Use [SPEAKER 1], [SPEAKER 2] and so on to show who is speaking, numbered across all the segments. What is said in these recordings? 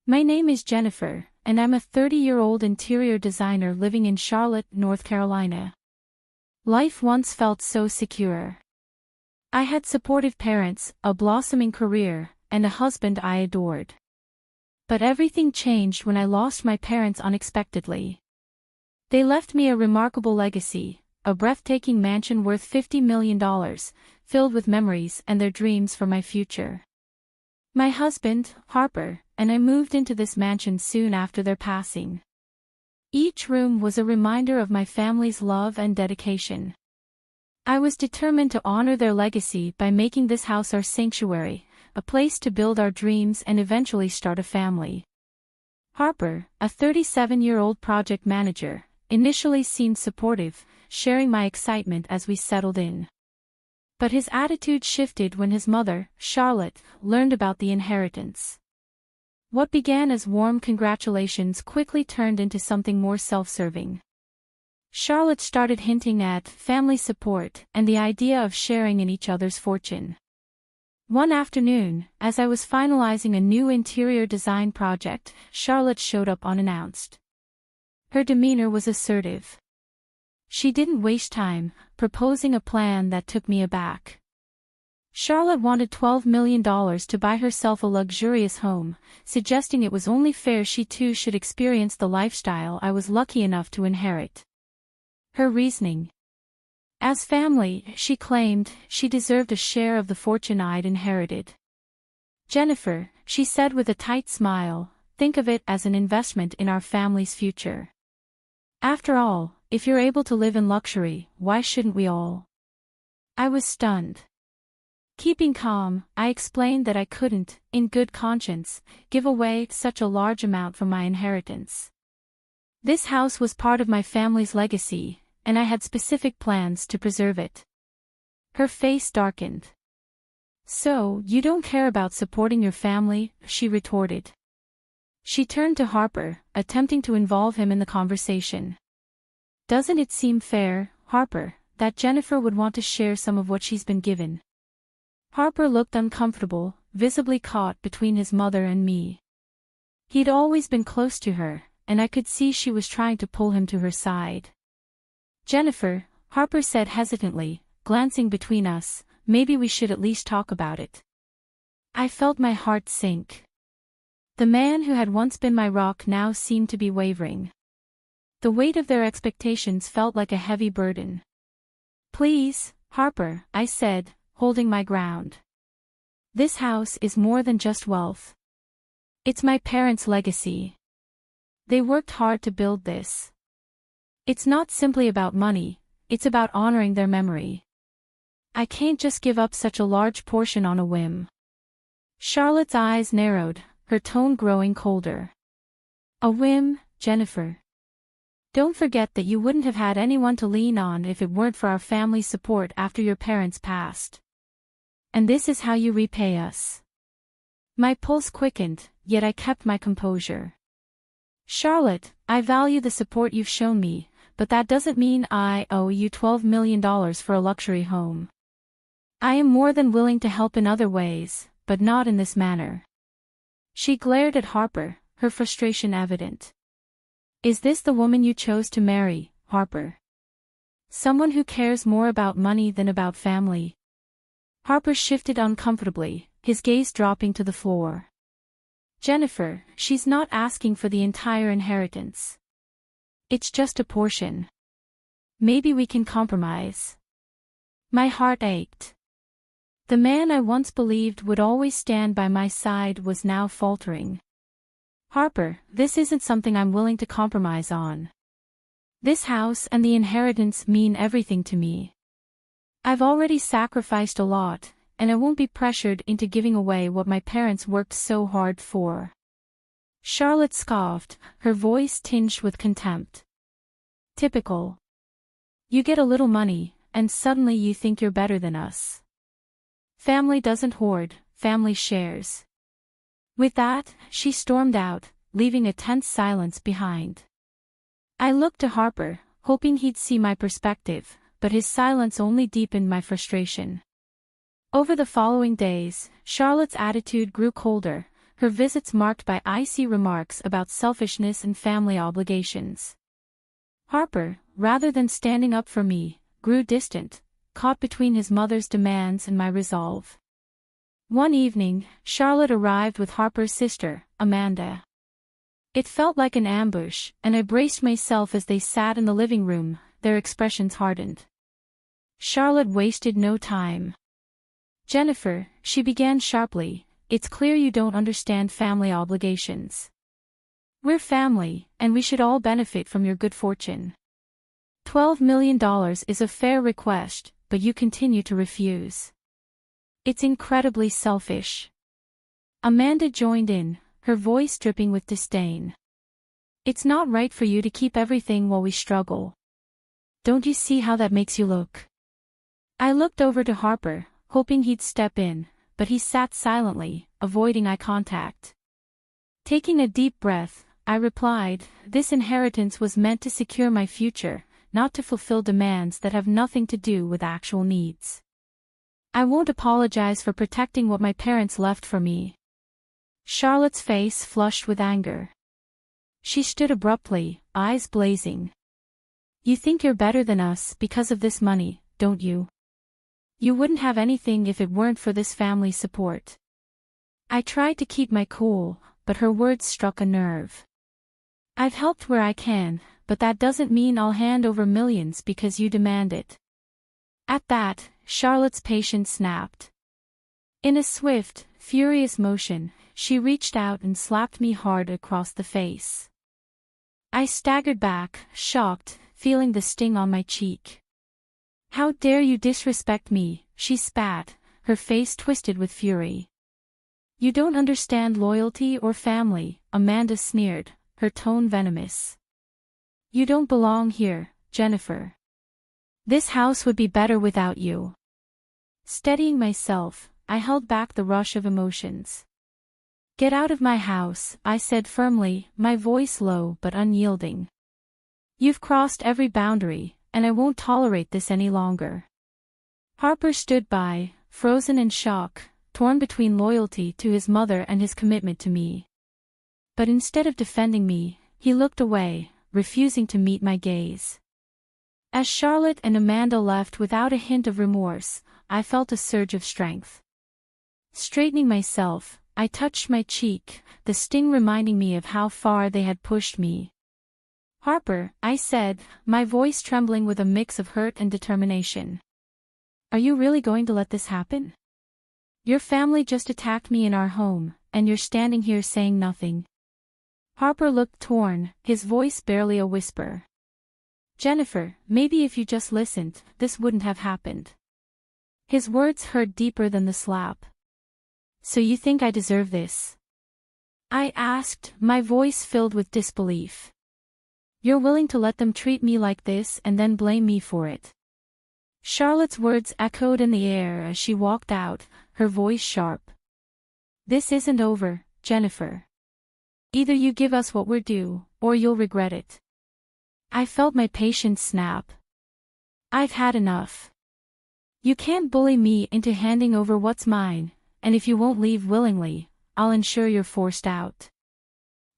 [SPEAKER 1] My name is Jennifer, and I'm a 30-year-old interior designer living in Charlotte, North Carolina. Life once felt so secure. I had supportive parents, a blossoming career, and a husband I adored. But everything changed when I lost my parents unexpectedly. They left me a remarkable legacy, a breathtaking mansion worth $50 million, filled with memories and their dreams for my future. My husband, Harper, and I moved into this mansion soon after their passing. Each room was a reminder of my family's love and dedication. I was determined to honor their legacy by making this house our sanctuary, a place to build our dreams and eventually start a family. Harper, a 37-year-old project manager, initially seemed supportive, sharing my excitement as we settled in. But his attitude shifted when his mother, Charlotte, learned about the inheritance. What began as warm congratulations quickly turned into something more self-serving. Charlotte started hinting at family support and the idea of sharing in each other's fortune. One afternoon, as I was finalizing a new interior design project, Charlotte showed up unannounced. Her demeanor was assertive. She didn't waste time, proposing a plan that took me aback. Charlotte wanted $12 million to buy herself a luxurious home, suggesting it was only fair she too should experience the lifestyle I was lucky enough to inherit. Her reasoning: as family, she claimed, she deserved a share of the fortune I'd inherited. Jennifer, she said with a tight smile, think of it as an investment in our family's future. After all, if you're able to live in luxury, why shouldn't we all? I was stunned. Keeping calm, I explained that I couldn't, in good conscience, give away such a large amount from my inheritance. This house was part of my family's legacy, and I had specific plans to preserve it. Her face darkened. So, you don't care about supporting your family? She retorted. She turned to Harper, attempting to involve him in the conversation. Doesn't it seem fair, Harper, that Jennifer would want to share some of what she's been given? Harper looked uncomfortable, visibly caught between his mother and me. He'd always been close to her, and I could see she was trying to pull him to her side. Jennifer, Harper said hesitantly, glancing between us, maybe we should at least talk about it. I felt my heart sink. The man who had once been my rock now seemed to be wavering. The weight of their expectations felt like a heavy burden. Please, Harper, I said, holding my ground. This house is more than just wealth. It's my parents' legacy. They worked hard to build this. It's not simply about money, it's about honoring their memory. I can't just give up such a large portion on a whim. Charlotte's eyes narrowed, her tone growing colder. A whim, Jennifer. Don't forget that you wouldn't have had anyone to lean on if it weren't for our family's support after your parents passed. And this is how you repay us. My pulse quickened, yet I kept my composure. Charlotte, I value the support you've shown me, but that doesn't mean I owe you $12 million for a luxury home. I am more than willing to help in other ways, but not in this manner. She glared at Harper, her frustration evident. Is this the woman you chose to marry, Harper? Someone who cares more about money than about family? Harper shifted uncomfortably, his gaze dropping to the floor. Jennifer, she's not asking for the entire inheritance. It's just a portion. Maybe we can compromise. My heart ached. The man I once believed would always stand by my side was now faltering. Harper, this isn't something I'm willing to compromise on. This house and the inheritance mean everything to me. I've already sacrificed a lot, and I won't be pressured into giving away what my parents worked so hard for. Charlotte scoffed, her voice tinged with contempt. Typical. You get a little money, and suddenly you think you're better than us. Family doesn't hoard, family shares. With that, she stormed out, leaving a tense silence behind. I looked to Harper, hoping he'd see my perspective, but his silence only deepened my frustration. Over the following days, Charlotte's attitude grew colder, her visits marked by icy remarks about selfishness and family obligations. Harper, rather than standing up for me, grew distant, caught between his mother's demands and my resolve. One evening, Charlotte arrived with Harper's sister, Amanda. It felt like an ambush, and I braced myself as they sat in the living room, their expressions hardened. Charlotte wasted no time. "Jennifer," she began sharply, "it's clear you don't understand family obligations. We're family, and we should all benefit from your good fortune. $12 million is a fair request, but you continue to refuse. It's incredibly selfish." Amanda joined in, her voice dripping with disdain. "It's not right for you to keep everything while we struggle. Don't you see how that makes you look?" I looked over to Harper, hoping he'd step in, but he sat silently, avoiding eye contact. Taking a deep breath, I replied, "This inheritance was meant to secure my future, not to fulfill demands that have nothing to do with actual needs. I won't apologize for protecting what my parents left for me." Charlotte's face flushed with anger. She stood abruptly, eyes blazing. "You think you're better than us because of this money, don't you? You wouldn't have anything if it weren't for this family support." I tried to keep my cool, but her words struck a nerve. "I've helped where I can, but that doesn't mean I'll hand over millions because you demand it." At that, Charlotte's patience snapped. In a swift, furious motion, she reached out and slapped me hard across the face. I staggered back, shocked, feeling the sting on my cheek. "How dare you disrespect me," she spat, her face twisted with fury. "You don't understand loyalty or family," Amanda sneered, her tone venomous. "You don't belong here, Jennifer. This house would be better without you." Steadying myself, I held back the rush of emotions. "Get out of my house," I said firmly, my voice low but unyielding. "You've crossed every boundary, and I won't tolerate this any longer." Harper stood by, frozen in shock, torn between loyalty to his mother and his commitment to me. But instead of defending me, he looked away, refusing to meet my gaze. As Charlotte and Amanda left without a hint of remorse, I felt a surge of strength. Straightening myself, I touched my cheek, the sting reminding me of how far they had pushed me. "Harper," I said, my voice trembling with a mix of hurt and determination. "Are you really going to let this happen? Your family just attacked me in our home, and you're standing here saying nothing." Harper looked torn, his voice barely a whisper. "Jennifer, maybe if you just listened, this wouldn't have happened." His words hurt deeper than the slap. "So you think I deserve this?" I asked, my voice filled with disbelief. "You're willing to let them treat me like this and then blame me for it?" Charlotte's words echoed in the air as she walked out, her voice sharp. "This isn't over, Jennifer. Either you give us what we're due, or you'll regret it." I felt my patience snap. "I've had enough. You can't bully me into handing over what's mine, and if you won't leave willingly, I'll ensure you're forced out."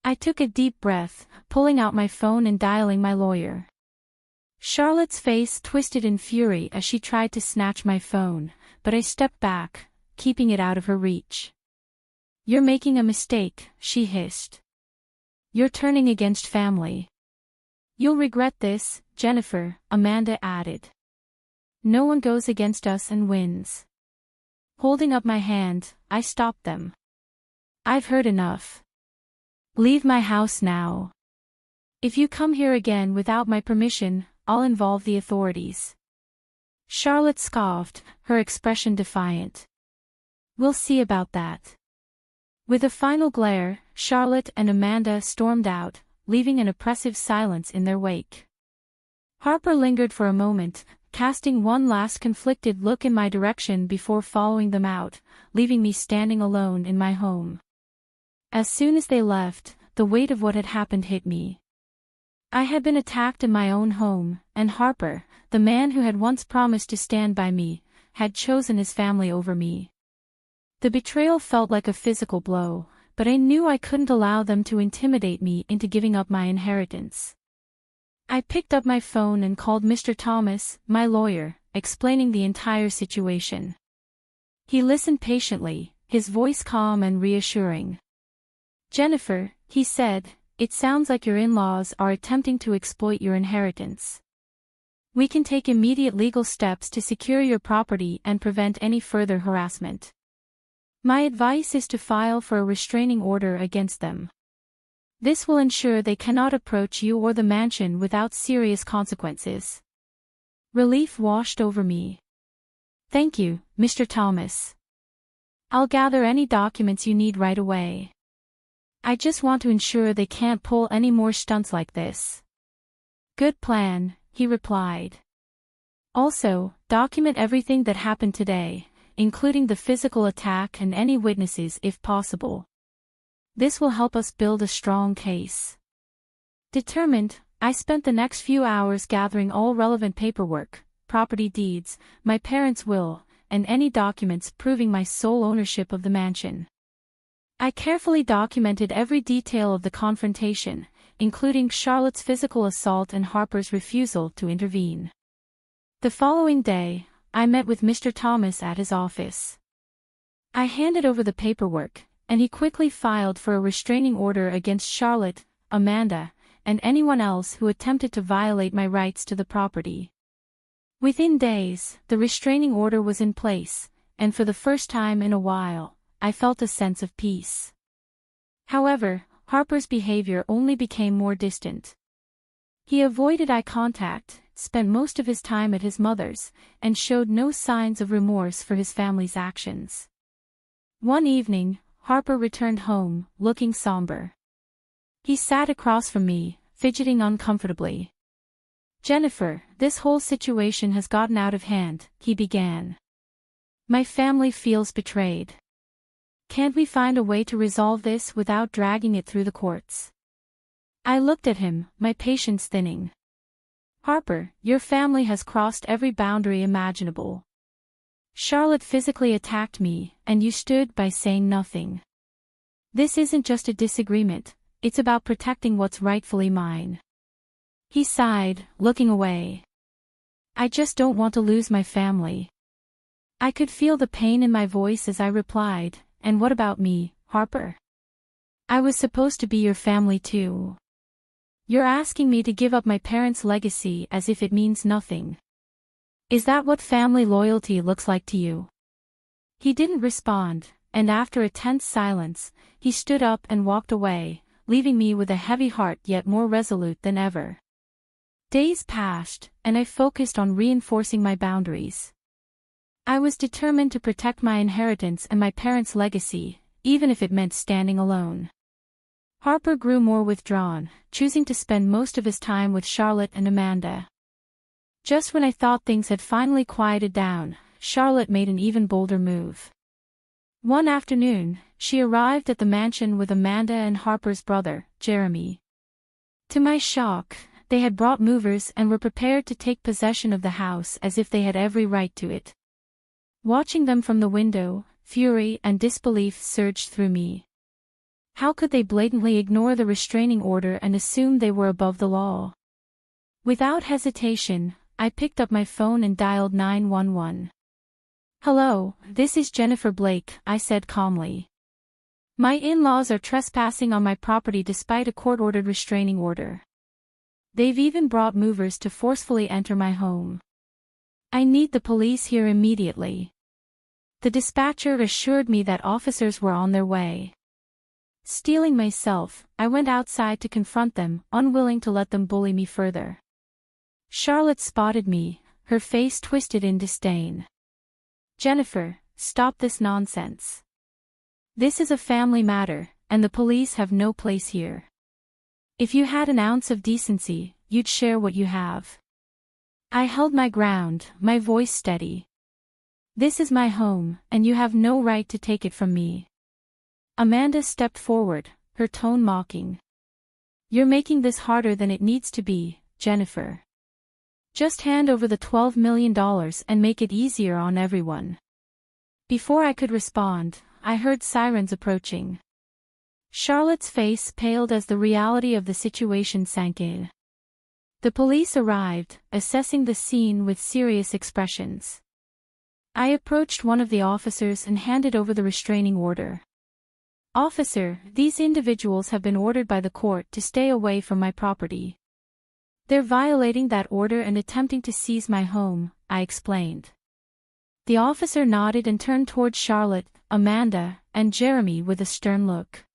[SPEAKER 1] I took a deep breath, pulling out my phone and dialing my lawyer. Charlotte's face twisted in fury as she tried to snatch my phone, but I stepped back, keeping it out of her reach. "You're making a mistake," she hissed. "You're turning against family." "You'll regret this, Jennifer," Amanda added. "No one goes against us and wins." Holding up my hand, I stopped them. "I've heard enough. Leave my house now. If you come here again without my permission, I'll involve the authorities." Charlotte scoffed, her expression defiant. "We'll see about that." With a final glare, Charlotte and Amanda stormed out, leaving an oppressive silence in their wake. Harper lingered for a moment, casting one last conflicted look in my direction before following them out, leaving me standing alone in my home. As soon as they left, the weight of what had happened hit me. I had been attacked in my own home, and Harper, the man who had once promised to stand by me, had chosen his family over me. The betrayal felt like a physical blow, but I knew I couldn't allow them to intimidate me into giving up my inheritance. I picked up my phone and called Mr. Thomas, my lawyer, explaining the entire situation. He listened patiently, his voice calm and reassuring. "Jennifer," he said, "it sounds like your in-laws are attempting to exploit your inheritance. We can take immediate legal steps to secure your property and prevent any further harassment. My advice is to file for a restraining order against them. This will ensure they cannot approach you or the mansion without serious consequences." Relief washed over me. "Thank you, Mr. Thomas. I'll gather any documents you need right away. I just want to ensure they can't pull any more stunts like this." "Good plan," he replied. "Also, document everything that happened today, including the physical attack and any witnesses if possible. This will help us build a strong case." Determined, I spent the next few hours gathering all relevant paperwork, property deeds, my parents' will, and any documents proving my sole ownership of the mansion. I carefully documented every detail of the confrontation, including Charlotte's physical assault and Harper's refusal to intervene. The following day, I met with Mr. Thomas at his office. I handed over the paperwork, and he quickly filed for a restraining order against Charlotte, Amanda, and anyone else who attempted to violate my rights to the property. Within days, the restraining order was in place, and for the first time in a while, I felt a sense of peace. However, Harper's behavior only became more distant. He avoided eye contact, spent most of his time at his mother's, and showed no signs of remorse for his family's actions. One evening, Harper returned home, looking somber. He sat across from me, fidgeting uncomfortably. "Jennifer, this whole situation has gotten out of hand," he began. "My family feels betrayed. Can't we find a way to resolve this without dragging it through the courts?" I looked at him, my patience thinning. "Harper, your family has crossed every boundary imaginable. Charlotte physically attacked me, and you stood by saying nothing. This isn't just a disagreement, it's about protecting what's rightfully mine." He sighed, looking away. "I just don't want to lose my family." I could feel the pain in my voice as I replied, "And what about me, Harper? I was supposed to be your family too. You're asking me to give up my parents' legacy as if it means nothing. Is that what family loyalty looks like to you?" He didn't respond, and after a tense silence, he stood up and walked away, leaving me with a heavy heart yet more resolute than ever. Days passed, and I focused on reinforcing my boundaries. I was determined to protect my inheritance and my parents' legacy, even if it meant standing alone. Harper grew more withdrawn, choosing to spend most of his time with Charlotte and Amanda. Just when I thought things had finally quieted down, Charlotte made an even bolder move. One afternoon, she arrived at the mansion with Amanda and Harper's brother, Jeremy. To my shock, they had brought movers and were prepared to take possession of the house as if they had every right to it. Watching them from the window, fury and disbelief surged through me. How could they blatantly ignore the restraining order and assume they were above the law? Without hesitation, I picked up my phone and dialed 911. "Hello, this is Jennifer Blake," I said calmly. "My in-laws are trespassing on my property despite a court-ordered restraining order. They've even brought movers to forcefully enter my home. I need the police here immediately." The dispatcher assured me that officers were on their way. Steeling myself, I went outside to confront them, unwilling to let them bully me further. Charlotte spotted me, her face twisted in disdain. "Jennifer, stop this nonsense. This is a family matter, and the police have no place here. If you had an ounce of decency, you'd share what you have." I held my ground, my voice steady. "This is my home, and you have no right to take it from me." Amanda stepped forward, her tone mocking. "You're making this harder than it needs to be, Jennifer. Just hand over the $12 million and make it easier on everyone." Before I could respond, I heard sirens approaching. Charlotte's face paled as the reality of the situation sank in. The police arrived, assessing the scene with serious expressions. I approached one of the officers and handed over the restraining order. "Officer, these individuals have been ordered by the court to stay away from my property. They're violating that order and attempting to seize my home," I explained. The officer nodded and turned towards Charlotte, Amanda, and Jeremy with a stern look.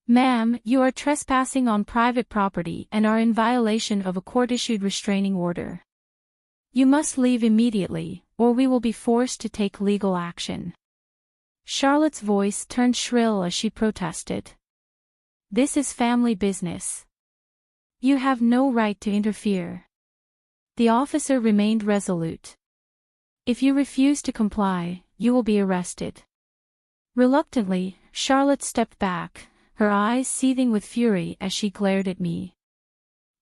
[SPEAKER 1] "Ma'am, you are trespassing on private property and are in violation of a court-issued restraining order. You must leave immediately, or we will be forced to take legal action." Charlotte's voice turned shrill as she protested. "This is family business. You have no right to interfere." The officer remained resolute. "If you refuse to comply, you will be arrested." Reluctantly, Charlotte stepped back, her eyes seething with fury as she glared at me.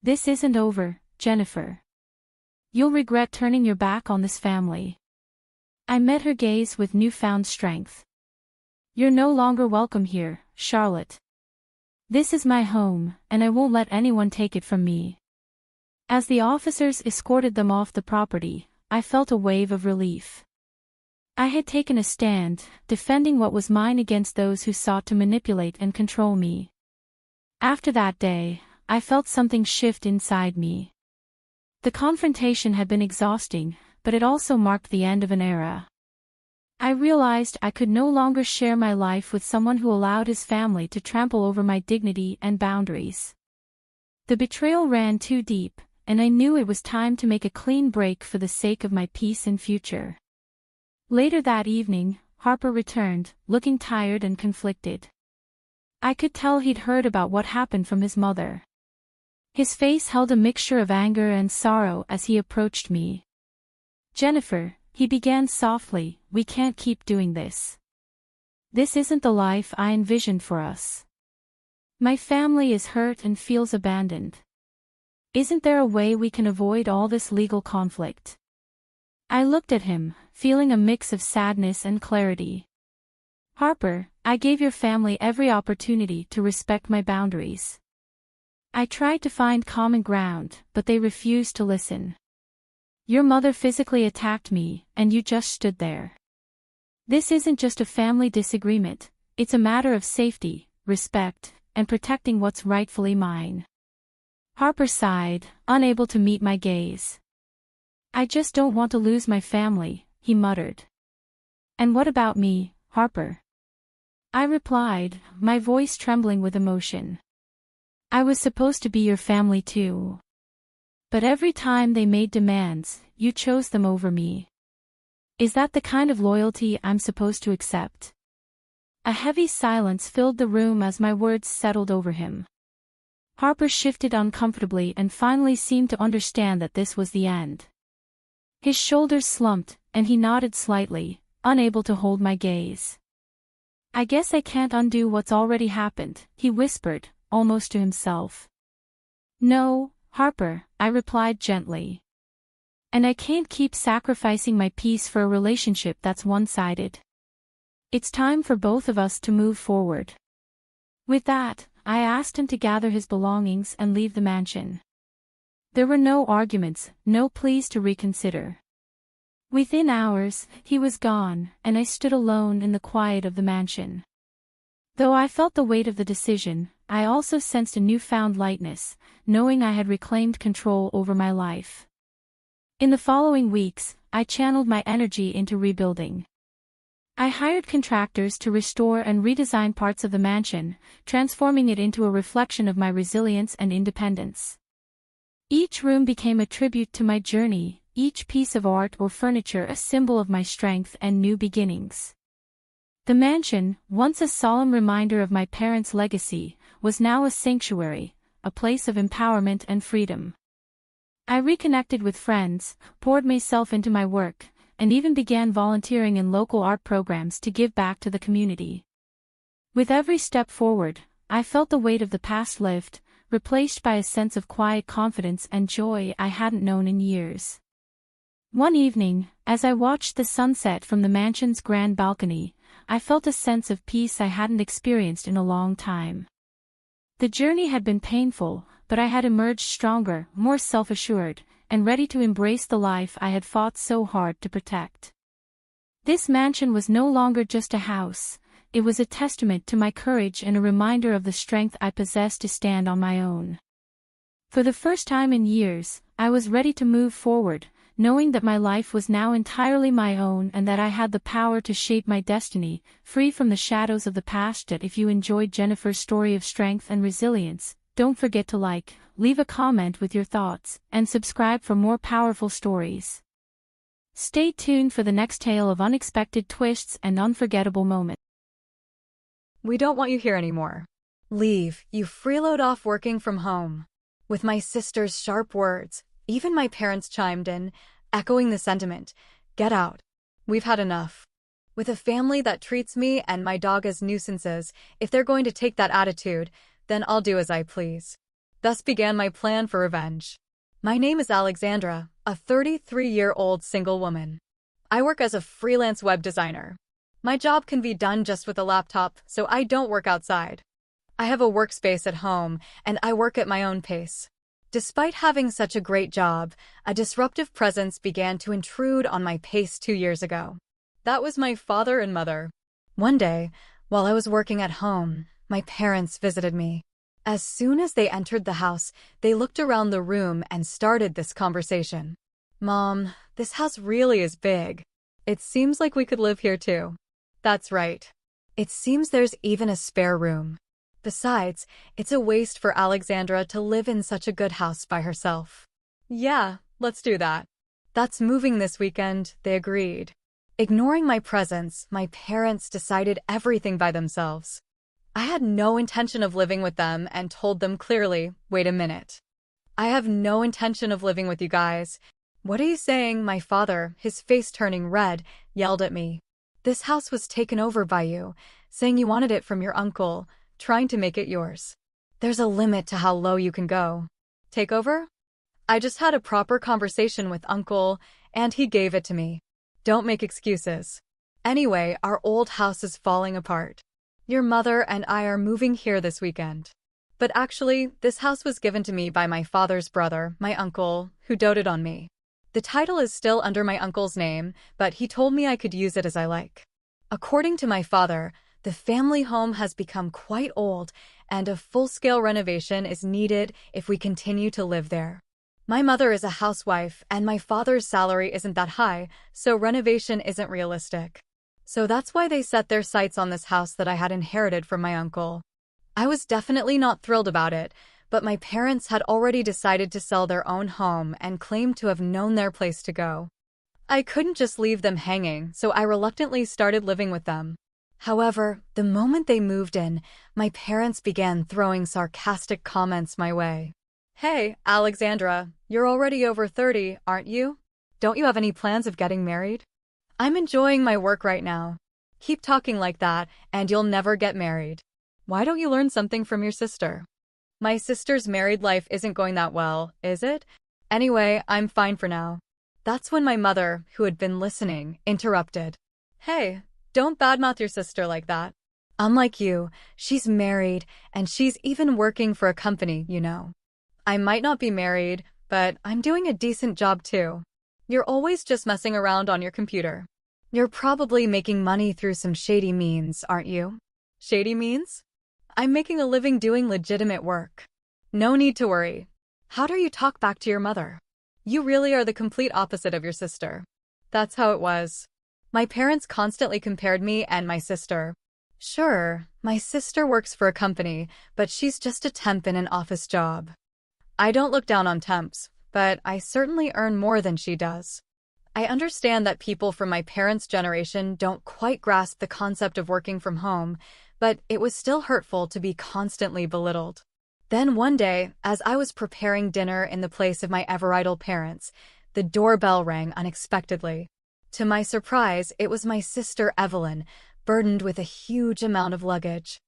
[SPEAKER 1] "This isn't over, Jennifer. You'll regret turning your back on this family." I met her gaze with newfound strength. "You're no longer welcome here, Charlotte. This is my home, and I won't let anyone take it from me." As the officers escorted them off the property, I felt a wave of relief. I had taken a stand, defending what was mine against those who sought to manipulate and control me. After that day, I felt something shift inside me. The confrontation had been exhausting, but it also marked the end of an era. I realized I could no longer share my life with someone who allowed his family to trample over my dignity and boundaries. The betrayal ran too deep, and I knew it was time to make a clean break for the sake of my peace and future. Later that evening, Harper returned, looking tired and conflicted. I could tell he'd heard about what happened from his mother. His face held a mixture of anger and sorrow as he approached me. "Jennifer," he began softly, "we can't keep doing this. This isn't the life I envisioned for us. My family is hurt and feels abandoned. Isn't there a way we can avoid all this legal conflict?" I looked at him, feeling a mix of sadness and clarity. "Harper, I gave your family every opportunity to respect my boundaries. I tried to find common ground, but they refused to listen. Your mother physically attacked me, and you just stood there. This isn't just a family disagreement, it's a matter of safety, respect, and protecting what's rightfully mine." Harper sighed, unable to meet my gaze. "I just don't want to lose my family," he muttered. "And what about me, Harper?" I replied, my voice trembling with emotion. "I was supposed to be your family too. But every time they made demands, you chose them over me. Is that the kind of loyalty I'm supposed to accept?" A heavy silence filled the room as my words settled over him. Harper shifted uncomfortably and finally seemed to understand that this was the end. His shoulders slumped, and he nodded slightly, unable to hold my gaze. "I guess I can't undo what's already happened," he whispered, almost to himself. "No, Harper," I replied gently. "And I can't keep sacrificing my peace for a relationship that's one-sided. It's time for both of us to move forward." With that, I asked him to gather his belongings and leave the mansion. There were no arguments, no pleas to reconsider. Within hours, he was gone, and I stood alone in the quiet of the mansion. Though I felt the weight of the decision, I also sensed a newfound lightness, knowing I had reclaimed control over my life. In the following weeks, I channeled my energy into rebuilding. I hired contractors to restore and redesign parts of the mansion, transforming it into a reflection of my resilience and independence. Each room became a tribute to my journey, each piece of art or furniture a symbol of my strength and new beginnings. The mansion, once a solemn reminder of my parents' legacy, was now a sanctuary, a place of empowerment and freedom. I reconnected with friends, poured myself into my work, and even began volunteering in local art programs to give back to the community. With every step forward, I felt the weight of the past lift, replaced by a sense of quiet confidence and joy I hadn't known in years. One evening, as I watched the sunset from the mansion's grand balcony, I felt a sense of peace I hadn't experienced in a long time. The journey had been painful, but I had emerged stronger, more self-assured, and ready to embrace the life I had fought so hard to protect. This mansion was no longer just a house, it was a testament to my courage and a reminder of the strength I possessed to stand on my own. For the first time in years, I was ready to move forward, knowing that my life was now entirely my own and that I had the power to shape my destiny, free from the shadows of the past. If you enjoyed Jennifer's story of strength and resilience, don't forget to like, leave a comment with your thoughts, and subscribe for more powerful stories. Stay tuned for the next tale of unexpected twists and unforgettable moments.
[SPEAKER 2] We don't want you here anymore. Leave, you freeload off working from home. With my sister's sharp words, even my parents chimed in, echoing the sentiment, get out. We've had enough. With a family that treats me and my dog as nuisances, if they're going to take that attitude, then I'll do as I please. Thus began my plan for revenge. My name is Alexandra, a 33-year-old single woman. I work as a freelance web designer. My job can be done just with a laptop, so I don't work outside. I have a workspace at home, and I work at my own pace. Despite having such a great job, a disruptive presence began to intrude on my pace 2 years ago. That was my father and mother. One day, while I was working at home, my parents visited me. As soon as they entered the house, they looked around the room and started this conversation. Mom, this house really is big. It seems like we could live here too. That's right. It seems there's even a spare room. Besides, it's a waste for Alexandra to live in such a good house by herself. Yeah, let's do that. That's moving this weekend, they agreed. Ignoring my presence, my parents decided everything by themselves. I had no intention of living with them and told them clearly, wait a minute. I have no intention of living with you guys. What are you saying? My father, his face turning red, yelled at me. This house was taken over by you, saying you wanted it from your uncle, trying to make it yours. There's a limit to how low you can go. Take over? I just had a proper conversation with Uncle, and he gave it to me. Don't make excuses. Anyway, our old house is falling apart. Your mother and I are moving here this weekend. But actually, this house was given to me by my father's brother, my uncle, who doted on me. The title is still under my uncle's name, but he told me I could use it as I like. According to my father, the family home has become quite old, and a full-scale renovation is needed if we continue to live there. My mother is a housewife, and my father's salary isn't that high, so renovation isn't realistic. So that's why they set their sights on this house that I had inherited from my uncle. I was definitely not thrilled about it, but my parents had already decided to sell their own home and claimed to have known their place to go. I couldn't just leave them hanging, so I reluctantly started living with them. However, the moment they moved in, my parents began throwing sarcastic comments my way. Hey, Alexandra, you're already over 30, aren't you? Don't you have any plans of getting married? I'm enjoying my work right now. Keep talking like that, and you'll never get married. Why don't you learn something from your sister? My sister's married life isn't going that well, is it? Anyway, I'm fine for now. That's when my mother, who had been listening, interrupted. Hey, don't badmouth your sister like that. Unlike you, she's married, and she's even working for a company, you know. I might not be married, but I'm doing a decent job too. You're always just messing around on your computer. You're probably making money through some shady means, aren't you? Shady means? I'm making a living doing legitimate work. No need to worry. How dare you talk back to your mother? You really are the complete opposite of your sister. That's how it was. My parents constantly compared me and my sister. Sure, my sister works for a company, but she's just a temp in an office job. I don't look down on temps, but I certainly earn more than she does. I understand that people from my parents' generation don't quite grasp the concept of working from home, but it was still hurtful to be constantly belittled. Then one day, as I was preparing dinner in the place of my ever-idle parents, the doorbell rang unexpectedly. To my surprise, it was my sister Evelyn, burdened with a huge amount of luggage.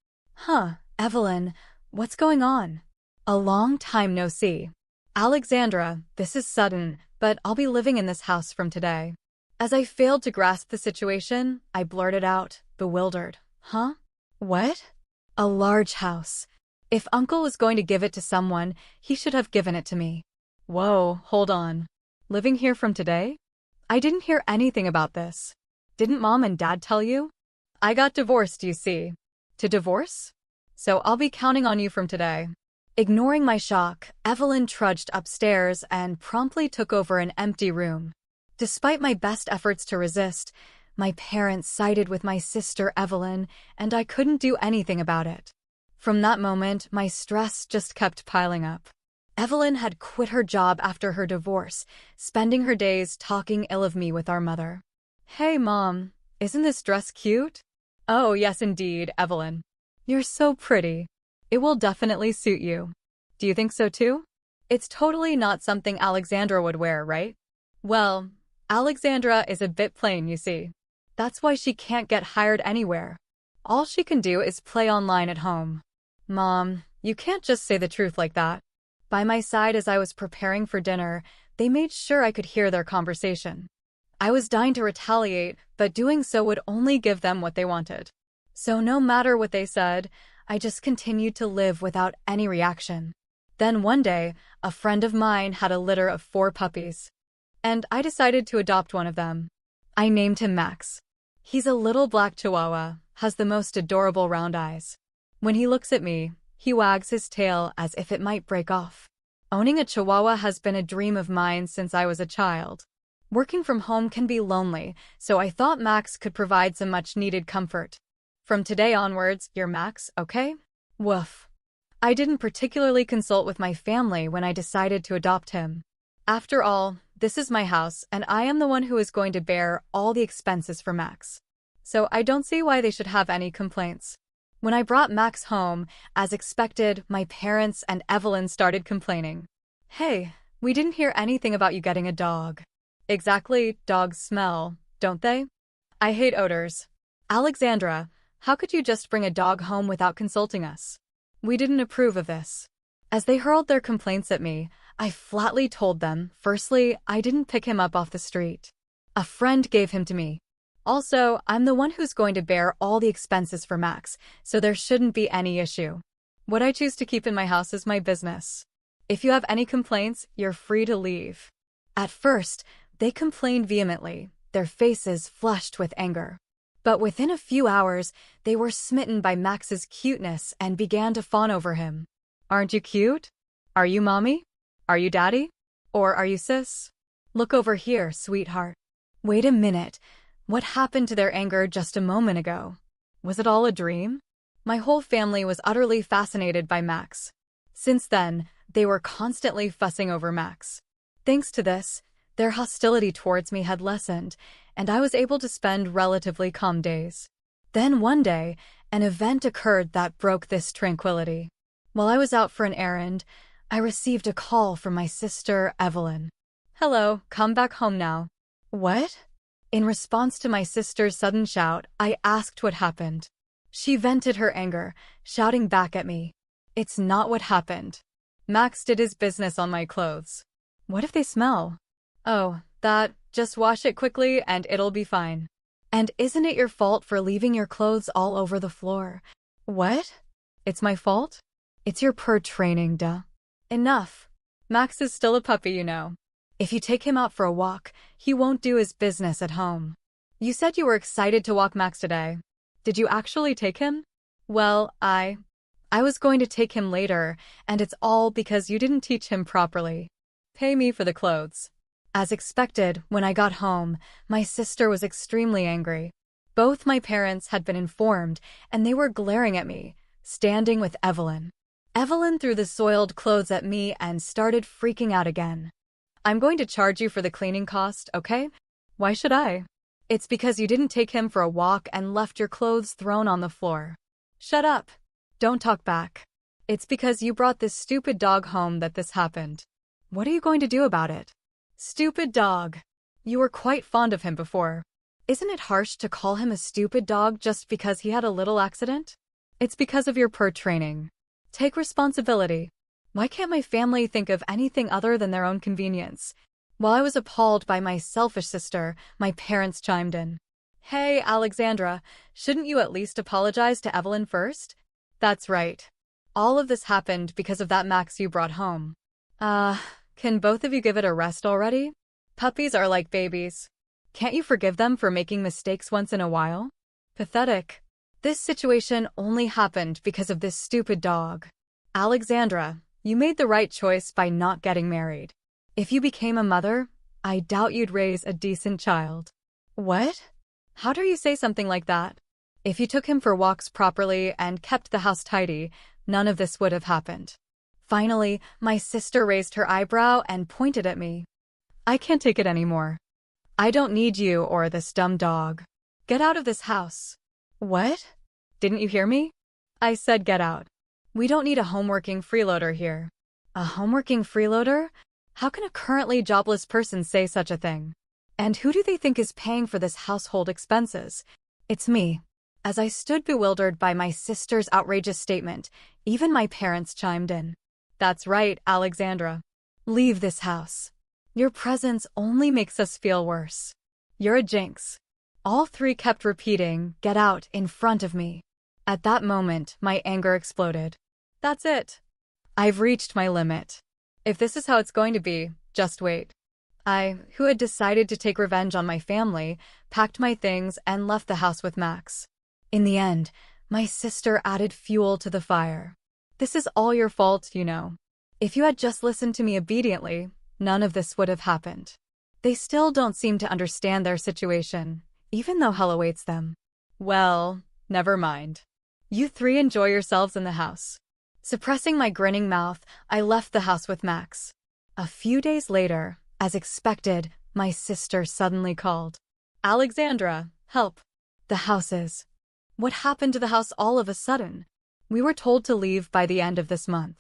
[SPEAKER 2] Evelyn, what's going on? A long time no see. Alexandra, this is sudden, but I'll be living in this house from today. As I failed to grasp the situation, I blurted out, bewildered. Huh? What? A large house. If Uncle was going to give it to someone, he should have given it to me. Whoa, hold on. Living here from today? I didn't hear anything about this. Didn't Mom and Dad tell you? I got divorced, you see. To divorce? So I'll be counting on you from today. Ignoring my shock, Evelyn trudged upstairs and promptly took over an empty room. Despite my best efforts to resist, my parents sided with my sister Evelyn, and I couldn't do anything about it. From that moment, my stress just kept piling up. Evelyn had quit her job after her divorce, spending her days talking ill of me with our mother. Hey, Mom, isn't this dress cute? Oh, yes, indeed, Evelyn. You're so pretty. It will definitely suit you. Do you think so too? It's totally not something Alexandra would wear, right? Well, Alexandra is a bit plain, you see. That's why she can't get hired anywhere. All she can do is play online at home. Mom, you can't just say the truth like that. By my side as I was preparing for dinner, they made sure I could hear their conversation. I was dying to retaliate, but doing so would only give them what they wanted. So no matter what they said, I just continued to live without any reaction. Then one day, a friend of mine had a litter of 4 puppies. And I decided to adopt one of them. I named him Max. He's a little black chihuahua, has the most adorable round eyes. When he looks at me, he wags his tail as if it might break off. Owning a chihuahua has been a dream of mine since I was a child. Working from home can be lonely, so I thought Max could provide some much-needed comfort. From today onwards, you're Max, okay? Woof. I didn't particularly consult with my family when I decided to adopt him. After all, this is my house, and I am the one who is going to bear all the expenses for Max. So I don't see why they should have any complaints. When I brought Max home, as expected, my parents and Evelyn started complaining. Hey, we didn't hear anything about you getting a dog. Exactly, dogs smell, don't they? I hate odors. Alexandra, how could you just bring a dog home without consulting us? We didn't approve of this. As they hurled their complaints at me, I flatly told them, firstly, I didn't pick him up off the street. A friend gave him to me. Also, I'm the one who's going to bear all the expenses for Max, so there shouldn't be any issue. What I choose to keep in my house is my business. If you have any complaints, you're free to leave. At first, they complained vehemently, their faces flushed with anger. But within a few hours, they were smitten by Max's cuteness and began to fawn over him. Aren't you cute? Are you mommy? Are you daddy? Or are you sis? Look over here, sweetheart. Wait a minute. What happened to their anger just a moment ago? Was it all a dream? My whole family was utterly fascinated by Max. Since then, they were constantly fussing over Max. Thanks to this, their hostility towards me had lessened, and I was able to spend relatively calm days. Then one day, an event occurred that broke this tranquility. While I was out for an errand, I received a call from my sister, Evelyn. Hello, come back home now. What? In response to my sister's sudden shout, I asked what happened. She vented her anger, shouting back at me. It's not what happened. Max did his business on my clothes. What if they smell? Oh, just wash it quickly and it'll be fine. And isn't it your fault for leaving your clothes all over the floor? What? It's my fault? It's your purr training, duh. Enough. Max is still a puppy, you know. If you take him out for a walk, he won't do his business at home. You said you were excited to walk Max today. Did you actually take him? Well, I was going to take him later, and it's all because you didn't teach him properly. Pay me for the clothes. As expected, when I got home, my sister was extremely angry. Both my parents had been informed, and they were glaring at me, standing with Evelyn. Evelyn threw the soiled clothes at me and started freaking out again. I'm going to charge you for the cleaning cost, okay? Why should I? It's because you didn't take him for a walk and left your clothes thrown on the floor. Shut up. Don't talk back. It's because you brought this stupid dog home that this happened. What are you going to do about it? Stupid dog. You were quite fond of him before. Isn't it harsh to call him a stupid dog just because he had a little accident? It's because of your purr training. Take responsibility. Why can't my family think of anything other than their own convenience? While I was appalled by my selfish sister, my parents chimed in. Hey, Alexandra, shouldn't you at least apologize to Evelyn first? That's right. All of this happened because of that Max you brought home. Can both of you give it a rest already? Puppies are like babies. Can't you forgive them for making mistakes once in a while? Pathetic. This situation only happened because of this stupid dog. Alexandra, you made the right choice by not getting married. If you became a mother, I doubt you'd raise a decent child. What? How dare you say something like that? If you took him for walks properly and kept the house tidy, none of this would have happened. Finally, my sister raised her eyebrow and pointed at me. I can't take it anymore. I don't need you or this dumb dog. Get out of this house. What? Didn't you hear me? I said get out. We don't need a homeworking freeloader here. A homeworking freeloader? How can a currently jobless person say such a thing? And who do they think is paying for this household expenses? It's me. As I stood bewildered by my sister's outrageous statement, even my parents chimed in. That's right, Alexandra. Leave this house. Your presence only makes us feel worse. You're a jinx. All three kept repeating, get out, in front of me. At that moment, my anger exploded. That's it. I've reached my limit. If this is how it's going to be, just wait. I, who had decided to take revenge on my family, packed my things and left the house with Max. In the end, my sister added fuel to the fire. This is all your fault, you know. If you had just listened to me obediently, none of this would have happened. They still don't seem to understand their situation, even though hell awaits them. Well, never mind. You three enjoy yourselves in the house. Suppressing my grinning mouth, I left the house with Max. A few days later, as expected, my sister suddenly called. Alexandra, help. The house is. What happened to the house all of a sudden? We were told to leave by the end of this month.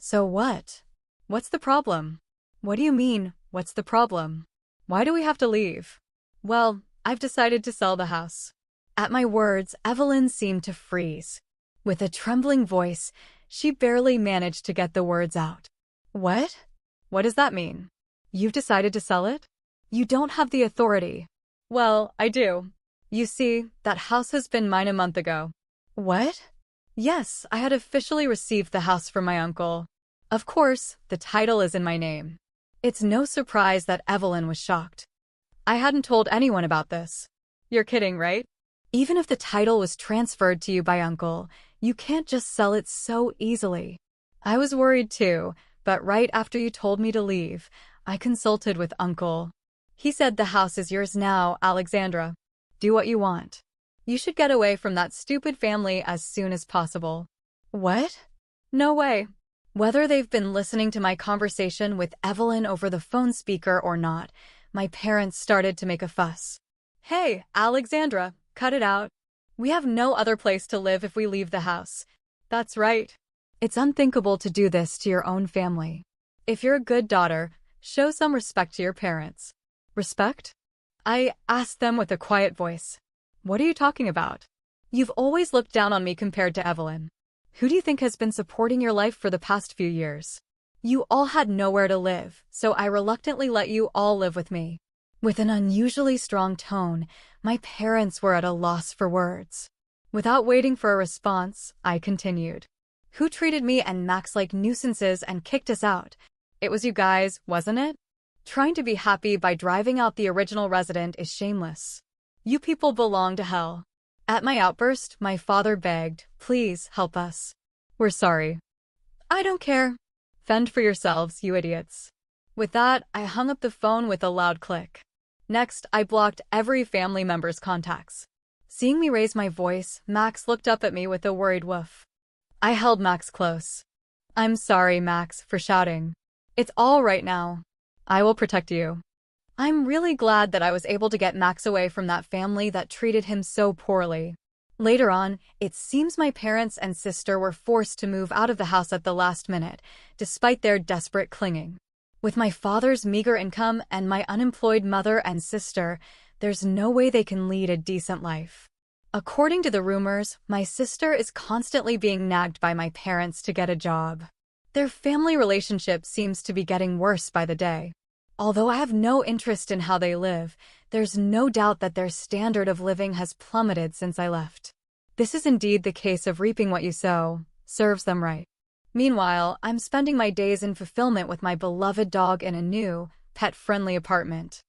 [SPEAKER 2] So what? What's the problem? What do you mean, what's the problem? Why do we have to leave? Well, I've decided to sell the house. At my words, Evelyn seemed to freeze. With a trembling voice, she barely managed to get the words out. What? What does that mean? You've decided to sell it? You don't have the authority. Well, I do. You see, that house has been mine a month ago. What? Yes, I had officially received the house from my uncle. Of course, the title is in my name. It's no surprise that Evelyn was shocked. I hadn't told anyone about this. You're kidding, right? Even if the title was transferred to you by Uncle, you can't just sell it so easily. I was worried too, but right after you told me to leave, I consulted with Uncle. He said the house is yours now, Alexandra. Do what you want. You should get away from that stupid family as soon as possible. What? No way. Whether they've been listening to my conversation with Evelyn over the phone speaker or not, my parents started to make a fuss. Hey, Alexandra, cut it out. We have no other place to live if we leave the house. That's right. It's unthinkable to do this to your own family. If you're a good daughter, show some respect to your parents. Respect? I asked them with a quiet voice. What are you talking about? You've always looked down on me compared to Evelyn. Who do you think has been supporting your life for the past few years? You all had nowhere to live, so I reluctantly let you all live with me. With an unusually strong tone, my parents were at a loss for words. Without waiting for a response, I continued. Who treated me and Max like nuisances and kicked us out? It was you guys, wasn't it? Trying to be happy by driving out the original resident is shameless. You people belong to hell. At my outburst, my father begged, please help us. We're sorry. I don't care. Fend for yourselves, you idiots. With that, I hung up the phone with a loud click. Next, I blocked every family member's contacts. Seeing me raise my voice, Max looked up at me with a worried woof. I held Max close. I'm sorry, Max, for shouting. It's all right now. I will protect you. I'm really glad that I was able to get Max away from that family that treated him so poorly. Later on, it seems my parents and sister were forced to move out of the house at the last minute, despite their desperate clinging. With my father's meager income and my unemployed mother and sister, there's no way they can lead a decent life. According to the rumors, my sister is constantly being nagged by my parents to get a job. Their family relationship seems to be getting worse by the day. Although I have no interest in how they live, there's no doubt that their standard of living has plummeted since I left. This is indeed the case of reaping what you sow, serves them right. Meanwhile, I'm spending my days in fulfillment with my beloved dog in a new, pet-friendly apartment.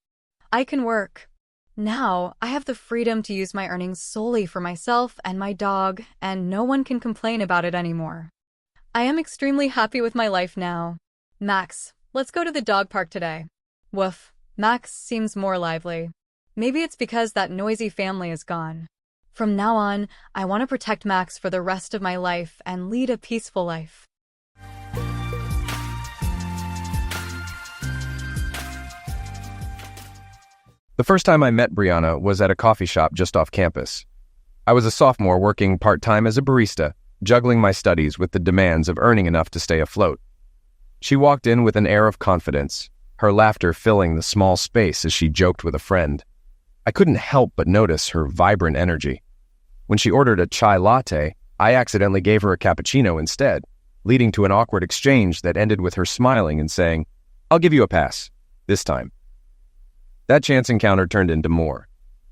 [SPEAKER 2] I can work. Now, I have the freedom to use my earnings solely for myself and my dog, and no one can complain about it anymore. I am extremely happy with my life now. Max, let's go to the dog park today. Woof, Max seems more lively. Maybe it's because that noisy family is gone. From now on, I want to protect Max for the rest of my life and lead a peaceful life.
[SPEAKER 3] The first time I met Brianna was at a coffee shop just off campus. I was a sophomore working part-time as a barista, juggling my studies with the demands of earning enough to stay afloat. She walked in with an air of confidence, her laughter filling the small space as she joked with a friend. I couldn't help but notice her vibrant energy. When she ordered a chai latte, I accidentally gave her a cappuccino instead, leading to an awkward exchange that ended with her smiling and saying, "I'll give you a pass, this time." That chance encounter turned into more.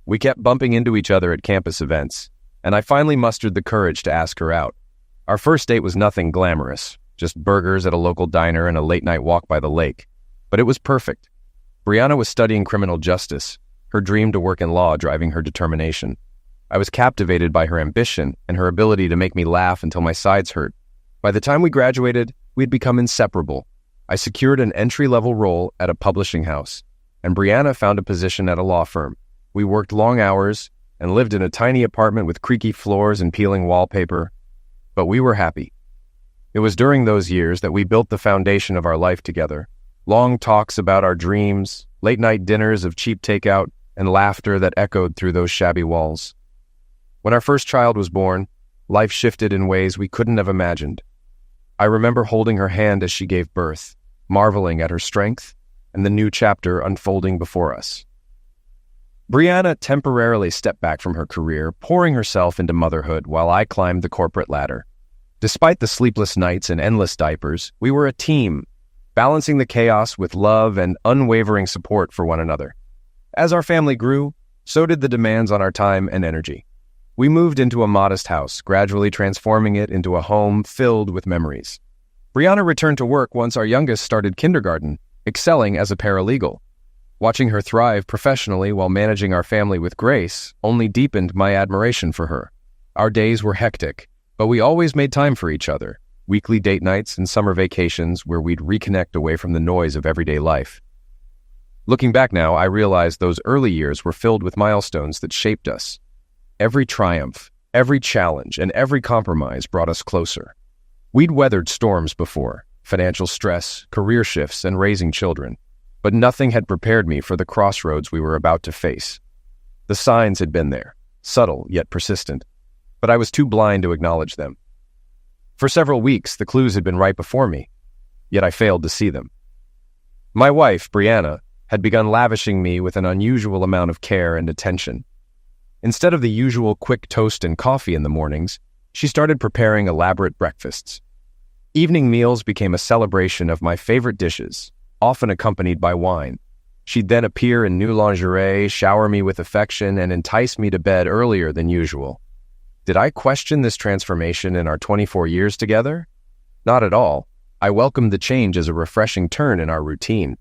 [SPEAKER 3] We kept bumping into each other at campus events, and I finally mustered the courage to ask her out. Our first date was nothing glamorous, just burgers at a local diner and a late-night walk by the lake. But it was perfect. Brianna was studying criminal justice, her dream to work in law driving her determination. I was captivated by her ambition and her ability to make me laugh until my sides hurt. By the time we graduated, we had become inseparable. I secured an entry-level role at a publishing house, and Brianna found a position at a law firm. We worked long hours and lived in a tiny apartment with creaky floors and peeling wallpaper, but we were happy. It was during those years that we built the foundation of our life together. Long talks about our dreams, late-night dinners of cheap takeout, and laughter that echoed through those shabby walls. When our first child was born, life shifted in ways we couldn't have imagined. I remember holding her hand as she gave birth, marveling at her strength and the new chapter unfolding before us. Brianna temporarily stepped back from her career, pouring herself into motherhood while I climbed the corporate ladder. Despite the sleepless nights and endless diapers, we were a team, balancing the chaos with love and unwavering support for one another. As our family grew, so did the demands on our time and energy. We moved into a modest house, gradually transforming it into a home filled with memories. Brianna returned to work once our youngest started kindergarten, excelling as a paralegal. Watching her thrive professionally while managing our family with grace only deepened my admiration for her. Our days were hectic, but we always made time for each other, weekly date nights and summer vacations where we'd reconnect away from the noise of everyday life. Looking back now, I realize those early years were filled with milestones that shaped us. Every triumph, every challenge, and every compromise brought us closer. We'd weathered storms before, financial stress, career shifts, and raising children. But nothing had prepared me for the crossroads we were about to face. The signs had been there, subtle yet persistent, but I was too blind to acknowledge them. For several weeks, the clues had been right before me, yet I failed to see them. My wife, Brianna, had begun lavishing me with an unusual amount of care and attention. Instead of the usual quick toast and coffee in the mornings, she started preparing elaborate breakfasts. Evening meals became a celebration of my favorite dishes, often accompanied by wine. She'd then appear in new lingerie, shower me with affection, and entice me to bed earlier than usual. Did I question this transformation in our 24 years together? Not at all. I welcomed the change as a refreshing turn in our routine.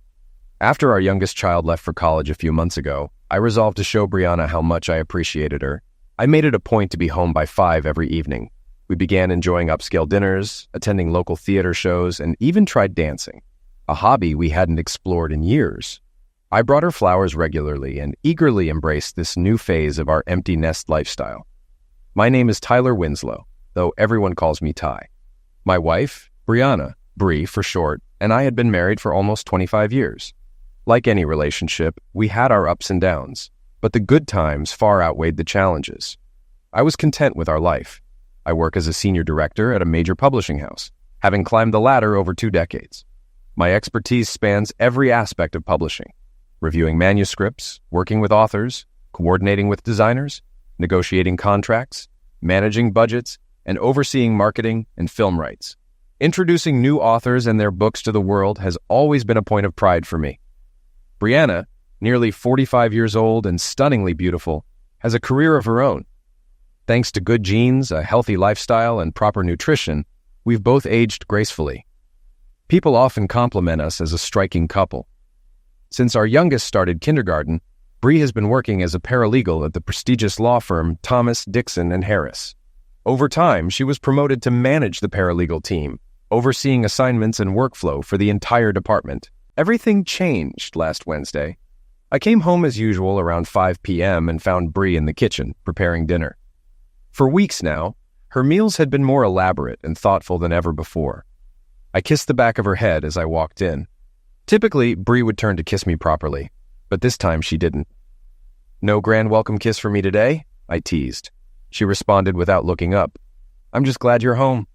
[SPEAKER 3] After our youngest child left for college a few months ago, I resolved to show Brianna how much I appreciated her. I made it a point to be home by 5 every evening. We began enjoying upscale dinners, attending local theater shows, and even tried dancing, a hobby we hadn't explored in years. I brought her flowers regularly and eagerly embraced this new phase of our empty nest lifestyle. My name is Tyler Winslow, though everyone calls me Ty. My wife, Brianna, Bree for short, and I had been married for almost 25 years. Like any relationship, we had our ups and downs, but the good times far outweighed the challenges. I was content with our life. I work as a senior director at a major publishing house, having climbed the ladder over 2 decades. My expertise spans every aspect of publishing, reviewing manuscripts, working with authors, coordinating with designers, negotiating contracts, managing budgets, and overseeing marketing and film rights. Introducing new authors and their books to the world has always been a point of pride for me. Brianna, nearly 45 years old and stunningly beautiful, has a career of her own. Thanks to good genes, a healthy lifestyle, and proper nutrition, we've both aged gracefully. People often compliment us as a striking couple. Since our youngest started kindergarten, Bree has been working as a paralegal at the prestigious law firm Thomas, Dixon & Harris. Over time, she was promoted to manage the paralegal team, overseeing assignments and workflow for the entire department. Everything changed last Wednesday. I came home as usual around 5 p.m. and found Bree in the kitchen, preparing dinner. For weeks now, her meals had been more elaborate and thoughtful than ever before. I kissed the back of her head as I walked in. Typically, Bree would turn to kiss me properly, but this time she didn't. "No grand welcome kiss for me today?" I teased. She responded without looking up. "I'm just glad you're home."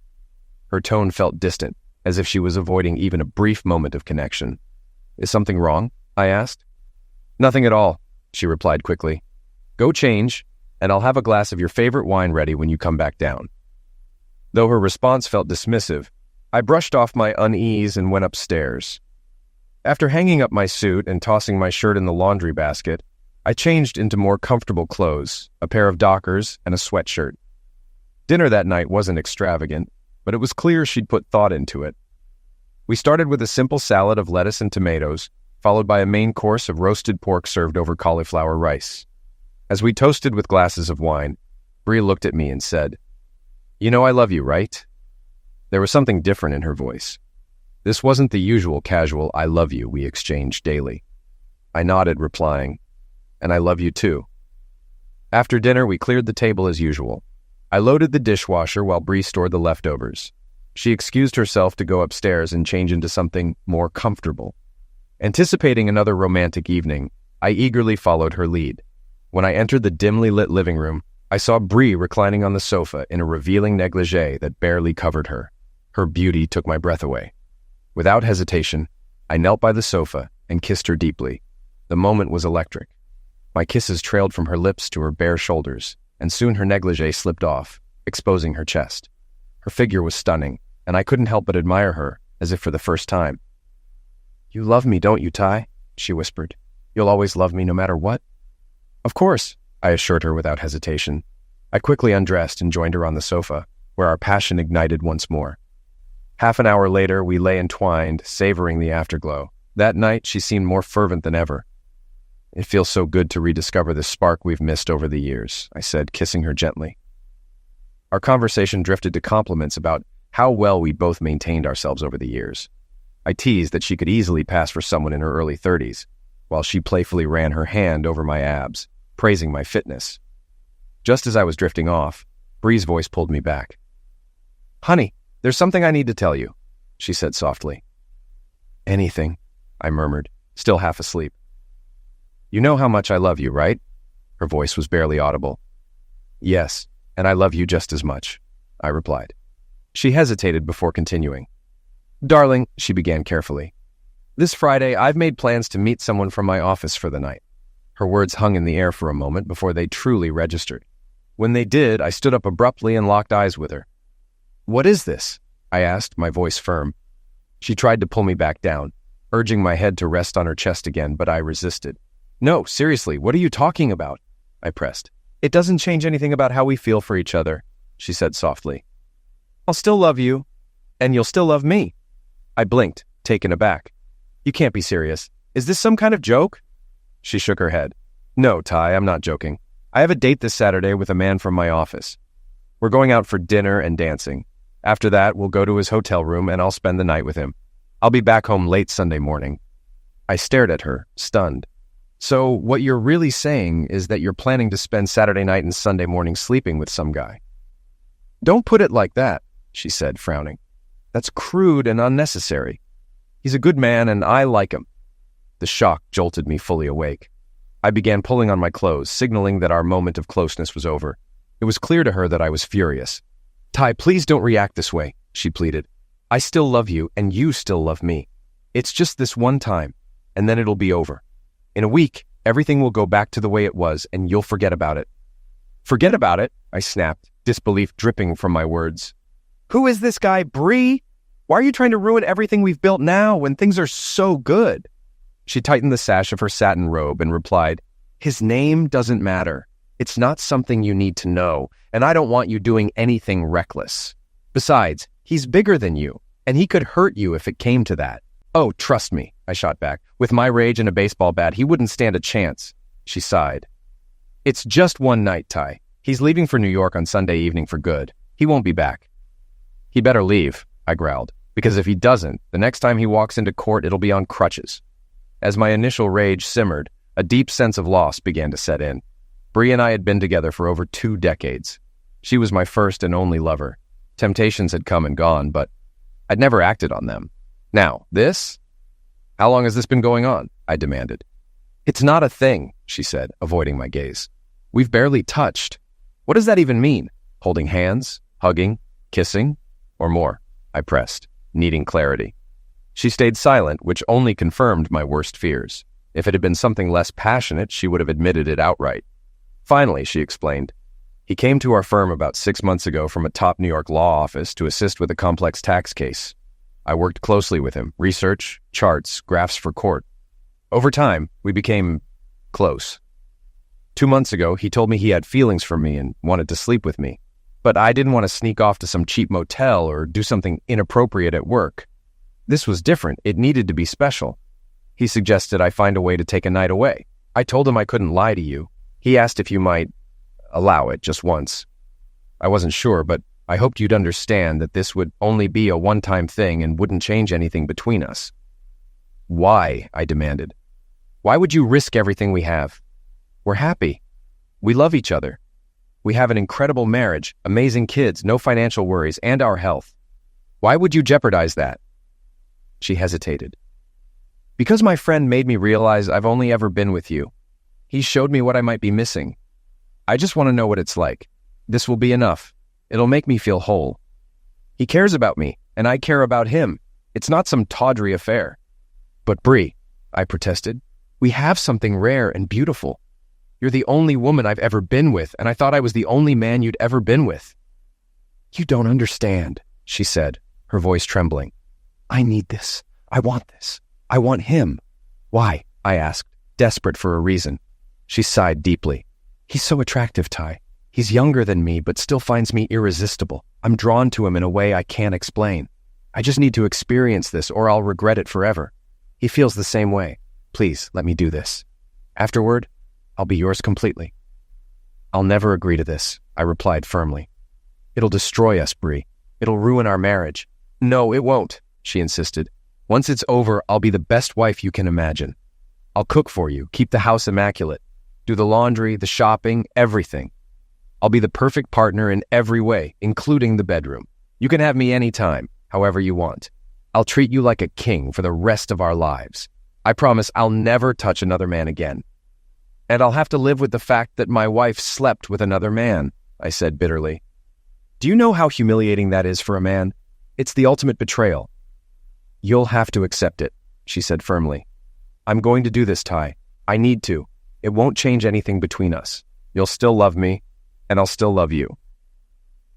[SPEAKER 3] Her tone felt distant, as if she was avoiding even a brief moment of connection. "Is something wrong?" I asked. "Nothing at all," she replied quickly. "Go change, and I'll have a glass of your favorite wine ready when you come back down." Though her response felt dismissive, I brushed off my unease and went upstairs. After hanging up my suit and tossing my shirt in the laundry basket, I changed into more comfortable clothes, a pair of Dockers and a sweatshirt. Dinner that night wasn't extravagant, but it was clear she'd put thought into it. We started with a simple salad of lettuce and tomatoes, followed by a main course of roasted pork served over cauliflower rice. As we toasted with glasses of wine, Bree looked at me and said, "You know I love you, right?" There was something different in her voice. This wasn't the usual casual "I love you" we exchanged daily. I nodded, replying, "And I love you too." After dinner, we cleared the table as usual. I loaded the dishwasher while Bree stored the leftovers. She excused herself to go upstairs and change into something more comfortable. Anticipating another romantic evening, I eagerly followed her lead. When I entered the dimly lit living room, I saw Bree reclining on the sofa in a revealing negligee that barely covered her. Her beauty took my breath away. Without hesitation, I knelt by the sofa and kissed her deeply. The moment was electric. My kisses trailed from her lips to her bare shoulders, and soon her negligee slipped off, exposing her chest. Her figure was stunning, and I couldn't help but admire her, as if for the first time. "You love me, don't you, Ty?" she whispered. "You'll always love me no matter what?" "Of course," I assured her without hesitation. I quickly undressed and joined her on the sofa, where our passion ignited once more. Half an hour later, we lay entwined, savoring the afterglow. That night, she seemed more fervent than ever. "It feels so good to rediscover the spark we've missed over the years," I said, kissing her gently. Our conversation drifted to compliments about how well we both maintained ourselves over the years. I teased that she could easily pass for someone in her early 30s, while she playfully ran her hand over my abs, praising my fitness. Just as I was drifting off, Bree's voice pulled me back. "Honey, there's something I need to tell you," she said softly. "Anything," I murmured, still half asleep. "You know how much I love you, right?" Her voice was barely audible. "Yes, and I love you just as much," I replied. She hesitated before continuing. "Darling," she began carefully, "this Friday I've made plans to meet someone from my office for the night." Her words hung in the air for a moment before they truly registered. When they did, I stood up abruptly and locked eyes with her. "What is this?" I asked, my voice firm. She tried to pull me back down, urging my head to rest on her chest again, but I resisted. "No, seriously, what are you talking about?" I pressed. "It doesn't change anything about how we feel for each other," she said softly. "I'll still love you, and you'll still love me." I blinked, taken aback. "You can't be serious. Is this some kind of joke?" She shook her head. "No, Ty, I'm not joking. I have a date this Saturday with a man from my office. We're going out for dinner and dancing. After that, we'll go to his hotel room and I'll spend the night with him. I'll be back home late Sunday morning." I stared at her, stunned. "So what you're really saying is that you're planning to spend Saturday night and Sunday morning sleeping with some guy?" "Don't put it like that," she said, frowning. "That's crude and unnecessary. He's a good man and I like him." The shock jolted me fully awake. I began pulling on my clothes, signaling that our moment of closeness was over. It was clear to her that I was furious. "Ty, please don't react this way," she pleaded. "I still love you and you still love me. It's just this one time, and then it'll be over. In a week, everything will go back to the way it was and you'll forget about it." "Forget about it?" I snapped, disbelief dripping from my words. "Who is this guy, Bree? Why are you trying to ruin everything we've built now when things are so good?" She tightened the sash of her satin robe and replied, "His name doesn't matter. It's not something you need to know, and I don't want you doing anything reckless. Besides, he's bigger than you, and he could hurt you if it came to that." "Oh, trust me," I shot back. "With my rage and a baseball bat, he wouldn't stand a chance." She sighed. "It's just one night, Ty. He's leaving for New York on Sunday evening for good. He won't be back." "He better leave," I growled, "because if he doesn't, the next time he walks into court, it'll be on crutches." As my initial rage simmered, a deep sense of loss began to set in. Bree and I had been together for over 2 decades. She was my first and only lover. Temptations had come and gone, but I'd never acted on them. Now, this? How long has this been going on? I demanded. "It's not a thing," she said, avoiding my gaze. "We've barely touched." "What does that even mean? Holding hands? Hugging? Kissing? Or more?" I pressed, needing clarity. She stayed silent, which only confirmed my worst fears. If it had been something less passionate, she would have admitted it outright. Finally, she explained, "He came to our firm about 6 months ago from a top New York law office to assist with a complex tax case. I worked closely with him, research, charts, graphs for court. Over time, we became close. 2 months ago, he told me he had feelings for me and wanted to sleep with me. But I didn't want to sneak off to some cheap motel or do something inappropriate at work. This was different. It needed to be special. He suggested I find a way to take a night away. I told him I couldn't lie to you. He asked if you might allow it just once. I wasn't sure, but I hoped you'd understand that this would only be a one-time thing and wouldn't change anything between us." "Why?" I demanded. "Why would you risk everything we have? We're happy. We love each other. We have an incredible marriage, amazing kids, no financial worries, and our health. Why would you jeopardize that?" She hesitated. "Because my friend made me realize I've only ever been with you. He showed me what I might be missing. I just want to know what it's like. This will be enough. It'll make me feel whole. He cares about me, and I care about him. It's not some tawdry affair." "But Bree," I protested, "we have something rare and beautiful. You're the only woman I've ever been with, and I thought I was the only man you'd ever been with." "You don't understand," she said, her voice trembling. "I need this. I want this. I want him." "Why?" I asked, desperate for a reason. She sighed deeply. "He's so attractive, Ty. He's younger than me, but still finds me irresistible. I'm drawn to him in a way I can't explain. I just need to experience this, or I'll regret it forever. He feels the same way. Please, let me do this. Afterward, I'll be yours completely." "I'll never agree to this," I replied firmly. "It'll destroy us, Bree. It'll ruin our marriage." "No, it won't," she insisted. "Once it's over, I'll be the best wife you can imagine. I'll cook for you, keep the house immaculate, do the laundry, the shopping, everything. I'll be the perfect partner in every way, including the bedroom. You can have me anytime, however you want. I'll treat you like a king for the rest of our lives. I promise I'll never touch another man again. And I'll have to live with the fact that my wife slept with another man," I said bitterly. "Do you know how humiliating that is for a man? It's the ultimate betrayal." "You'll have to accept it," she said firmly. "I'm going to do this, Ty. I need to. It won't change anything between us. You'll still love me, and I'll still love you."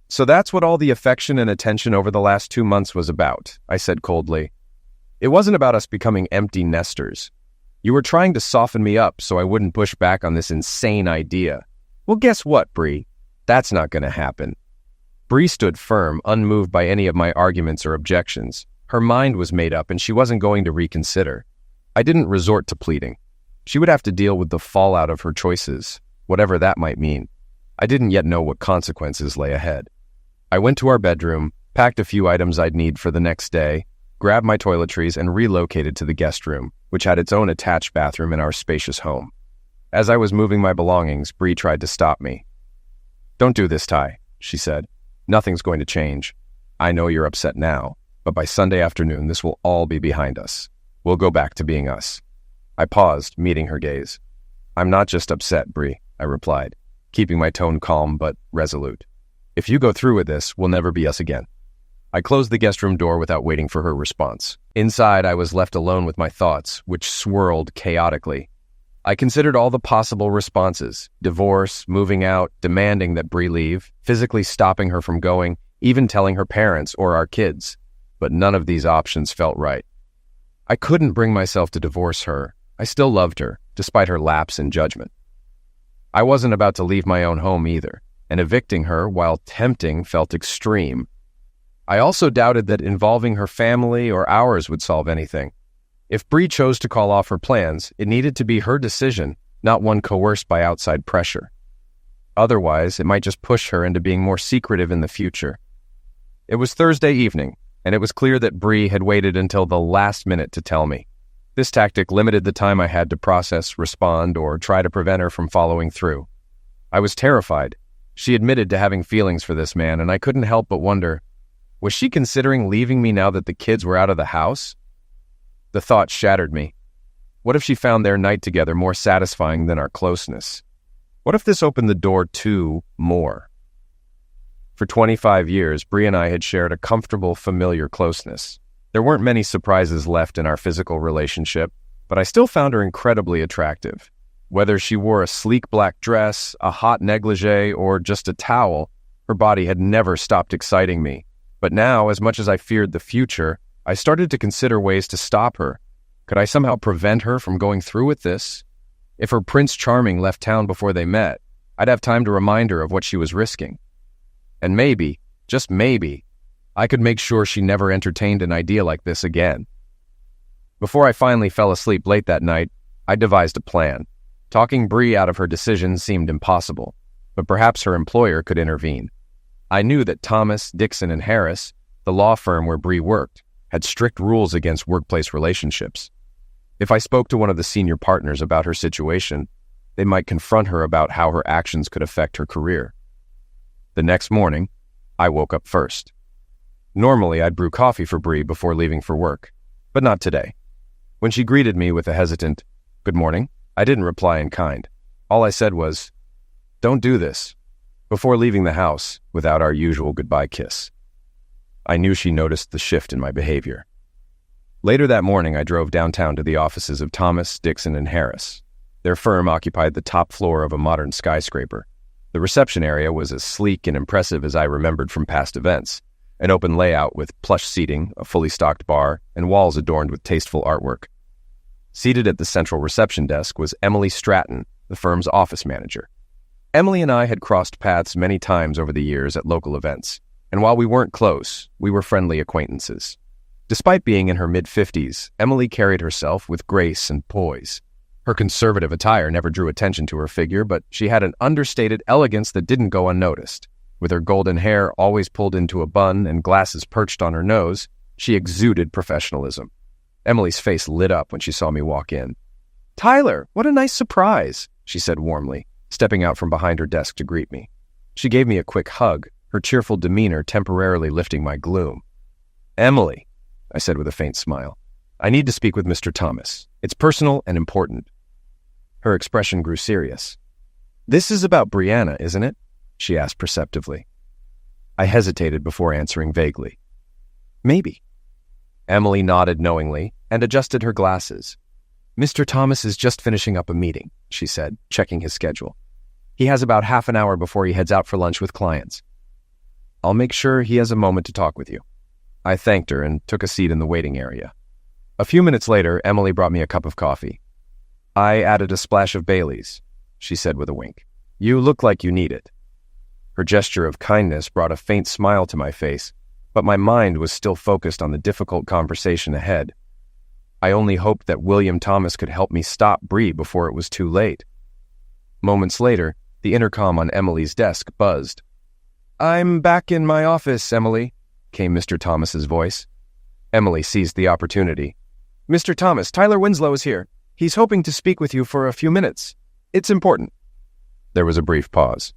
[SPEAKER 3] "So that's what all the affection and attention over the last 2 months was about," I said coldly. "It wasn't about us becoming empty nesters. You were trying to soften me up so I wouldn't push back on this insane idea. Well, guess what, Bree? That's not going to happen." Bree stood firm, unmoved by any of my arguments or objections. Her mind was made up, and she wasn't going to reconsider. I didn't resort to pleading. She would have to deal with the fallout of her choices, whatever that might mean. I didn't yet know what consequences lay ahead. I went to our bedroom, packed a few items I'd need for the next day, grabbed my toiletries, and relocated to the guest room, which had its own attached bathroom in our spacious home. As I was moving my belongings, Bree tried to stop me. "Don't do this, Ty," she said. "Nothing's going to change. I know you're upset now, but by Sunday afternoon, this will all be behind us. We'll go back to being us." I paused, meeting her gaze. "I'm not just upset, Bree," I replied, keeping my tone calm but resolute. "If you go through with this, we'll never be us again." I closed the guest room door without waiting for her response. Inside, I was left alone with my thoughts, which swirled chaotically. I considered all the possible responses: divorce, moving out, demanding that Bree leave, physically stopping her from going, even telling her parents or our kids. But none of these options felt right. I couldn't bring myself to divorce her. I still loved her, despite her lapse in judgment. I wasn't about to leave my own home either, and evicting her, while tempting, felt extreme. I also doubted that involving her family or ours would solve anything. If Bree chose to call off her plans, it needed to be her decision, not one coerced by outside pressure. Otherwise, it might just push her into being more secretive in the future. It was Thursday evening, and it was clear that Bree had waited until the last minute to tell me. This tactic limited the time I had to process, respond, or try to prevent her from following through. I was terrified. She admitted to having feelings for this man, and I couldn't help but wonder, was she considering leaving me now that the kids were out of the house? The thought shattered me. What if she found their night together more satisfying than our closeness? What if this opened the door to more? For 25 years, Bree and I had shared a comfortable, familiar closeness. There weren't many surprises left in our physical relationship, but I still found her incredibly attractive. Whether she wore a sleek black dress, a hot negligee, or just a towel, her body had never stopped exciting me. But now, as much as I feared the future, I started to consider ways to stop her. Could I somehow prevent her from going through with this? If her Prince Charming left town before they met, I'd have time to remind her of what she was risking. And maybe, just maybe, I could make sure she never entertained an idea like this again. Before I finally fell asleep late that night, I devised a plan. Talking Bree out of her decision seemed impossible, but perhaps her employer could intervene. I knew that Thomas, Dixon, and Harris, the law firm where Bree worked, had strict rules against workplace relationships. If I spoke to one of the senior partners about her situation, they might confront her about how her actions could affect her career. The next morning, I woke up first. Normally, I'd brew coffee for Bree before leaving for work, but not today. When she greeted me with a hesitant, "Good morning," I didn't reply in kind. All I said was, "Don't do this," before leaving the house without our usual goodbye kiss. I knew she noticed the shift in my behavior. Later that morning, I drove downtown to the offices of Thomas, Dixon, and Harris. Their firm occupied the top floor of a modern skyscraper. The reception area was as sleek and impressive as I remembered from past events. An open layout with plush seating, a fully stocked bar, and walls adorned with tasteful artwork. Seated at the central reception desk was Emily Stratton, the firm's office manager. Emily and I had crossed paths many times over the years at local events, and while we weren't close, we were friendly acquaintances. Despite being in her mid-50s, Emily carried herself with grace and poise. Her conservative attire never drew attention to her figure, but she had an understated elegance that didn't go unnoticed. With her golden hair always pulled into a bun and glasses perched on her nose, she exuded professionalism. Emily's face lit up when she saw me walk in. "Tyler, what a nice surprise," she said warmly, stepping out from behind her desk to greet me. She gave me a quick hug, her cheerful demeanor temporarily lifting my gloom. "Emily," I said with a faint smile, "I need to speak with Mr. Thomas. It's personal and important." Her expression grew serious. "This is about Brianna, isn't it?" she asked perceptively. I hesitated before answering vaguely. "Maybe." Emily nodded knowingly and adjusted her glasses. "Mr. Thomas is just finishing up a meeting," she said, checking his schedule. "He has about half an hour before he heads out for lunch with clients. I'll make sure he has a moment to talk with you." I thanked her and took a seat in the waiting area. A few minutes later, Emily brought me a cup of coffee. "I added a splash of Bailey's," she said with a wink. "You look like you need it." Her gesture of kindness brought a faint smile to my face, but my mind was still focused on the difficult conversation ahead. I only hoped that William Thomas could help me stop Bree before it was too late. Moments later, the intercom on Emily's desk buzzed. "I'm back in my office, Emily," came Mr. Thomas's voice. Emily seized the opportunity. "Mr. Thomas, Tyler Winslow is here. He's hoping to speak with you for a few minutes. It's important." There was a brief pause.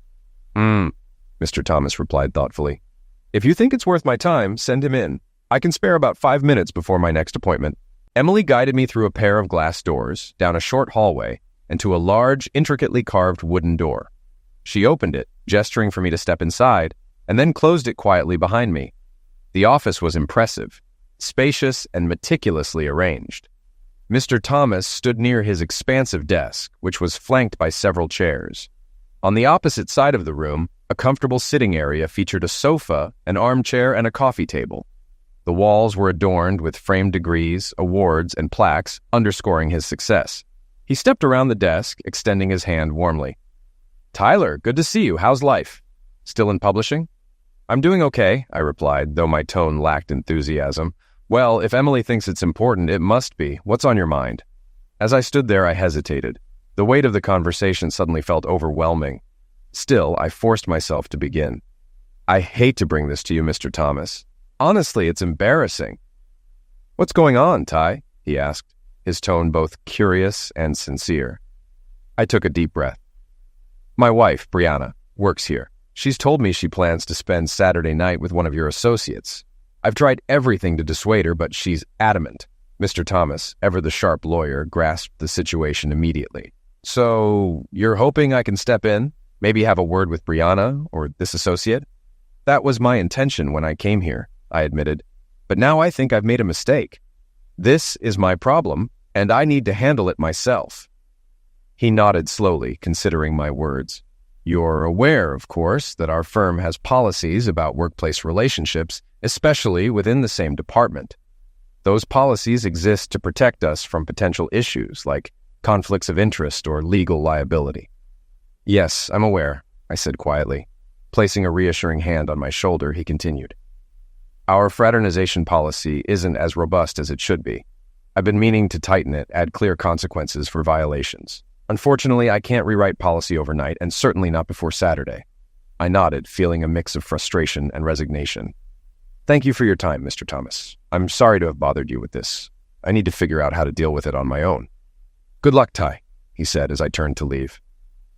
[SPEAKER 3] Mr. Thomas replied thoughtfully. "If you think it's worth my time, send him in. I can spare about 5 minutes before my next appointment." Emily guided me through a pair of glass doors, down a short hallway, and to a large, intricately carved wooden door. She opened it, gesturing for me to step inside, and then closed it quietly behind me. The office was impressive, spacious and meticulously arranged. Mr. Thomas stood near his expansive desk, which was flanked by several chairs. On the opposite side of the room, a comfortable sitting area featured a sofa, an armchair, and a coffee table. The walls were adorned with framed degrees, awards, and plaques underscoring his success. He stepped around the desk, extending his hand warmly. "Tyler, good to see you. How's life? Still in publishing?" "I'm doing okay," I replied, though my tone lacked enthusiasm. "Well, if Emily thinks it's important, it must be. What's on your mind?" As I stood there, I hesitated. The weight of the conversation suddenly felt overwhelming. Still, I forced myself to begin. "I hate to bring this to you, Mr. Thomas. Honestly, it's embarrassing." "What's going on, Ty?" he asked, his tone both curious and sincere. I took a deep breath. "My wife, Brianna, works here. She's told me she plans to spend Saturday night with one of your associates. I've tried everything to dissuade her, but she's adamant." Mr. Thomas, ever the sharp lawyer, grasped the situation immediately. "So, you're hoping I can step in? Maybe have a word with Brianna or this associate?" "That was my intention when I came here," I admitted. "But now I think I've made a mistake. This is my problem, and I need to handle it myself." He nodded slowly, considering my words. "You're aware, of course, that our firm has policies about workplace relationships, especially within the same department. Those policies exist to protect us from potential issues like conflicts of interest or legal liability." "Yes, I'm aware," I said quietly. Placing a reassuring hand on my shoulder, he continued. "Our fraternization policy isn't as robust as it should be. I've been meaning to tighten it, add clear consequences for violations. Unfortunately, I can't rewrite policy overnight, and certainly not before Saturday." I nodded, feeling a mix of frustration and resignation. "Thank you for your time, Mr. Thomas. I'm sorry to have bothered you with this. I need to figure out how to deal with it on my own." "Good luck, Ty," he said as I turned to leave.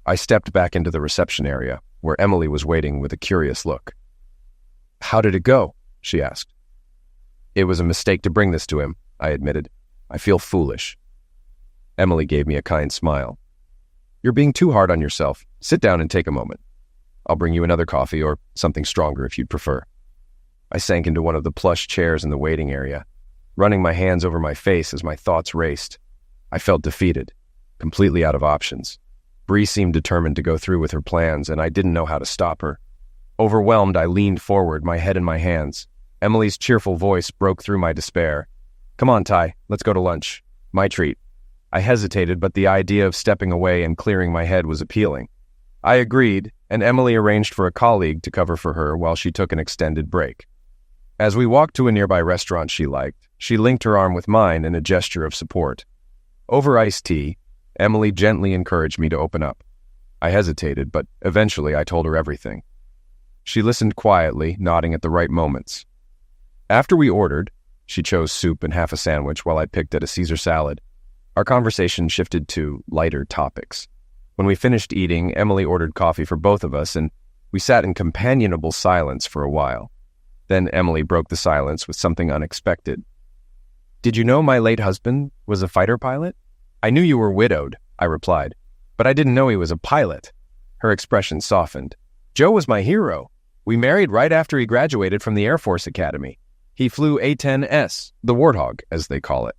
[SPEAKER 3] I stepped back into the reception area, where Emily was waiting with a curious look. "How did it go?" she asked. "It was a mistake to bring this to him," I admitted. "I feel foolish." Emily gave me a kind smile. "You're being too hard on yourself. Sit down and take a moment. I'll bring you another coffee or something stronger if you'd prefer." I sank into one of the plush chairs in the waiting area, running my hands over my face as my thoughts raced. I felt defeated, completely out of options. Bree seemed determined to go through with her plans, and I didn't know how to stop her. Overwhelmed, I leaned forward, my head in my hands. Emily's cheerful voice broke through my despair. "Come on, Ty, let's go to lunch. My treat." I hesitated, but the idea of stepping away and clearing my head was appealing. I agreed, and Emily arranged for a colleague to cover for her while she took an extended break. As we walked to a nearby restaurant she liked, she linked her arm with mine in a gesture of support. Over iced tea, Emily gently encouraged me to open up. I hesitated, but eventually I told her everything. She listened quietly, nodding at the right moments. After we ordered, she chose soup and half a sandwich while I picked at a Caesar salad. Our conversation shifted to lighter topics. When we finished eating, Emily ordered coffee for both of us, and we sat in companionable silence for a while. Then Emily broke the silence with something unexpected. "Did you know my late husband was a fighter pilot?" "I knew you were widowed," I replied, "but I didn't know he was a pilot." Her expression softened. "Joe was my hero. We married right after he graduated from the Air Force Academy. He flew A-10S, the Warthog, as they call it.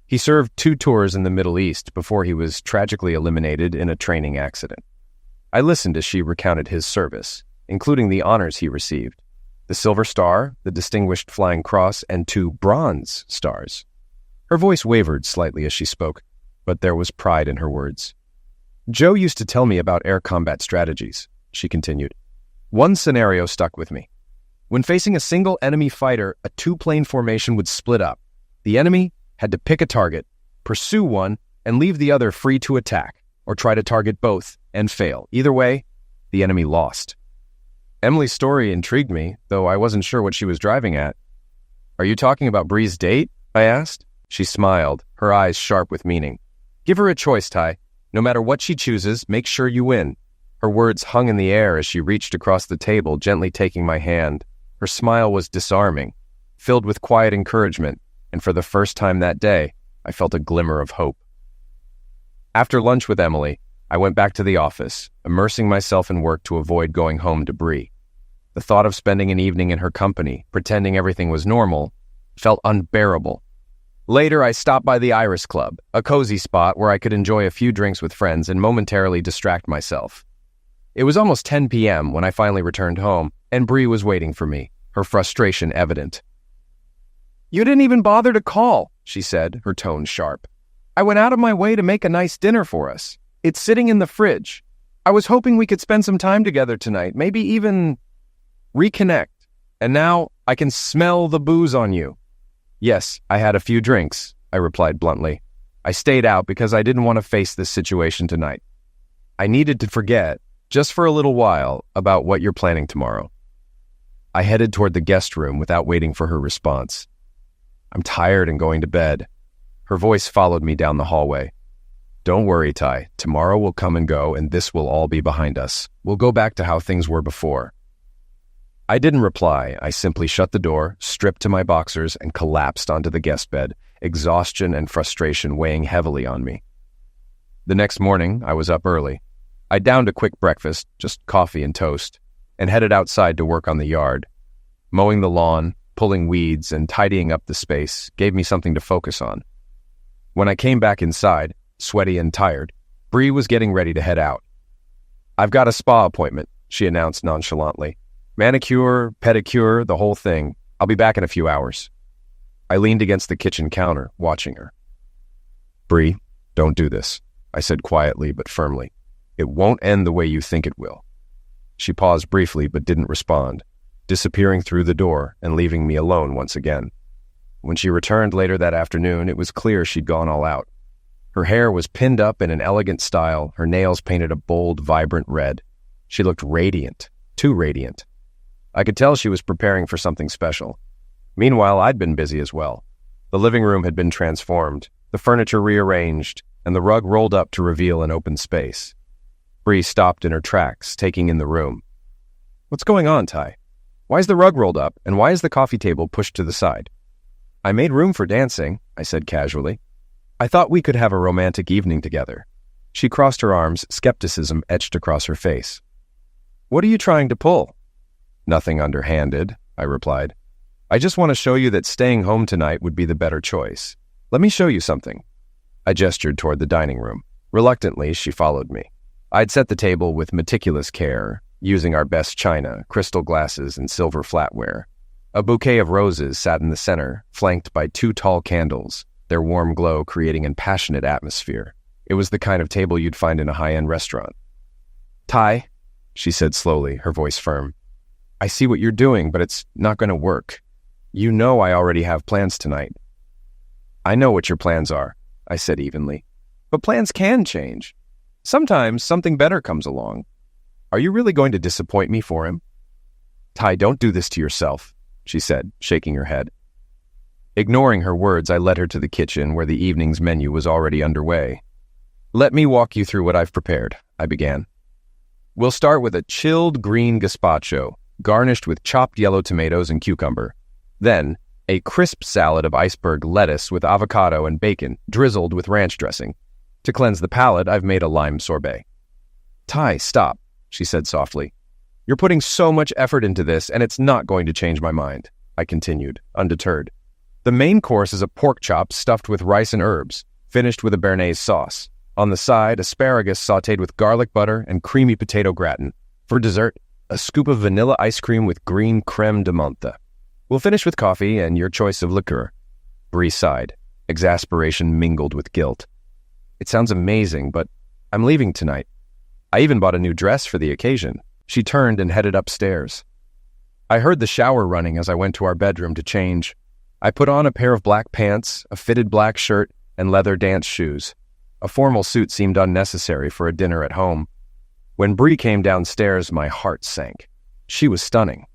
[SPEAKER 3] He served 2 tours in the Middle East before he was tragically eliminated in a training accident." I listened as she recounted his service, including the honors he received: the Silver Star, the Distinguished Flying Cross, and 2 Bronze Stars. Her voice wavered slightly as she spoke, but there was pride in her words. "Joe used to tell me about air combat strategies," she continued. "One scenario stuck with me. When facing a single enemy fighter, a 2-plane formation would split up. The enemy had to pick a target, pursue one, and leave the other free to attack, or try to target both and fail. Either way, the enemy lost." Emily's story intrigued me, though I wasn't sure what she was driving at. "Are you talking about Bree's date?" I asked. She smiled, her eyes sharp with meaning. "Give her a choice, Ty. No matter what she chooses, make sure you win." Her words hung in the air as she reached across the table, gently taking my hand. Her smile was disarming, filled with quiet encouragement, and for the first time that day, I felt a glimmer of hope. After lunch with Emily, I went back to the office, immersing myself in work to avoid going home to Bree. The thought of spending an evening in her company, pretending everything was normal, felt unbearable. Later, I stopped by the Iris Club, a cozy spot where I could enjoy a few drinks with friends and momentarily distract myself. It was almost 10 p.m. when I finally returned home, and Bree was waiting for me, her frustration evident. You didn't even bother to call, she said, her tone sharp. I went out of my way to make a nice dinner for us. It's sitting in the fridge. I was hoping we could spend some time together tonight, maybe even reconnect. And now I can smell the booze on you. Yes, I had a few drinks, I replied bluntly. I stayed out because I didn't want to face this situation tonight. I needed to forget, just for a little while, about what you're planning tomorrow. I headed toward the guest room without waiting for her response. I'm tired and going to bed. Her voice followed me down the hallway. Don't worry, Ty. Tomorrow will come and go, and this will all be behind us. We'll go back to how things were before. I didn't reply. I simply shut the door, stripped to my boxers, and collapsed onto the guest bed, exhaustion and frustration weighing heavily on me. The next morning, I was up early. I downed a quick breakfast, just coffee and toast, and headed outside to work on the yard. Mowing the lawn, pulling weeds, and tidying up the space gave me something to focus on. When I came back inside, sweaty and tired, Bree was getting ready to head out. I've got a spa appointment, she announced nonchalantly. Manicure, pedicure, the whole thing. I'll be back in a few hours. I leaned against the kitchen counter, watching her. Bree, don't do this, I said quietly but firmly. It won't end the way you think it will. She paused briefly but didn't respond, disappearing through the door and leaving me alone once again. When she returned later that afternoon, it was clear she'd gone all out. Her hair was pinned up in an elegant style, her nails painted a bold, vibrant red. She looked radiant, too radiant. I could tell she was preparing for something special. Meanwhile, I'd been busy as well. The living room had been transformed, the furniture rearranged, and the rug rolled up to reveal an open space. Bree stopped in her tracks, taking in the room. What's going on, Ty? Why is the rug rolled up, and why is the coffee table pushed to the side? I made room for dancing, I said casually. I thought we could have a romantic evening together. She crossed her arms, skepticism etched across her face. What are you trying to pull? Nothing underhanded, I replied. I just want to show you that staying home tonight would be the better choice. Let me show you something. I gestured toward the dining room. Reluctantly, she followed me. I'd set the table with meticulous care, using our best china, crystal glasses, and silver flatware. A bouquet of roses sat in the center, flanked by 2 tall candles, their warm glow creating an passionate atmosphere. It was the kind of table you'd find in a high-end restaurant. Ty, she said slowly, her voice firm. I see what you're doing, but it's not going to work. You know I already have plans tonight. I know what your plans are, I said evenly. But plans can change. Sometimes something better comes along. Are you really going to disappoint me for him? Ty, don't do this to yourself, she said, shaking her head. Ignoring her words, I led her to the kitchen where the evening's menu was already underway. Let me walk you through what I've prepared, I began. We'll start with a chilled green gazpacho, garnished with chopped yellow tomatoes and cucumber. Then, a crisp salad of iceberg lettuce with avocado and bacon, drizzled with ranch dressing. To cleanse the palate, I've made a lime sorbet. Ty, stop, she said softly. You're putting so much effort into this, and it's not going to change my mind, I continued, undeterred. The main course is a pork chop stuffed with rice and herbs, finished with a béarnaise sauce. On the side, asparagus sautéed with garlic butter and creamy potato gratin. For dessert, a scoop of vanilla ice cream with green crème de menthe. We'll finish with coffee and your choice of liqueur. Bree sighed. Exasperation mingled with guilt. It sounds amazing, but I'm leaving tonight. I even bought a new dress for the occasion. She turned and headed upstairs. I heard the shower running as I went to our bedroom to change. I put on a pair of black pants, a fitted black shirt, and leather dance shoes. A formal suit seemed unnecessary for a dinner at home. When Bree came downstairs, my heart sank. She was stunning.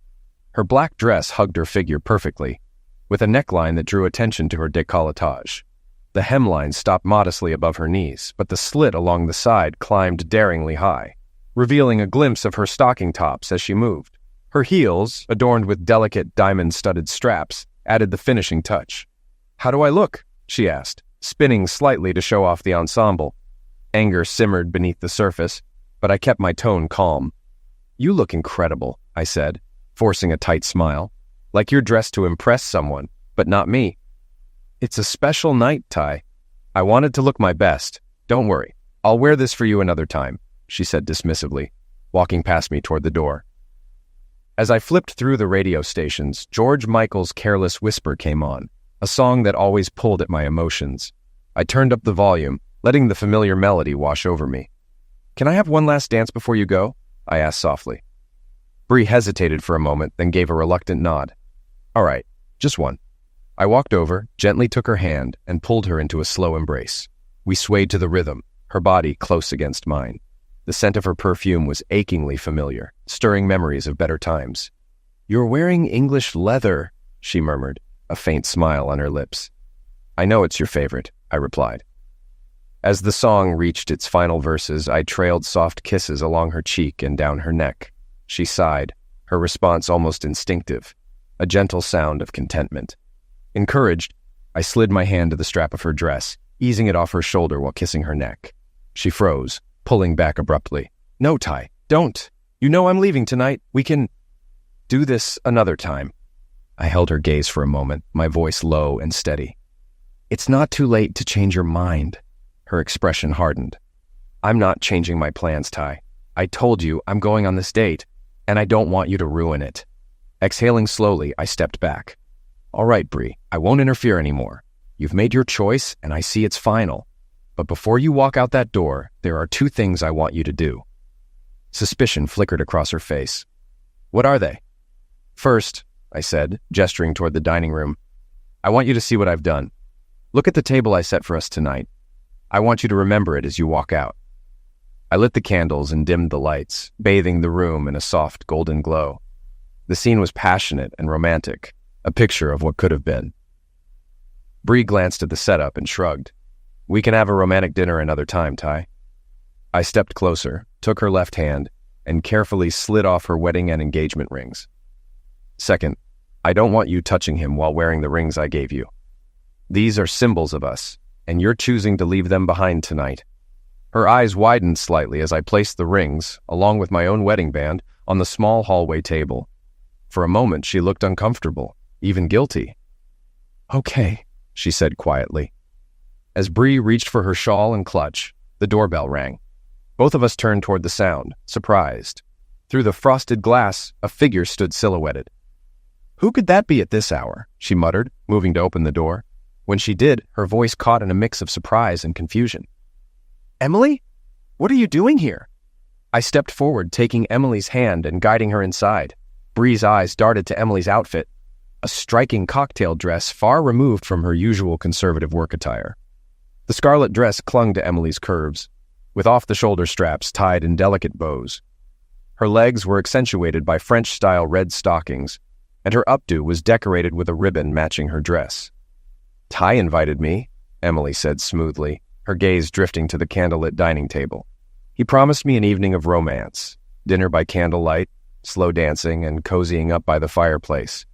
[SPEAKER 3] Her black dress hugged her figure perfectly, with a neckline that drew attention to her décolletage. The hemline stopped modestly above her knees, but the slit along the side climbed daringly high, revealing a glimpse of her stocking tops as she moved. Her heels, adorned with delicate diamond-studded straps, added the finishing touch. How do I look? She asked, spinning slightly to show off the ensemble. Anger simmered beneath the surface, but I kept my tone calm. You look incredible, I said, forcing a tight smile. Like you're dressed to impress someone, but not me. It's a special night, Ty. I wanted to look my best. Don't worry. I'll wear this for you another time, she said dismissively, walking past me toward the door. As I flipped through the radio stations, George Michael's Careless Whisper came on, a song that always pulled at my emotions. I turned up the volume, letting the familiar melody wash over me. "Can I have one last dance before you go?" I asked softly. Bree hesitated for a moment, then gave a reluctant nod. "All right, just one." I walked over, gently took her hand, and pulled her into a slow embrace. We swayed to the rhythm, her body close against mine. The scent of her perfume was achingly familiar, stirring memories of better times. "You're wearing English leather," she murmured, a faint smile on her lips. "I know it's your favorite," I replied. As the song reached its final verses, I trailed soft kisses along her cheek and down her neck. She sighed, her response almost instinctive, a gentle sound of contentment. Encouraged, I slid my hand to the strap of her dress, easing it off her shoulder while kissing her neck. She froze, pulling back abruptly. "No, Ty, don't. You know I'm leaving tonight. We can do this another time." I held her gaze for a moment, my voice low and steady. "It's not too late to change your mind." Her expression hardened. "I'm not changing my plans, Ty. I told you I'm going on this date, and I don't want you to ruin it." Exhaling slowly, I stepped back. "All right, Bree, I won't interfere anymore. You've made your choice, and I see it's final. But before you walk out that door, there are two things I want you to do." Suspicion flickered across her face. "What are they?" "First," I said, gesturing toward the dining room, "I want you to see what I've done. Look at the table I set for us tonight. I want you to remember it as you walk out." I lit the candles and dimmed the lights, bathing the room in a soft golden glow. The scene was passionate and romantic, a picture of what could have been. Bree glanced at the setup and shrugged. "We can have a romantic dinner another time, Ty." I stepped closer, took her left hand, and carefully slid off her wedding and engagement rings. "Second, I don't want you touching him while wearing the rings I gave you. These are symbols of us, and you're choosing to leave them behind tonight." Her eyes widened slightly as I placed the rings, along with my own wedding band, on the small hallway table. For a moment, she looked uncomfortable, even guilty. "Okay," she said quietly. As Bree reached for her shawl and clutch, the doorbell rang. Both of us turned toward the sound, surprised. Through the frosted glass, a figure stood silhouetted. "Who could that be at this hour?" she muttered, moving to open the door. When she did, her voice caught in a mix of surprise and confusion. "Emily? What are you doing here?" I stepped forward, taking Emily's hand and guiding her inside. Bree's eyes darted to Emily's outfit, a striking cocktail dress far removed from her usual conservative work attire. The scarlet dress clung to Emily's curves, with off-the-shoulder straps tied in delicate bows. Her legs were accentuated by French-style red stockings, and her updo was decorated with a ribbon matching her dress. "Ty invited me," Emily said smoothly, her gaze drifting to the candlelit dining table. "He promised me an evening of romance, dinner by candlelight, slow dancing, and cozying up by the fireplace.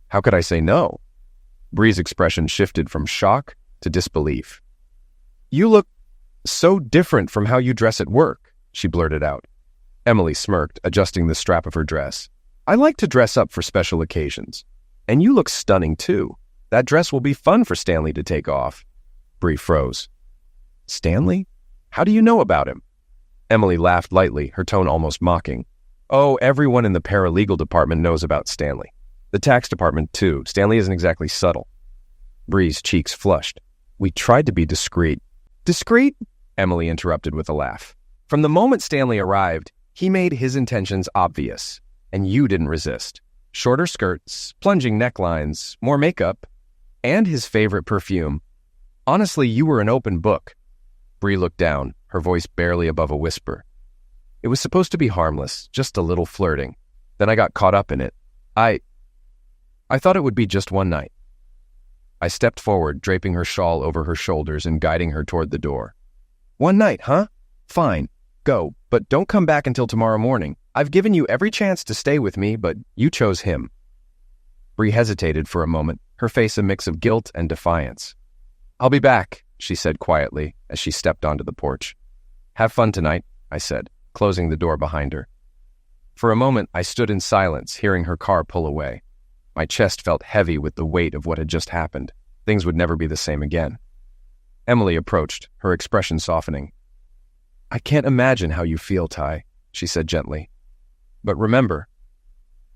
[SPEAKER 3] How could I say no?" Bree's expression shifted from shock to disbelief. "You look so different from how you dress at work," she blurted out. Emily smirked, adjusting the strap of her dress. "I like to dress up for special occasions. And you look stunning, too. That dress will be fun for Stanley to take off." Bree froze. "Stanley? How do you know about him?" Emily laughed lightly, her tone almost mocking. "Oh, everyone in the paralegal department knows about Stanley. The tax department, too. Stanley isn't exactly subtle." Bree's cheeks flushed. "We tried to be discreet." "Discreet?" Emily interrupted with a laugh. "From the moment Stanley arrived, he made his intentions obvious, and you didn't resist. Shorter skirts, plunging necklines, more makeup, and his favorite perfume. Honestly, you were an open book." Bree looked down, her voice barely above a whisper. "It was supposed to be harmless, just a little flirting. Then I got caught up in it. I thought it would be just one night." I stepped forward, draping her shawl over her shoulders and guiding her toward the door. "One night, huh? Fine. Go, but don't come back until tomorrow morning. I've given you every chance to stay with me, but you chose him." Bree hesitated for a moment, her face a mix of guilt and defiance. "I'll be back," she said quietly as she stepped onto the porch. "Have fun tonight," I said, closing the door behind her. For a moment, I stood in silence, hearing her car pull away. My chest felt heavy with the weight of what had just happened. Things would never be the same again. Emily approached, her expression softening. "I can't imagine how you feel, Ty," she said gently. "But remember,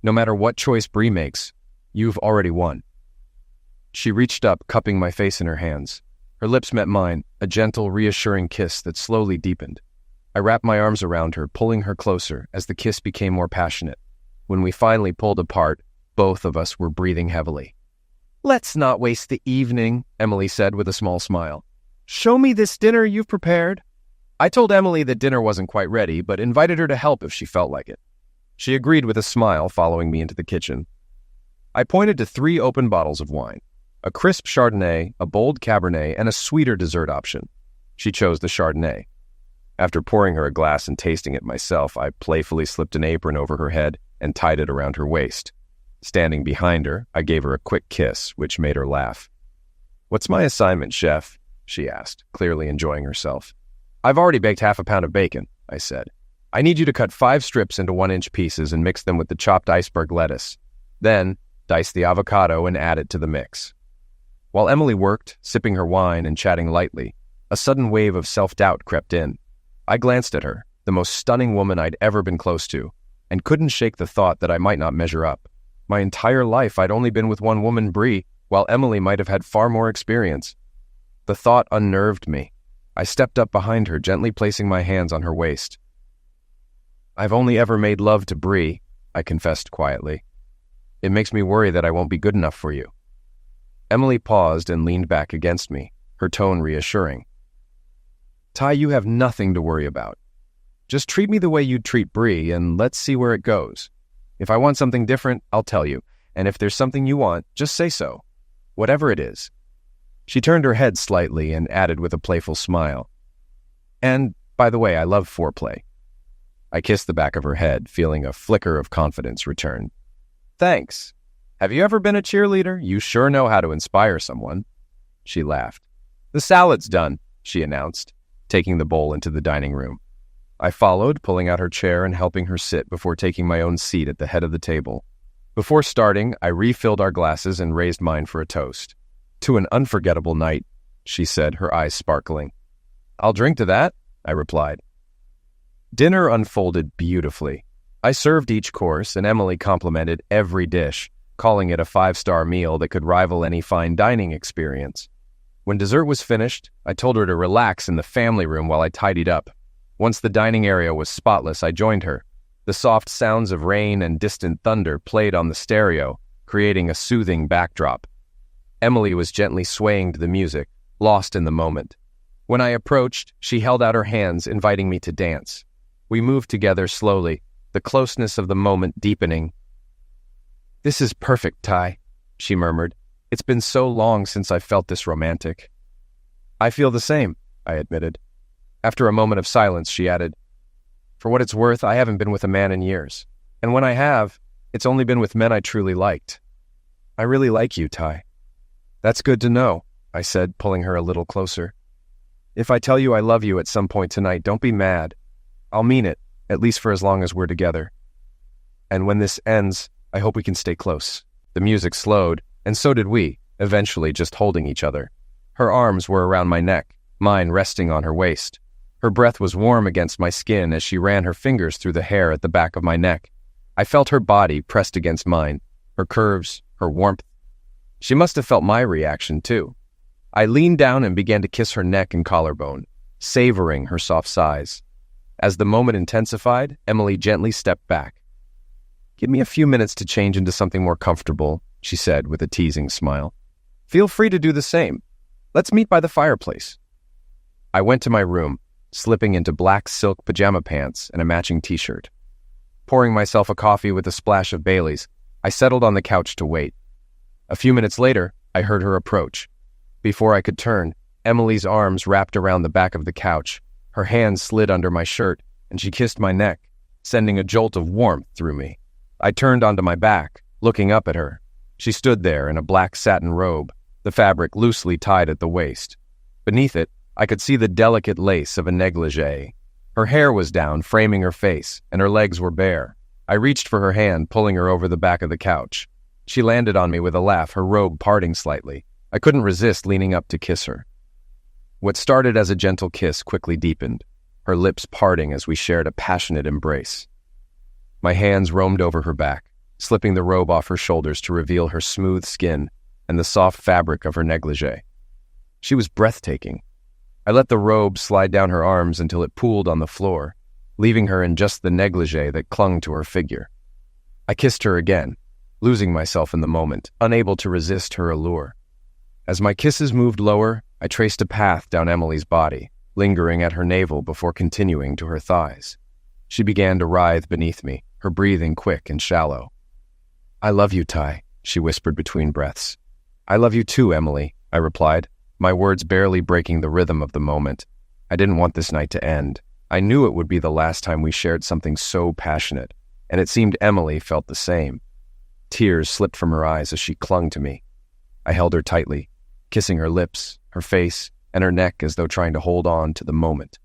[SPEAKER 3] no matter what choice Bree makes, you've already won." She reached up, cupping my face in her hands. Her lips met mine, a gentle, reassuring kiss that slowly deepened. I wrapped my arms around her, pulling her closer as the kiss became more passionate. When we finally pulled apart, both of us were breathing heavily. "Let's not waste the evening," Emily said with a small smile. "Show me this dinner you've prepared." I told Emily that dinner wasn't quite ready, but invited her to help if she felt like it. She agreed with a smile, following me into the kitchen. I pointed to 3 open bottles of wine, a crisp Chardonnay, a bold Cabernet, and a sweeter dessert option. She chose the Chardonnay. After pouring her a glass and tasting it myself, I playfully slipped an apron over her head and tied it around her waist. Standing behind her, I gave her a quick kiss, which made her laugh. "What's my assignment, chef?" she asked, clearly enjoying herself. "I've already baked half a pound of bacon," I said. "I need you to cut 5 strips into 1-inch pieces and mix them with the chopped iceberg lettuce. Then, dice the avocado and add it to the mix." While Emily worked, sipping her wine and chatting lightly, a sudden wave of self-doubt crept in. I glanced at her, the most stunning woman I'd ever been close to, and couldn't shake the thought that I might not measure up. My entire life I'd only been with one woman, Bree, while Emily might have had far more experience. The thought unnerved me. I stepped up behind her, gently placing my hands on her waist. "I've only ever made love to Bree," I confessed quietly. "It makes me worry that I won't be good enough for you." Emily paused and leaned back against me, her tone reassuring. "Ty, you have nothing to worry about. Just treat me the way you'd treat Bree, and let's see where it goes. If I want something different, I'll tell you, and if there's something you want, just say so. Whatever it is." She turned her head slightly and added with a playful smile, "And, by the way, I love foreplay." I kissed the back of her head, feeling a flicker of confidence return. "Thanks. Have you ever been a cheerleader? You sure know how to inspire someone." She laughed. "The salad's done," she announced, taking the bowl into the dining room. I followed, pulling out her chair and helping her sit before taking my own seat at the head of the table. Before starting, I refilled our glasses and raised mine for a toast. "To an unforgettable night," she said, her eyes sparkling. "I'll drink to that," I replied. Dinner unfolded beautifully. I served each course, and Emily complimented every dish, calling it a 5-star meal that could rival any fine dining experience. When dessert was finished, I told her to relax in the family room while I tidied up. Once the dining area was spotless, I joined her. The soft sounds of rain and distant thunder played on the stereo, creating a soothing backdrop. Emily was gently swaying to the music, lost in the moment. When I approached, she held out her hands, inviting me to dance. We moved together slowly, the closeness of the moment deepening. "This is perfect, Ty," she murmured. "It's been so long since I felt this romantic." "I feel the same," I admitted. After a moment of silence, she added, "For what it's worth, I haven't been with a man in years. And when I have, it's only been with men I truly liked. I really like you, Ty." "That's good to know," I said, pulling her a little closer. "If I tell you I love you at some point tonight, don't be mad. I'll mean it, at least for as long as we're together. And when this ends, I hope we can stay close." The music slowed, and so did we, eventually just holding each other. Her arms were around my neck, mine resting on her waist. Her breath was warm against my skin as she ran her fingers through the hair at the back of my neck. I felt her body pressed against mine, her curves, her warmth. She must have felt my reaction, too. I leaned down and began to kiss her neck and collarbone, savoring her soft sighs. As the moment intensified, Emily gently stepped back. "Give me a few minutes to change into something more comfortable," she said with a teasing smile. "Feel free to do the same. Let's meet by the fireplace." I went to my room, slipping into black silk pajama pants and a matching t-shirt. Pouring myself a coffee with a splash of Bailey's, I settled on the couch to wait. A few minutes later, I heard her approach. Before I could turn, Emily's arms wrapped around the back of the couch. Her hands slid under my shirt, and she kissed my neck, sending a jolt of warmth through me. I turned onto my back, looking up at her. She stood there in a black satin robe, the fabric loosely tied at the waist. Beneath it, I could see the delicate lace of a negligee. Her hair was down, framing her face, and her legs were bare. I reached for her hand, pulling her over the back of the couch. She landed on me with a laugh, her robe parting slightly. I couldn't resist leaning up to kiss her. What started as a gentle kiss quickly deepened, her lips parting as we shared a passionate embrace. My hands roamed over her back, slipping the robe off her shoulders to reveal her smooth skin, and the soft fabric of her negligee. She was breathtaking. I let the robe slide down her arms until it pooled on the floor, leaving her in just the negligee that clung to her figure. I kissed her again, losing myself in the moment, unable to resist her allure. As my kisses moved lower, I traced a path down Emily's body, lingering at her navel before continuing to her thighs. She began to writhe beneath me, her breathing quick and shallow. "I love you, Ty," she whispered between breaths. "I love you too, Emily," I replied, my words barely breaking the rhythm of the moment. I didn't want this night to end. I knew it would be the last time we shared something so passionate, and it seemed Emily felt the same. Tears slipped from her eyes as she clung to me. I held her tightly, kissing her lips, her face, and her neck as though trying to hold on to the moment.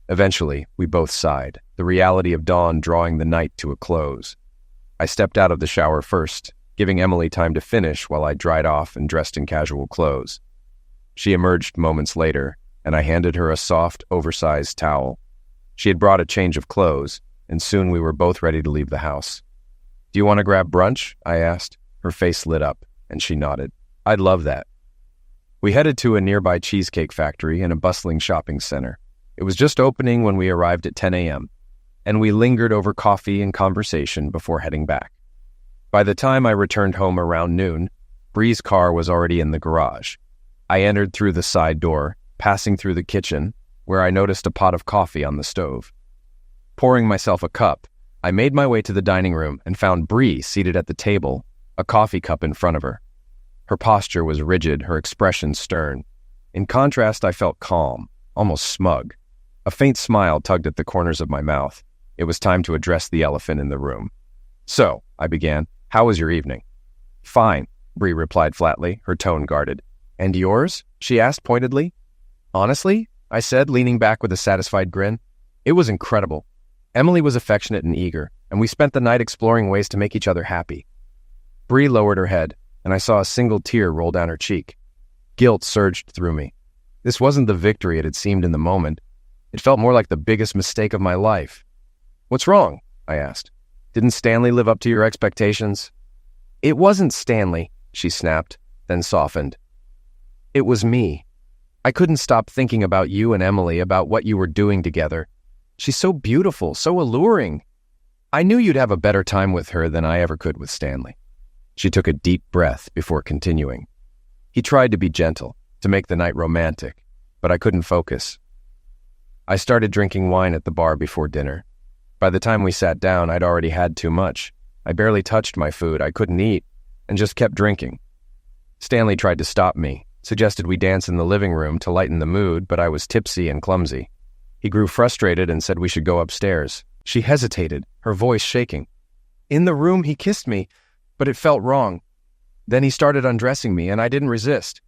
[SPEAKER 3] Eventually, we both sighed, the reality of dawn drawing the night to a close. I stepped out of the shower first, giving Emily time to finish while I dried off and dressed in casual clothes. She emerged moments later, and I handed her a soft, oversized towel. She had brought a change of clothes, and soon we were both ready to leave the house. "Do you want to grab brunch?" I asked. Her face lit up, and she nodded. "I'd love that." We headed to a nearby cheesecake factory in a bustling shopping center. It was just opening when we arrived at 10 a.m., and we lingered over coffee and conversation before heading back. By the time I returned home around noon, Bree's car was already in the garage. I entered through the side door, passing through the kitchen, where I noticed a pot of coffee on the stove. Pouring myself a cup, I made my way to the dining room and found Bree seated at the table, a coffee cup in front of her. Her posture was rigid, her expression stern. In contrast, I felt calm, almost smug. A faint smile tugged at the corners of my mouth. It was time to address the elephant in the room. "So," I began, "how was your evening?" "Fine," Bree replied flatly, her tone guarded. "And yours?" she asked pointedly. "Honestly," I said, leaning back with a satisfied grin, "it was incredible. Emily was affectionate and eager, and we spent the night exploring ways to make each other happy." Bree lowered her head, and I saw a single tear roll down her cheek. Guilt surged through me. This wasn't the victory it had seemed in the moment. It felt more like the biggest mistake of my life. "What's wrong?" I asked. "Didn't Stanley live up to your expectations?" "It wasn't Stanley," she snapped, then softened. "It was me. I couldn't stop thinking about you and Emily, about what you were doing together. She's so beautiful, so alluring. I knew you'd have a better time with her than I ever could with Stanley." She took a deep breath before continuing. "He tried to be gentle, to make the night romantic, but I couldn't focus." I started drinking wine at the bar before dinner. By the time we sat down, I'd already had too much. I barely touched my food, I couldn't eat, and just kept drinking. Stanley tried to stop me, suggested we dance in the living room to lighten the mood, but I was tipsy and clumsy. He grew frustrated and said we should go upstairs. She hesitated, her voice shaking. In the room, he kissed me, but it felt wrong. Then he started undressing me, and I didn't resist.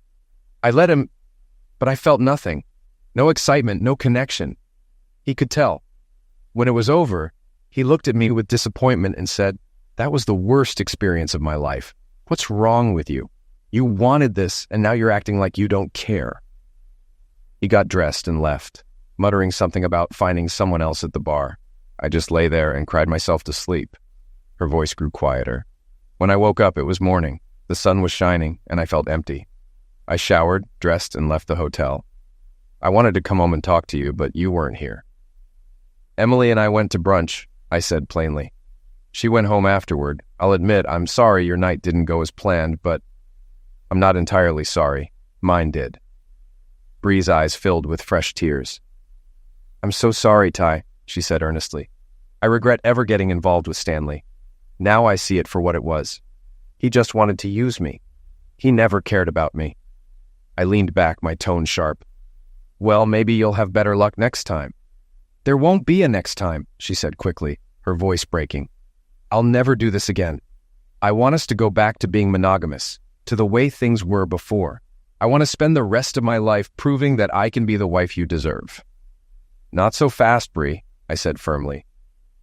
[SPEAKER 3] I let him, but I felt nothing. No excitement, no connection. He could tell. When it was over, he looked at me with disappointment and said, "That was the worst experience of my life. What's wrong with you? You wanted this, and now you're acting like you don't care." He got dressed and left, muttering something about finding someone else at the bar. I just lay there and cried myself to sleep. Her voice grew quieter. When I woke up, it was morning. The sun was shining, and I felt empty. I showered, dressed, and left the hotel. I wanted to come home and talk to you, but you weren't here. "Emily and I went to brunch," I said plainly. "She went home afterward. I'll admit, I'm sorry your night didn't go as planned, but I'm not entirely sorry. Mine did." Bree's eyes filled with fresh tears. "I'm so sorry, Ty," she said earnestly. "I regret ever getting involved with Stanley. Now I see it for what it was. He just wanted to use me. He never cared about me." I leaned back, my tone sharp. "Well, maybe you'll have better luck next time." "There won't be a next time," she said quickly, her voice breaking. "I'll never do this again. I want us to go back to being monogamous, to the way things were before. I want to spend the rest of my life proving that I can be the wife you deserve." "Not so fast, Bree," I said firmly.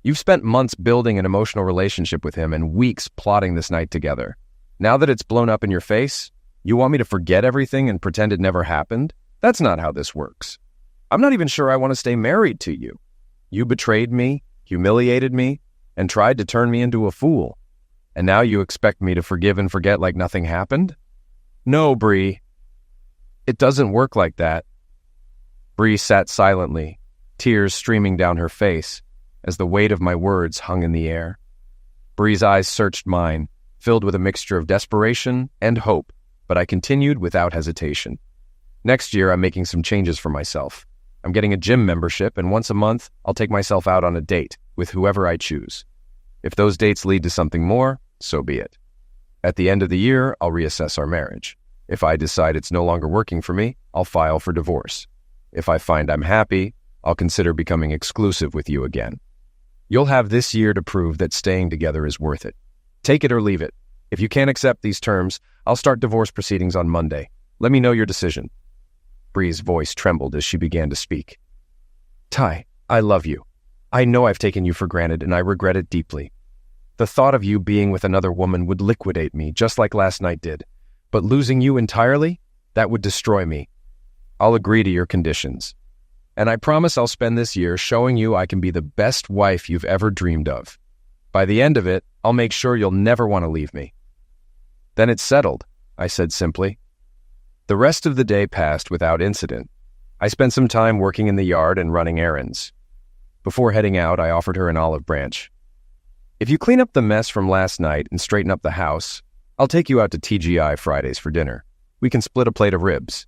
[SPEAKER 3] "You've spent months building an emotional relationship with him and weeks plotting this night together. Now that it's blown up in your face, you want me to forget everything and pretend it never happened? That's not how this works. I'm not even sure I want to stay married to you. You betrayed me, humiliated me, and tried to turn me into a fool. And now you expect me to forgive and forget like nothing happened?" No, Bree. It doesn't work like that. Bree sat silently, tears streaming down her face as the weight of my words hung in the air. Bree's eyes searched mine, filled with a mixture of desperation and hope, but I continued without hesitation. Next year, I'm making some changes for myself. I'm getting a gym membership, and once a month, I'll take myself out on a date with whoever I choose. If those dates lead to something more, so be it. At the end of the year, I'll reassess our marriage. If I decide it's no longer working for me, I'll file for divorce. If I find I'm happy, I'll consider becoming exclusive with you again. You'll have this year to prove that staying together is worth it. Take it or leave it. If you can't accept these terms, I'll start divorce proceedings on Monday. Let me know your decision. Bree's voice trembled as she began to speak. Ty, I love you. I know I've taken you for granted, and I regret it deeply. The thought of you being with another woman would liquidate me, just like last night did. But losing you entirely, that would destroy me. I'll agree to your conditions. And I promise I'll spend this year showing you I can be the best wife you've ever dreamed of. By the end of it, I'll make sure you'll never want to leave me. Then it's settled, I said simply. The rest of the day passed without incident. I spent some time working in the yard and running errands. Before heading out, I offered her an olive branch. If you clean up the mess from last night and straighten up the house, I'll take you out to TGI Fridays for dinner. We can split a plate of ribs.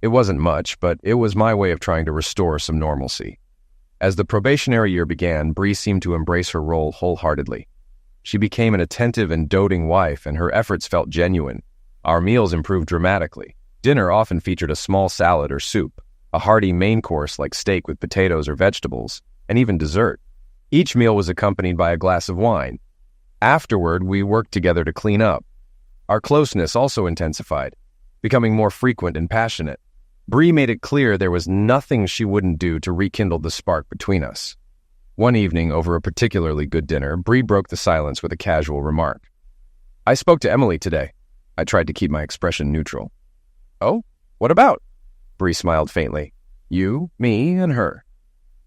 [SPEAKER 3] It wasn't much, but it was my way of trying to restore some normalcy. As the probationary year began, Bree seemed to embrace her role wholeheartedly. She became an attentive and doting wife, and her efforts felt genuine. Our meals improved dramatically. Dinner often featured a small salad or soup, a hearty main course like steak with potatoes or vegetables, and even dessert. Each meal was accompanied by a glass of wine. Afterward, we worked together to clean up. Our closeness also intensified, becoming more frequent and passionate. Bree made it clear there was nothing she wouldn't do to rekindle the spark between us. One evening, over a particularly good dinner, Bree broke the silence with a casual remark. I spoke to Emily today. I tried to keep my expression neutral. Oh, what about? Bree smiled faintly. You, me, and her.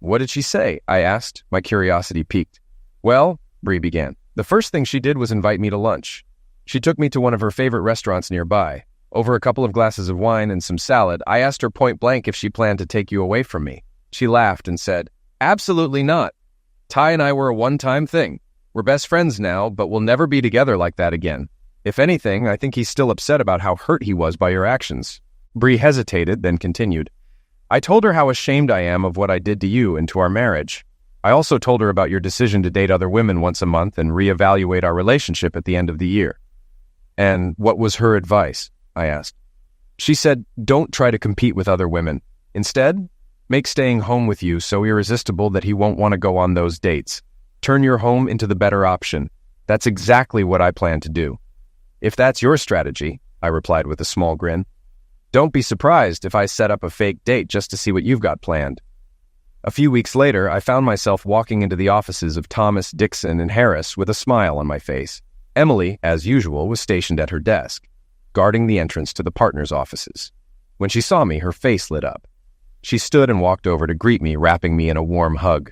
[SPEAKER 3] What did she say? I asked, my curiosity piqued. Well, Bree began, the first thing she did was invite me to lunch. She took me to one of her favorite restaurants nearby. Over a couple of glasses of wine and some salad, I asked her point blank if she planned to take you away from me. She laughed and said, Absolutely not. Ty and I were a one-time thing. We're best friends now, but we'll never be together like that again. If anything, I think he's still upset about how hurt he was by your actions. Bree hesitated, then continued. I told her how ashamed I am of what I did to you and to our marriage. I also told her about your decision to date other women once a month and reevaluate our relationship at the end of the year. And what was her advice? I asked. She said, don't try to compete with other women. Instead, make staying home with you so irresistible that he won't want to go on those dates. Turn your home into the better option. That's exactly what I plan to do. If that's your strategy, I replied with a small grin, don't be surprised if I set up a fake date just to see what you've got planned. A few weeks later, I found myself walking into the offices of Thomas, Dixon, and Harris with a smile on my face. Emily, as usual, was stationed at her desk, guarding the entrance to the partners' offices. When she saw me, her face lit up. She stood and walked over to greet me, wrapping me in a warm hug.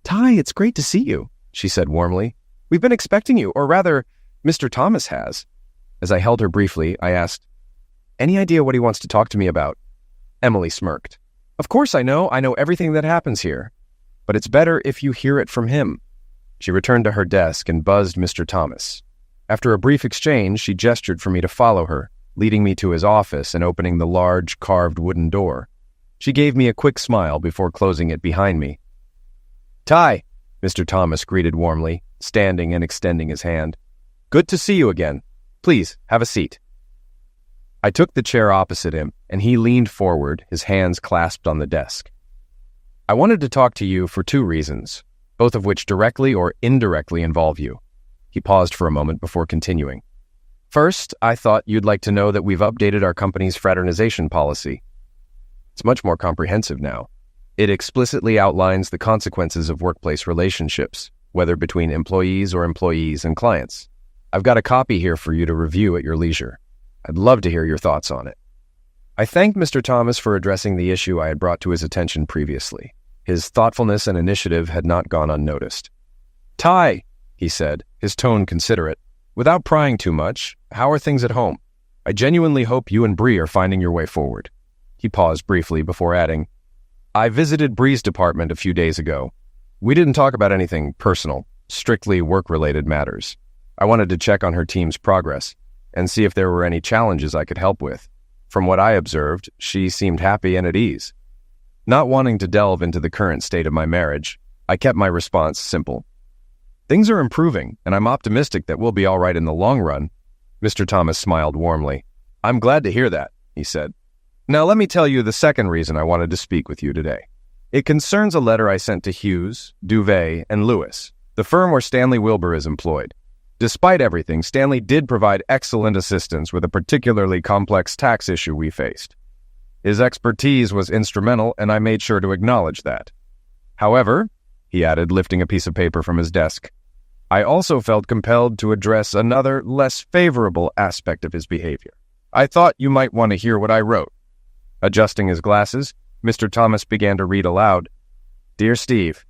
[SPEAKER 3] Ty, it's great to see you, she said warmly. We've been expecting you, or rather, Mr. Thomas has. As I held her briefly, I asked, any idea what he wants to talk to me about? Emily smirked. Of course I know everything that happens here. But it's better if you hear it from him. She returned to her desk and buzzed Mr. Thomas. After a brief exchange, she gestured for me to follow her, leading me to his office and opening the large, carved wooden door. She gave me a quick smile before closing it behind me. Ty, Mr. Thomas greeted warmly, standing and extending his hand. Good to see you again. Please, have a seat. I took the chair opposite him, and he leaned forward, his hands clasped on the desk. I wanted to talk to you for two reasons, both of which directly or indirectly involve you. He paused for a moment before continuing. First, I thought you'd like to know that we've updated our company's fraternization policy. It's much more comprehensive now. It explicitly outlines the consequences of workplace relationships, whether between employees or employees and clients. I've got a copy here for you to review at your leisure. I'd love to hear your thoughts on it. I thanked Mr. Thomas for addressing the issue I had brought to his attention previously. His thoughtfulness and initiative had not gone unnoticed. Ty, he said, his tone considerate, without prying too much, how are things at home? I genuinely hope you and Bree are finding your way forward." He paused briefly before adding, "I visited Bree's department a few days ago. We didn't talk about anything personal, strictly work-related matters. I wanted to check on her team's progress and see if there were any challenges I could help with. From what I observed, she seemed happy and at ease." Not wanting to delve into the current state of my marriage, I kept my response simple. "Things are improving, and I'm optimistic that we'll be all right in the long run." Mr. Thomas smiled warmly. "I'm glad to hear that," he said. "Now let me tell you the second reason I wanted to speak with you today. It concerns a letter I sent to Hughes, Duvet, and Lewis, the firm where Stanley Wilbur is employed. Despite everything, Stanley did provide excellent assistance with a particularly complex tax issue we faced. His expertise was instrumental, and I made sure to acknowledge that. However," he added, lifting a piece of paper from his desk, "I also felt compelled to address another, less favorable aspect of his behavior. I thought you might want to hear what I wrote." Adjusting his glasses, Mr. Thomas began to read aloud. "Dear Steve,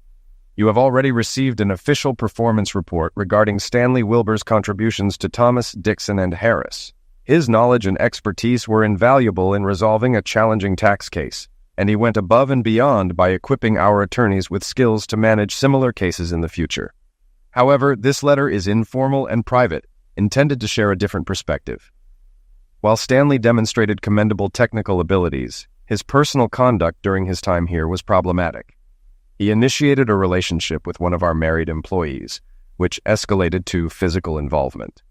[SPEAKER 3] you have already received an official performance report regarding Stanley Wilbur's contributions to Thomas, Dixon, and Harris. His knowledge and expertise were invaluable in resolving a challenging tax case, and he went above and beyond by equipping our attorneys with skills to manage similar cases in the future. However, this letter is informal and private, intended to share a different perspective. While Stanley demonstrated commendable technical abilities, his personal conduct during his time here was problematic. He initiated a relationship with one of our married employees, which escalated to physical involvement.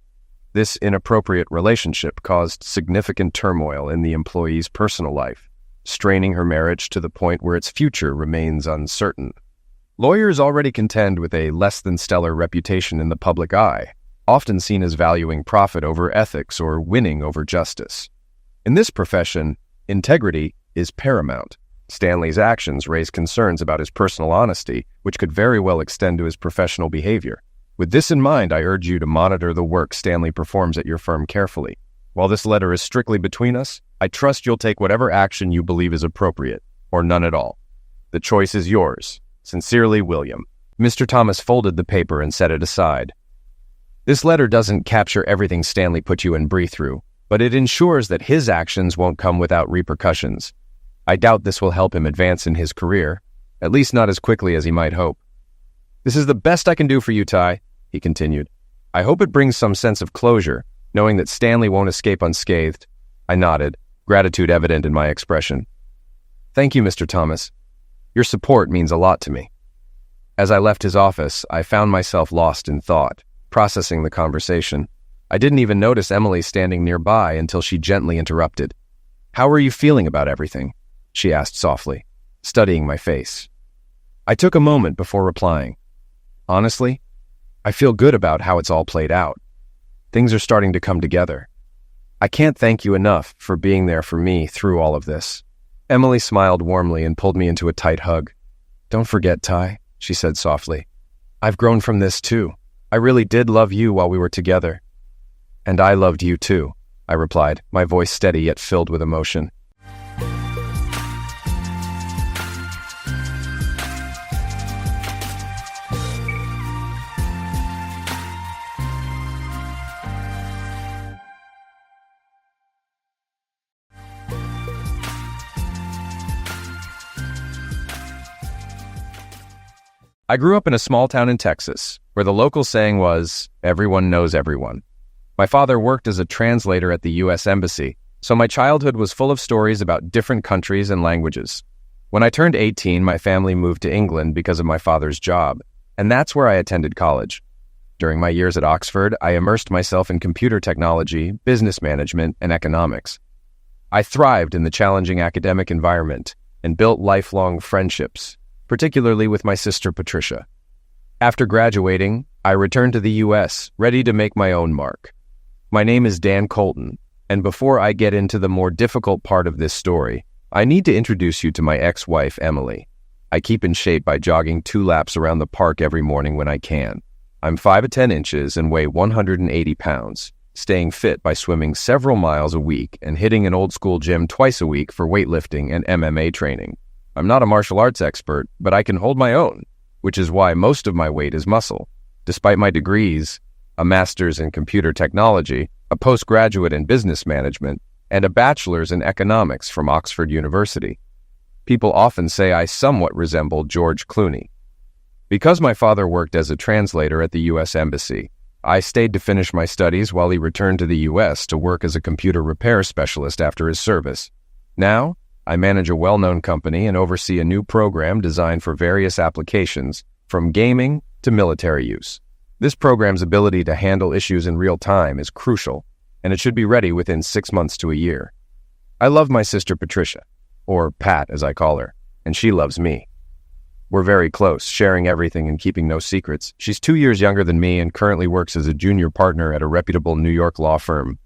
[SPEAKER 3] This inappropriate relationship caused significant turmoil in the employee's personal life, straining her marriage to the point where its future remains uncertain. Lawyers already contend with a less-than-stellar reputation in the public eye, often seen as valuing profit over ethics or winning over justice. In this profession, integrity is paramount. Stanley's actions raise concerns about his personal honesty, which could very well extend to his professional behavior. With this in mind, I urge you to monitor the work Stanley performs at your firm carefully. While this letter is strictly between us, I trust you'll take whatever action you believe is appropriate, or none at all. The choice is yours. Sincerely, William." Mr. Thomas folded the paper and set it aside. "This letter doesn't capture everything Stanley put you and Bree through, but it ensures that his actions won't come without repercussions. I doubt this will help him advance in his career, at least not as quickly as he might hope. This is the best I can do for you, Ty," he continued. "I hope it brings some sense of closure, knowing that Stanley won't escape unscathed." I nodded, gratitude evident in my expression. "Thank you, Mr. Thomas. Your support means a lot to me." As I left his office, I found myself lost in thought, processing the conversation. I didn't even notice Emily standing nearby until she gently interrupted. "How are you feeling about everything?" she asked softly, studying my face. I took a moment before replying. "Honestly, I feel good about how it's all played out. Things are starting to come together. I can't thank you enough for being there for me through all of this." Emily smiled warmly and pulled me into a tight hug. "Don't forget, Ty," she said softly. "I've grown from this too. I really did love you while we were together." "And I loved you too," I replied, my voice steady yet filled with emotion. I grew up in a small town in Texas, where the local saying was, "Everyone knows everyone." My father worked as a translator at the U.S. Embassy, so my childhood was full of stories about different countries and languages. When I turned 18, my family moved to England because of my father's job, and that's where I attended college. During my years at Oxford, I immersed myself in computer technology, business management, and economics. I thrived in the challenging academic environment and built lifelong friendships, particularly with my sister Patricia. After graduating, I returned to the U.S., ready to make my own mark. My name is Dan Colton, and before I get into the more difficult part of this story, I need to introduce you to my ex-wife, Emily. I keep in shape by jogging 2 laps around the park every morning when I can. I'm 5'10" and weigh 180 pounds, staying fit by swimming several miles a week and hitting an old-school gym twice a week for weightlifting and MMA training. I'm not a martial arts expert, but I can hold my own, which is why most of my weight is muscle. Despite my degrees, a master's in computer technology, a postgraduate in business management, and a bachelor's in economics from Oxford University. People often say I somewhat resemble George Clooney. Because my father worked as a translator at the U.S. Embassy, I stayed to finish my studies while he returned to the U.S. to work as a computer repair specialist after his service. Now, I manage a well-known company and oversee a new program designed for various applications, from gaming to military use. This program's ability to handle issues in real time is crucial, and it should be ready within 6 months to a year. I love my sister Patricia, or Pat as I call her, and she loves me. We're very close, sharing everything and keeping no secrets. She's 2 years younger than me and currently works as a junior partner at a reputable New York law firm.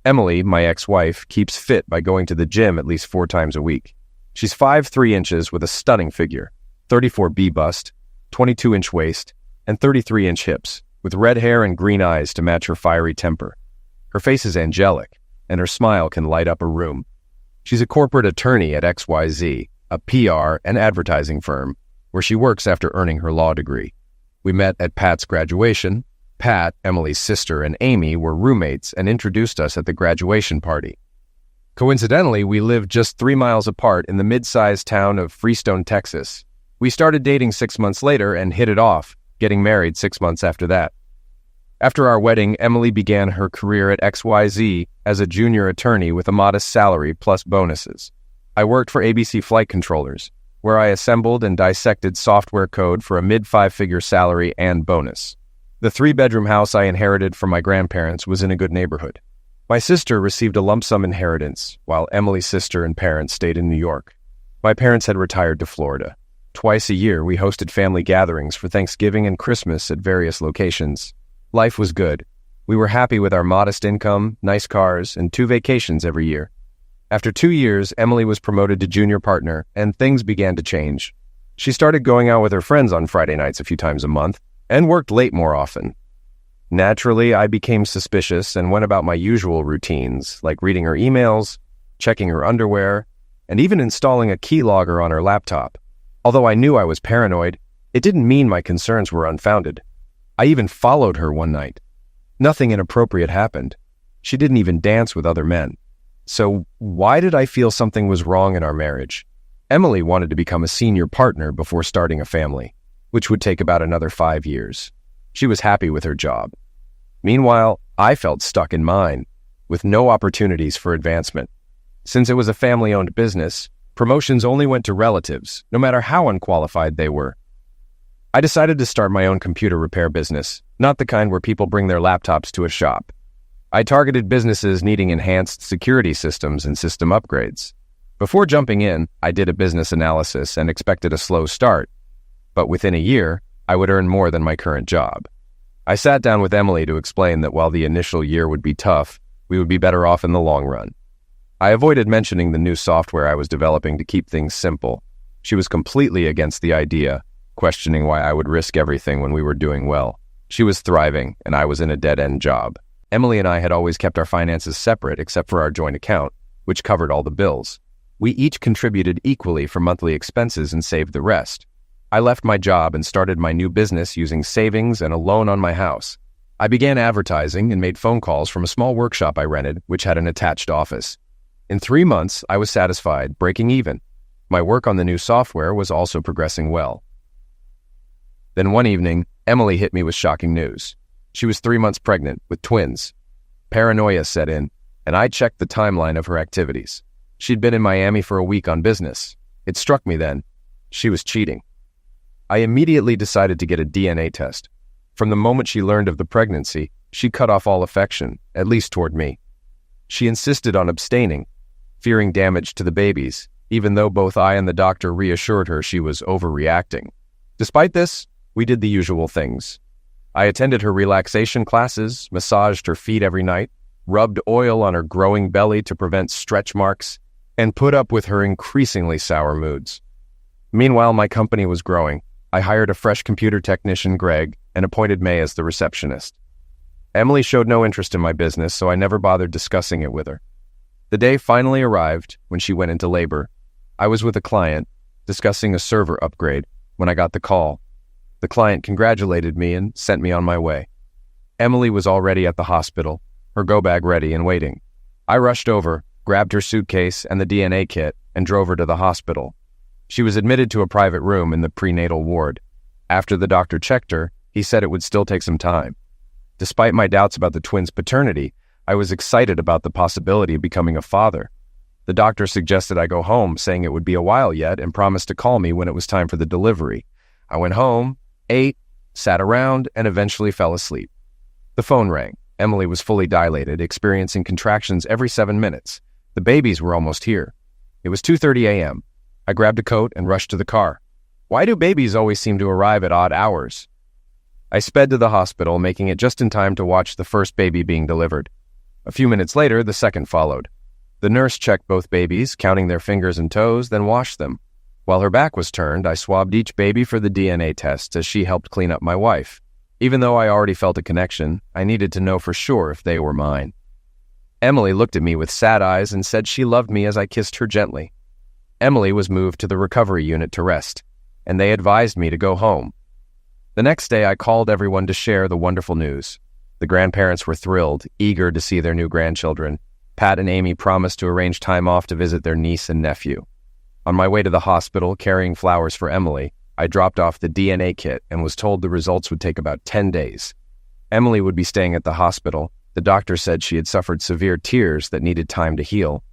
[SPEAKER 3] Emily, my ex-wife, keeps fit by going to the gym at least 4 times a week. She's 5'3" inches with a stunning figure, 34B bust, 22-inch waist, and 33-inch hips, with red hair and green eyes to match her fiery temper. Her face is angelic, and her smile can light up a room. She's a corporate attorney at XYZ, a PR and advertising firm, where she works after earning her law degree. We met at Pat's graduation. Pat, Emily's sister, and Amy were roommates and introduced us at the graduation party. Coincidentally, we lived just 3 miles apart in the mid-sized town of Freestone, Texas. We started dating 6 months later and hit it off, getting married 6 months after that. After our wedding, Emily began her career at XYZ as a junior attorney with a modest salary plus bonuses. I worked for ABC Flight Controllers, where I assembled and dissected software code for a mid-5-figure salary and bonus. The 3-bedroom house I inherited from my grandparents was in a good neighborhood. My sister received a lump sum inheritance, while Emily's sister and parents stayed in New York. My parents had retired to Florida. Twice a year, we hosted family gatherings for Thanksgiving and Christmas at various locations. Life was good. We were happy with our modest income, nice cars, and 2 vacations every year. After 2 years, Emily was promoted to junior partner, and things began to change. She started going out with her friends on Friday nights a few times a month, and worked late more often. Naturally, I became suspicious and went about my usual routines, like reading her emails, checking her underwear, and even installing a keylogger on her laptop. Although I knew I was paranoid, it didn't mean my concerns were unfounded. I even followed her one night. Nothing inappropriate happened. She didn't even dance with other men. So why did I feel something was wrong in our marriage? Emily wanted to become a senior partner before starting a family, which would take about another 5 years. She was happy with her job. Meanwhile, I felt stuck in mine, with no opportunities for advancement. Since it was a family-owned business, promotions only went to relatives, no matter how unqualified they were. I decided to start my own computer repair business, not the kind where people bring their laptops to a shop. I targeted businesses needing enhanced security systems and system upgrades. Before jumping in, I did a business analysis and expected a slow start, but within a year, I would earn more than my current job. I sat down with Emily to explain that while the initial year would be tough, we would be better off in the long run. I avoided mentioning the new software I was developing to keep things simple. She was completely against the idea, questioning why I would risk everything when we were doing well. She was thriving, and I was in a dead-end job. Emily and I had always kept our finances separate except for our joint account, which covered all the bills. We each contributed equally for monthly expenses and saved the rest. I left my job and started my new business using savings and a loan on my house. I began advertising and made phone calls from a small workshop I rented, which had an attached office. In 3 months, I was satisfied, breaking even. My work on the new software was also progressing well. Then one evening, Emily hit me with shocking news. She was 3 months pregnant with twins. Paranoia set in, and I checked the timeline of her activities. She'd been in Miami for a week on business. It struck me then. She was cheating. I immediately decided to get a DNA test. From the moment she learned of the pregnancy, she cut off all affection, at least toward me. She insisted on abstaining, fearing damage to the babies, even though both I and the doctor reassured her she was overreacting. Despite this, we did the usual things. I attended her relaxation classes, massaged her feet every night, rubbed oil on her growing belly to prevent stretch marks, and put up with her increasingly sour moods. Meanwhile, my company was growing. I hired a fresh computer technician, Greg, and appointed May as the receptionist. Emily showed no interest in my business, so I never bothered discussing it with her. The day finally arrived when she went into labor. I was with a client, discussing a server upgrade, when I got the call. The client congratulated me and sent me on my way. Emily was already at the hospital. her go-bag ready and waiting. I rushed over, grabbed her suitcase and the DNA kit, and drove her to the hospital. She was admitted to a private room in the prenatal ward. After the doctor checked her, he said it would still take some time. Despite my doubts about the twins' paternity, I was excited about the possibility of becoming a father. The doctor suggested I go home, saying it would be a while yet, and promised to call me when it was time for the delivery. I went home, ate, sat around, and eventually fell asleep. The phone rang. Emily was fully dilated, experiencing contractions every 7 minutes. The babies were almost here. It was 2:30 a.m. I grabbed a coat and rushed to the car. Why do babies always seem to arrive at odd hours? I sped to the hospital, making it just in time to watch the first baby being delivered. A few minutes later, the second followed. The nurse checked both babies, counting their fingers and toes, then washed them. While her back was turned, I swabbed each baby for the DNA tests as she helped clean up my wife. Even though I already felt a connection, I needed to know for sure if they were mine. Emily looked at me with sad eyes and said she loved me as I kissed her gently. Emily was moved to the recovery unit to rest, and they advised me to go home. The next day, I called everyone to share the wonderful news. The grandparents were thrilled, eager to see their new grandchildren. Pat and Amy promised to arrange time off to visit their niece and nephew. On my way to the hospital, carrying flowers for Emily, I dropped off the DNA kit and was told the results would take about 10 days. Emily would be staying at the hospital. The doctor said she had suffered severe tears that needed time to heal.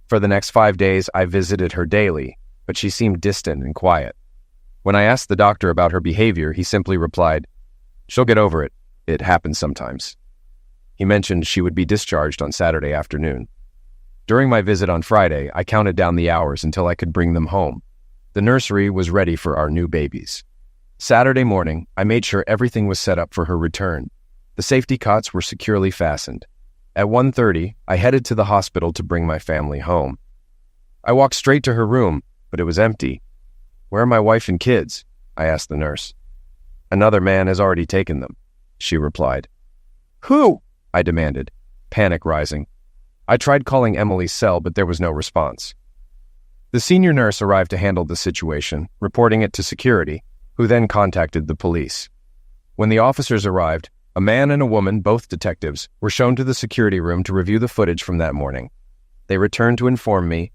[SPEAKER 3] For the next 5 days, I visited her daily, but she seemed distant and quiet. When I asked the doctor about her behavior, he simply replied, "She'll get over it. It happens sometimes." He mentioned she would be discharged on Saturday afternoon. During my visit on Friday, I counted down the hours until I could bring them home. The nursery was ready for our new babies. Saturday morning, I made sure everything was set up for her return. The safety cots were securely fastened. At 1:30, I headed to the hospital to bring my family home. I walked straight to her room, but it was empty. "Where are my wife and kids?" I asked the nurse. "Another man has already taken them," she replied. "Who?" I demanded, panic rising. I tried calling Emily's cell, but there was no response. The senior nurse arrived to handle the situation, reporting it to security, who then contacted the police. When the officers arrived, a man and a woman, both detectives, were shown to the security room to review the footage from that morning. They returned to inform me,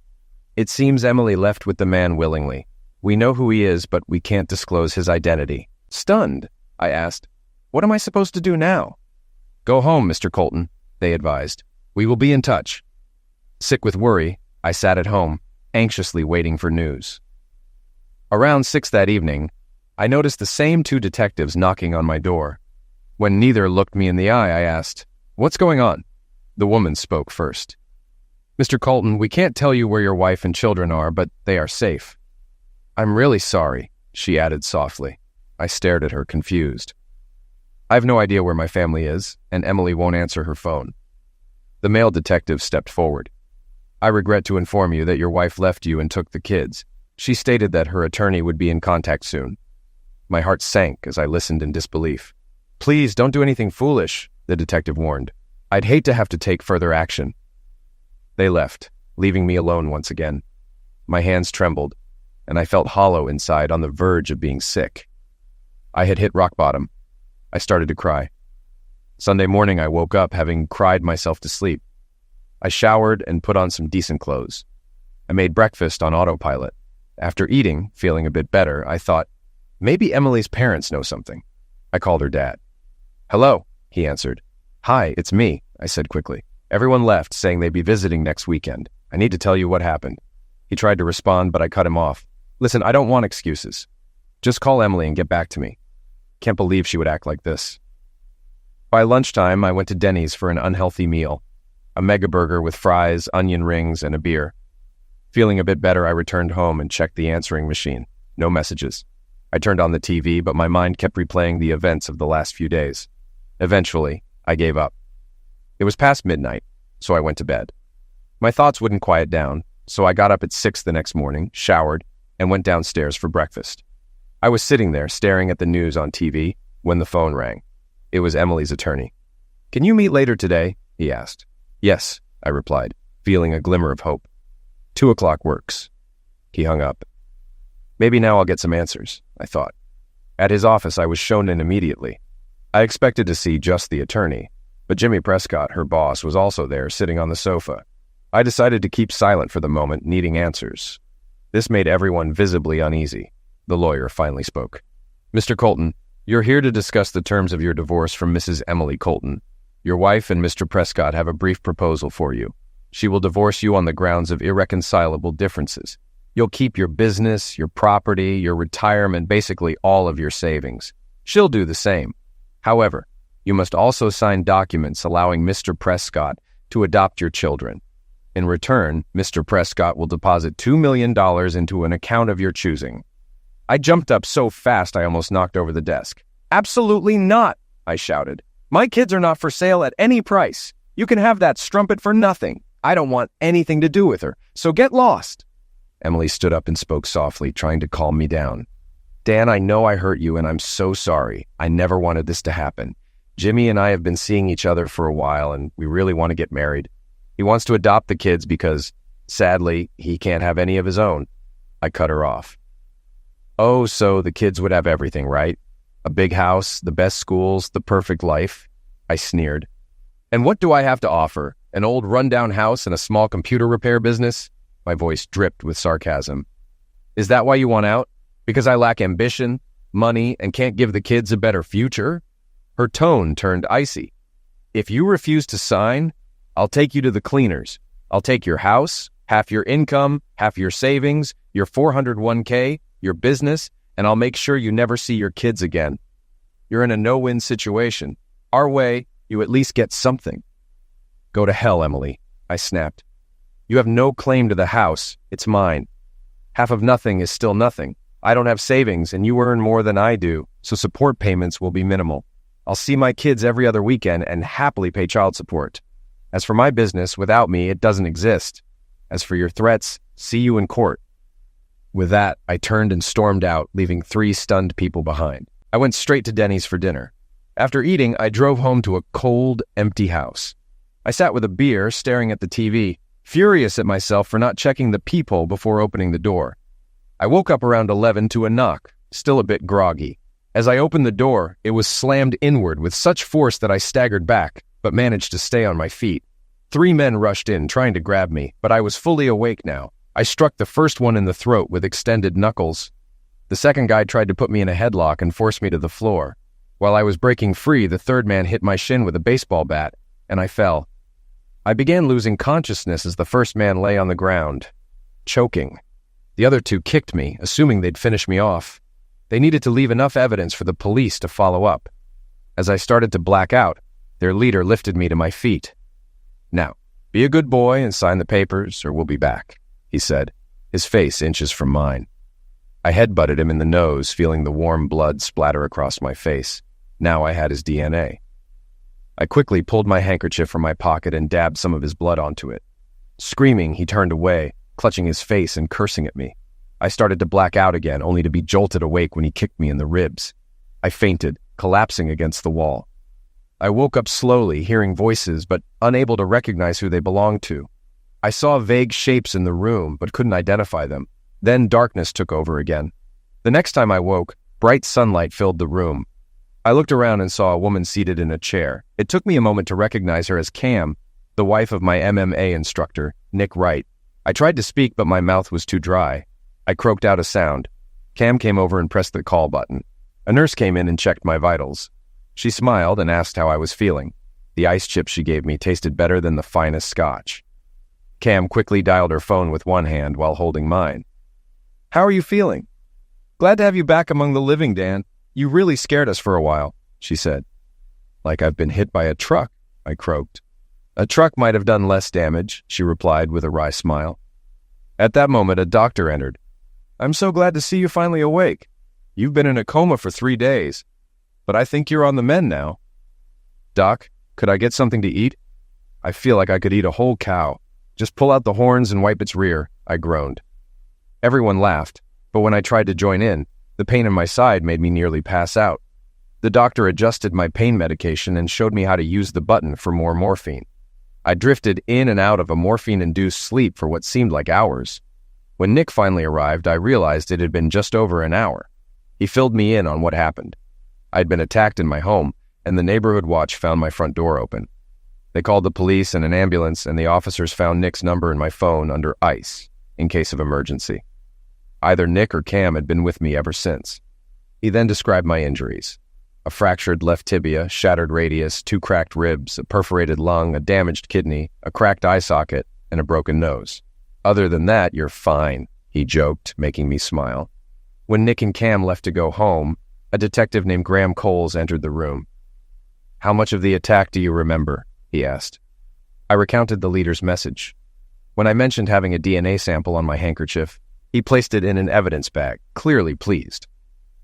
[SPEAKER 3] "It seems Emily left with the man willingly. We know who he is, but we can't disclose his identity." Stunned, I asked, "What am I supposed to do now?" "Go home, Mr. Colton," they advised. "We will be in touch." Sick with worry, I sat at home, anxiously waiting for news. Around 6 that evening, I noticed the same 2 detectives knocking on my door. When neither looked me in the eye, I asked, "What's going on?" The woman spoke first. "Mr. Colton, we can't tell you where your wife and children are, but they are safe." "I'm really sorry," she added softly. I stared at her, confused. "I have no idea where my family is, and Emily won't answer her phone." The male detective stepped forward. "I regret to inform you that your wife left you and took the kids. She stated that her attorney would be in contact soon." My heart sank as I listened in disbelief. "Please don't do anything foolish," the detective warned. "I'd hate to have to take further action." They left, leaving me alone once again. My hands trembled, and I felt hollow inside, on the verge of being sick. I had hit rock bottom. I started to cry. Sunday morning, I woke up having cried myself to sleep. I showered and put on some decent clothes. I made breakfast on autopilot. After eating, feeling a bit better, I thought, maybe Emily's parents know something. I called her dad. "Hello," he answered. "Hi, it's me," I said quickly. "Everyone left, saying they'd be visiting next weekend. I need to tell you what happened." He tried to respond, but I cut him off. "Listen, I don't want excuses. Just call Emily and get back to me. Can't believe she would act like this." By lunchtime, I went to Denny's for an unhealthy meal, a mega burger with fries, onion rings, and a beer. Feeling a bit better, I returned home and checked the answering machine. No messages. I turned on the TV, but my mind kept replaying the events of the last few days. Eventually, I gave up. It was past midnight, so I went to bed. My thoughts wouldn't quiet down, so I got up at 6 the next morning, showered, and went downstairs for breakfast. I was sitting there staring at the news on TV when the phone rang. It was Emily's attorney. "Can you meet later today?" he asked. "Yes," I replied, feeling a glimmer of hope. 2 o'clock works." He hung up. Maybe now I'll get some answers, I thought. At his office, I was shown in immediately. I expected to see just the attorney, But Jimmy Prescott, her boss, was also there, sitting on the sofa. I decided to keep silent for the moment, needing answers. This made everyone visibly uneasy. The lawyer finally spoke. "Mr. Colton, you're here to discuss the terms of your divorce from Mrs. Emily Colton. Your wife and Mr. Prescott have a brief proposal for you. She will divorce you on the grounds of irreconcilable differences. You'll keep your business, your property, your retirement, basically all of your savings. She'll do the same. However, you must also sign documents allowing Mr. Prescott to adopt your children. In return, Mr. Prescott will deposit $2 million into an account of your choosing." I jumped up so fast I almost knocked over the desk. "Absolutely not," I shouted. "My kids are not for sale at any price. You can have that strumpet for nothing. I don't want anything to do with her, so get lost." Emily stood up and spoke softly, trying to calm me down. "Dan, I know I hurt you, and I'm so sorry. I never wanted this to happen. Jimmy and I have been seeing each other for a while, and we really want to get married. He wants to adopt the kids because, sadly, he can't have any of his own." I cut her off. "Oh, so the kids would have everything, right? A big house, the best schools, the perfect life?" I sneered. "And what do I have to offer? An old rundown house and a small computer repair business?" My voice dripped with sarcasm. "Is that why you want out? Because I lack ambition, money, and can't give the kids a better future?" Her tone turned icy. "If you refuse to sign, I'll take you to the cleaners. I'll take your house, half your income, half your savings, your 401k, your business, and I'll make sure you never see your kids again. You're in a no-win situation. Our way, you at least get something." "Go to hell, Emily," I snapped. "You have no claim to the house. It's mine. Half of nothing is still nothing. I don't have savings, and you earn more than I do, so support payments will be minimal. I'll see my kids every other weekend and happily pay child support. As for my business, without me, it doesn't exist. As for your threats, see you in court." With that, I turned and stormed out, leaving 3 stunned people behind. I went straight to Denny's for dinner. After eating, I drove home to a cold, empty house. I sat with a beer, staring at the TV, furious at myself for not checking the peephole before opening the door. I woke up around 11 to a knock, still a bit groggy. As I opened the door, it was slammed inward with such force that I staggered back, but managed to stay on my feet. 3 men rushed in, trying to grab me, but I was fully awake now. I struck the first one in the throat with extended knuckles. The second guy tried to put me in a headlock and force me to the floor. While I was breaking free, the third man hit my shin with a baseball bat, and I fell. I began losing consciousness as the first man lay on the ground, choking. The other 2 kicked me, assuming they'd finish me off. They needed to leave enough evidence for the police to follow up. As I started to black out, their leader lifted me to my feet. "Now, be a good boy and sign the papers, or we'll be back," he said, his face inches from mine. I headbutted him in the nose, feeling the warm blood splatter across my face. Now I had his DNA. I quickly pulled my handkerchief from my pocket and dabbed some of his blood onto it. Screaming, he turned away, clutching his face and cursing at me. I started to black out again, only to be jolted awake when he kicked me in the ribs. I fainted, collapsing against the wall. I woke up slowly, hearing voices, but unable to recognize who they belonged to. I saw vague shapes in the room, but couldn't identify them. Then darkness took over again. The next time I woke, bright sunlight filled the room. I looked around and saw a woman seated in a chair. It took me a moment to recognize her as Cam, the wife of my MMA instructor, Nick Wright. I tried to speak, but my mouth was too dry. I croaked out a sound. Cam came over and pressed the call button. A nurse came in and checked my vitals. She smiled and asked how I was feeling. The ice chips she gave me tasted better than the finest scotch. Cam quickly dialed her phone with one hand while holding mine. "How are you feeling?" "Glad to have you back among the living, Dan. You really scared us for a while," she said. "Like I've been hit by a truck," I croaked. "A truck might have done less damage," she replied with a wry smile. At that moment, a doctor entered. "I'm so glad to see you finally awake. You've been in a coma for 3 days, but I think you're on the mend now." "Doc, could I get something to eat? I feel like I could eat a whole cow. Just pull out the horns and wipe its rear," I groaned. Everyone laughed, but when I tried to join in, the pain in my side made me nearly pass out. The doctor adjusted my pain medication and showed me how to use the button for more morphine. I drifted in and out of a morphine-induced sleep for what seemed like hours. When Nick finally arrived, I realized it had been just over an hour. He filled me in on what happened. I'd been attacked in my home, and the neighborhood watch found my front door open. They called the police and an ambulance, and the officers found Nick's number in my phone under ice, in case of emergency. Either Nick or Cam had been with me ever since. He then described my injuries. A fractured left tibia, shattered radius, 2 cracked ribs, a perforated lung, a damaged kidney, a cracked eye socket, and a broken nose. Other than that, you're fine, he joked, making me smile. When Nick and Cam left to go home, a detective named Graham Coles entered the room. "How much of the attack do you remember?" he asked. I recounted the leader's message. When I mentioned having a DNA sample on my handkerchief, he placed it in an evidence bag, clearly pleased.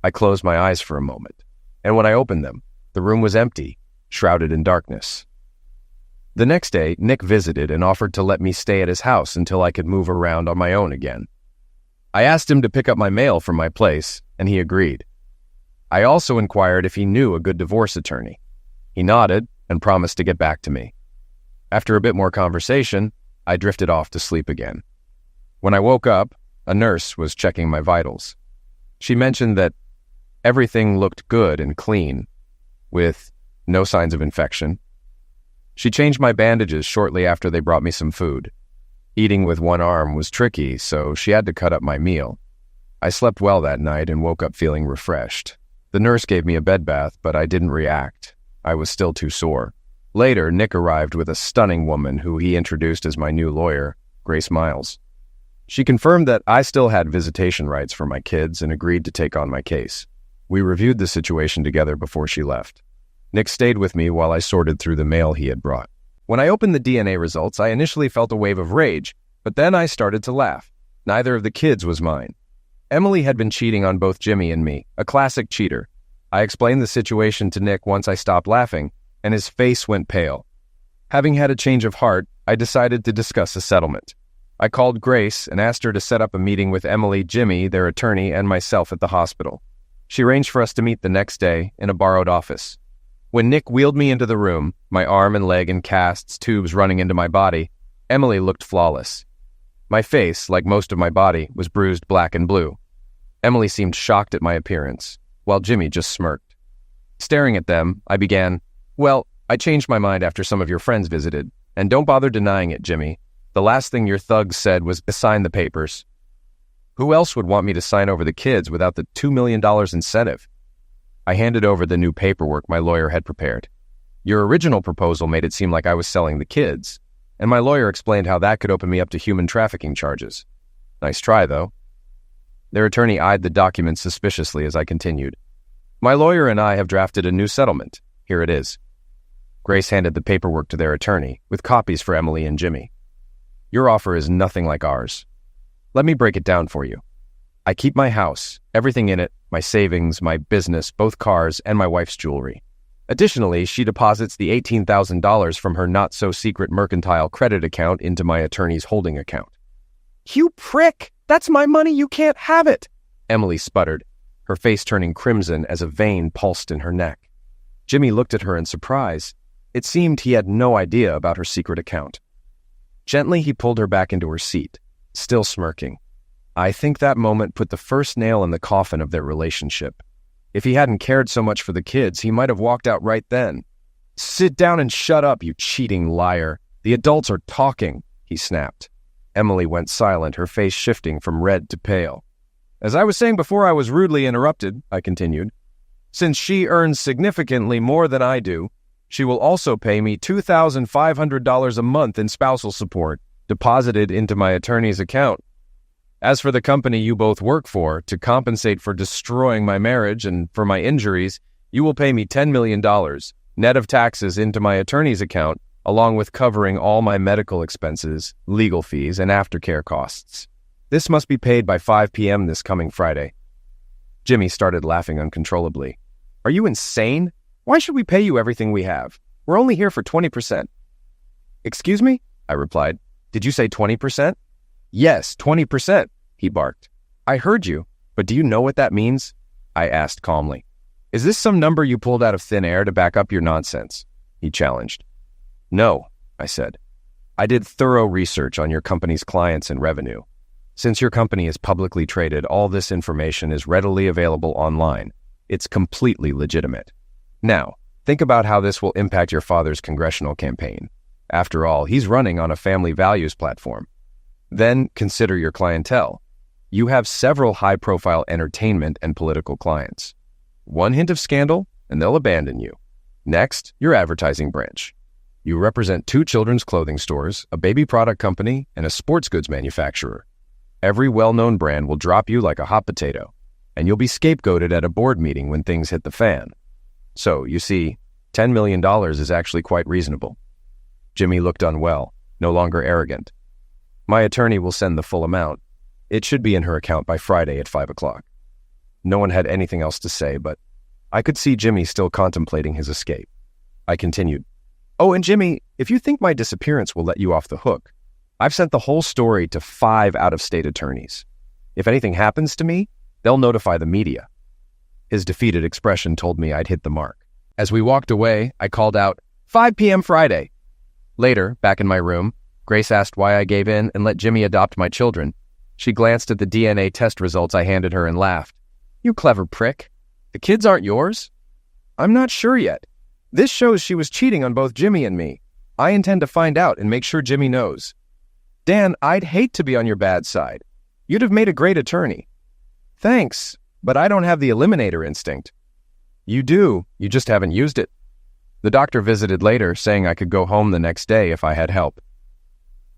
[SPEAKER 3] I closed my eyes for a moment, and when I opened them, the room was empty, shrouded in darkness. The next day, Nick visited and offered to let me stay at his house until I could move around on my own again. I asked him to pick up my mail from my place, and he agreed. I also inquired if he knew a good divorce attorney. He nodded and promised to get back to me. After a bit more conversation, I drifted off to sleep again. When I woke up, a nurse was checking my vitals. She mentioned that everything looked good and clean, with no signs of infection. She changed my bandages shortly after they brought me some food. Eating with one arm was tricky, so she had to cut up my meal. I slept well that night and woke up feeling refreshed. The nurse gave me a bed bath, but I didn't react. I was still too sore. Later, Nick arrived with a stunning woman who he introduced as my new lawyer, Grace Miles. She confirmed that I still had visitation rights for my kids and agreed to take on my case. We reviewed the situation together before she left. Nick stayed with me while I sorted through the mail he had brought. When I opened the DNA results, I initially felt a wave of rage, but then I started to laugh. Neither of the kids was mine. Emily had been cheating on both Jimmy and me, a classic cheater. I explained the situation to Nick once I stopped laughing, and his face went pale. Having had a change of heart, I decided to discuss a settlement. I called Grace and asked her to set up a meeting with Emily, Jimmy, their attorney, and myself at the hospital. She arranged for us to meet the next day in a borrowed office. When Nick wheeled me into the room, my arm and leg in casts, tubes running into my body, Emily looked flawless. My face, like most of my body, was bruised black and blue. Emily seemed shocked at my appearance, while Jimmy just smirked. Staring at them, I began, "Well, I changed my mind after some of your friends visited, and don't bother denying it, Jimmy. The last thing your thugs said was to sign the papers. Who else would want me to sign over the kids without the $2 million incentive?" I handed over the new paperwork my lawyer had prepared. "Your original proposal made it seem like I was selling the kids, and my lawyer explained how that could open me up to human trafficking charges. Nice try, though." Their attorney eyed the documents suspiciously as I continued. "My lawyer and I have drafted a new settlement. Here it is." Grace handed the paperwork to their attorney, with copies for Emily and Jimmy. "Your offer is nothing like ours. Let me break it down for you. I keep my house, everything in it, my savings, my business, both cars, and my wife's jewelry. Additionally, she deposits the $18,000 from her not-so-secret mercantile credit account into my attorney's holding account." "You prick! That's my money! You can't have it!" Emily sputtered, her face turning crimson as a vein pulsed in her neck. Jimmy looked at her in surprise. It seemed he had no idea about her secret account. Gently, he pulled her back into her seat, still smirking. I think that moment put the first nail in the coffin of their relationship. If he hadn't cared so much for the kids, he might have walked out right then. "Sit down and shut up, you cheating liar. The adults are talking," he snapped. Emily went silent, her face shifting from red to pale. "As I was saying before I was rudely interrupted," I continued, "since she earns significantly more than I do, she will also pay me $2,500 a month in spousal support, deposited into my attorney's account. As for the company you both work for, to compensate for destroying my marriage and for my injuries, you will pay me $10 million, net of taxes, into my attorney's account, along with covering all my medical expenses, legal fees, and aftercare costs. This must be paid by 5 p.m. this coming Friday." Jimmy started laughing uncontrollably. "Are you insane? Why should we pay you everything we have? We're only here for 20%. "Excuse me?" I replied. "Did you say 20%? "Yes, 20%, he barked. "I heard you, but do you know what that means?" I asked calmly. "Is this some number you pulled out of thin air to back up your nonsense?" he challenged. "No," I said. "I did thorough research on your company's clients and revenue. Since your company is publicly traded, all this information is readily available online. It's completely legitimate. Now, think about how this will impact your father's congressional campaign. After all, he's running on a family values platform. Then consider your clientele. You have several high-profile entertainment and political clients. One hint of scandal, and they'll abandon you. Next, your advertising branch. You represent 2 children's clothing stores, a baby product company, and a sports goods manufacturer. Every well-known brand will drop you like a hot potato, and you'll be scapegoated at a board meeting when things hit the fan. So, you see, $10 million is actually quite reasonable. Jimmy looked unwell, no longer arrogant. My attorney will send the full amount. It should be in her account by Friday at 5 o'clock. No one had anything else to say, but I could see Jimmy still contemplating his escape. I continued, "Oh, and Jimmy, if you think my disappearance will let you off the hook, I've sent the whole story to 5 out-of-state attorneys. If anything happens to me, they'll notify the media." His defeated expression told me I'd hit the mark. As we walked away, I called out, 5 p.m. Friday. Later, back in my room, Grace asked why I gave in and let Jimmy adopt my children. She glanced at the DNA test results I handed her and laughed. "You clever prick. The kids aren't yours?" "I'm not sure yet. This shows she was cheating on both Jimmy and me. I intend to find out and make sure Jimmy knows." "Dan, I'd hate to be on your bad side. You'd have made a great attorney." "Thanks, but I don't have the eliminator instinct." "You do, you just haven't used it." The doctor visited later, saying I could go home the next day if I had help.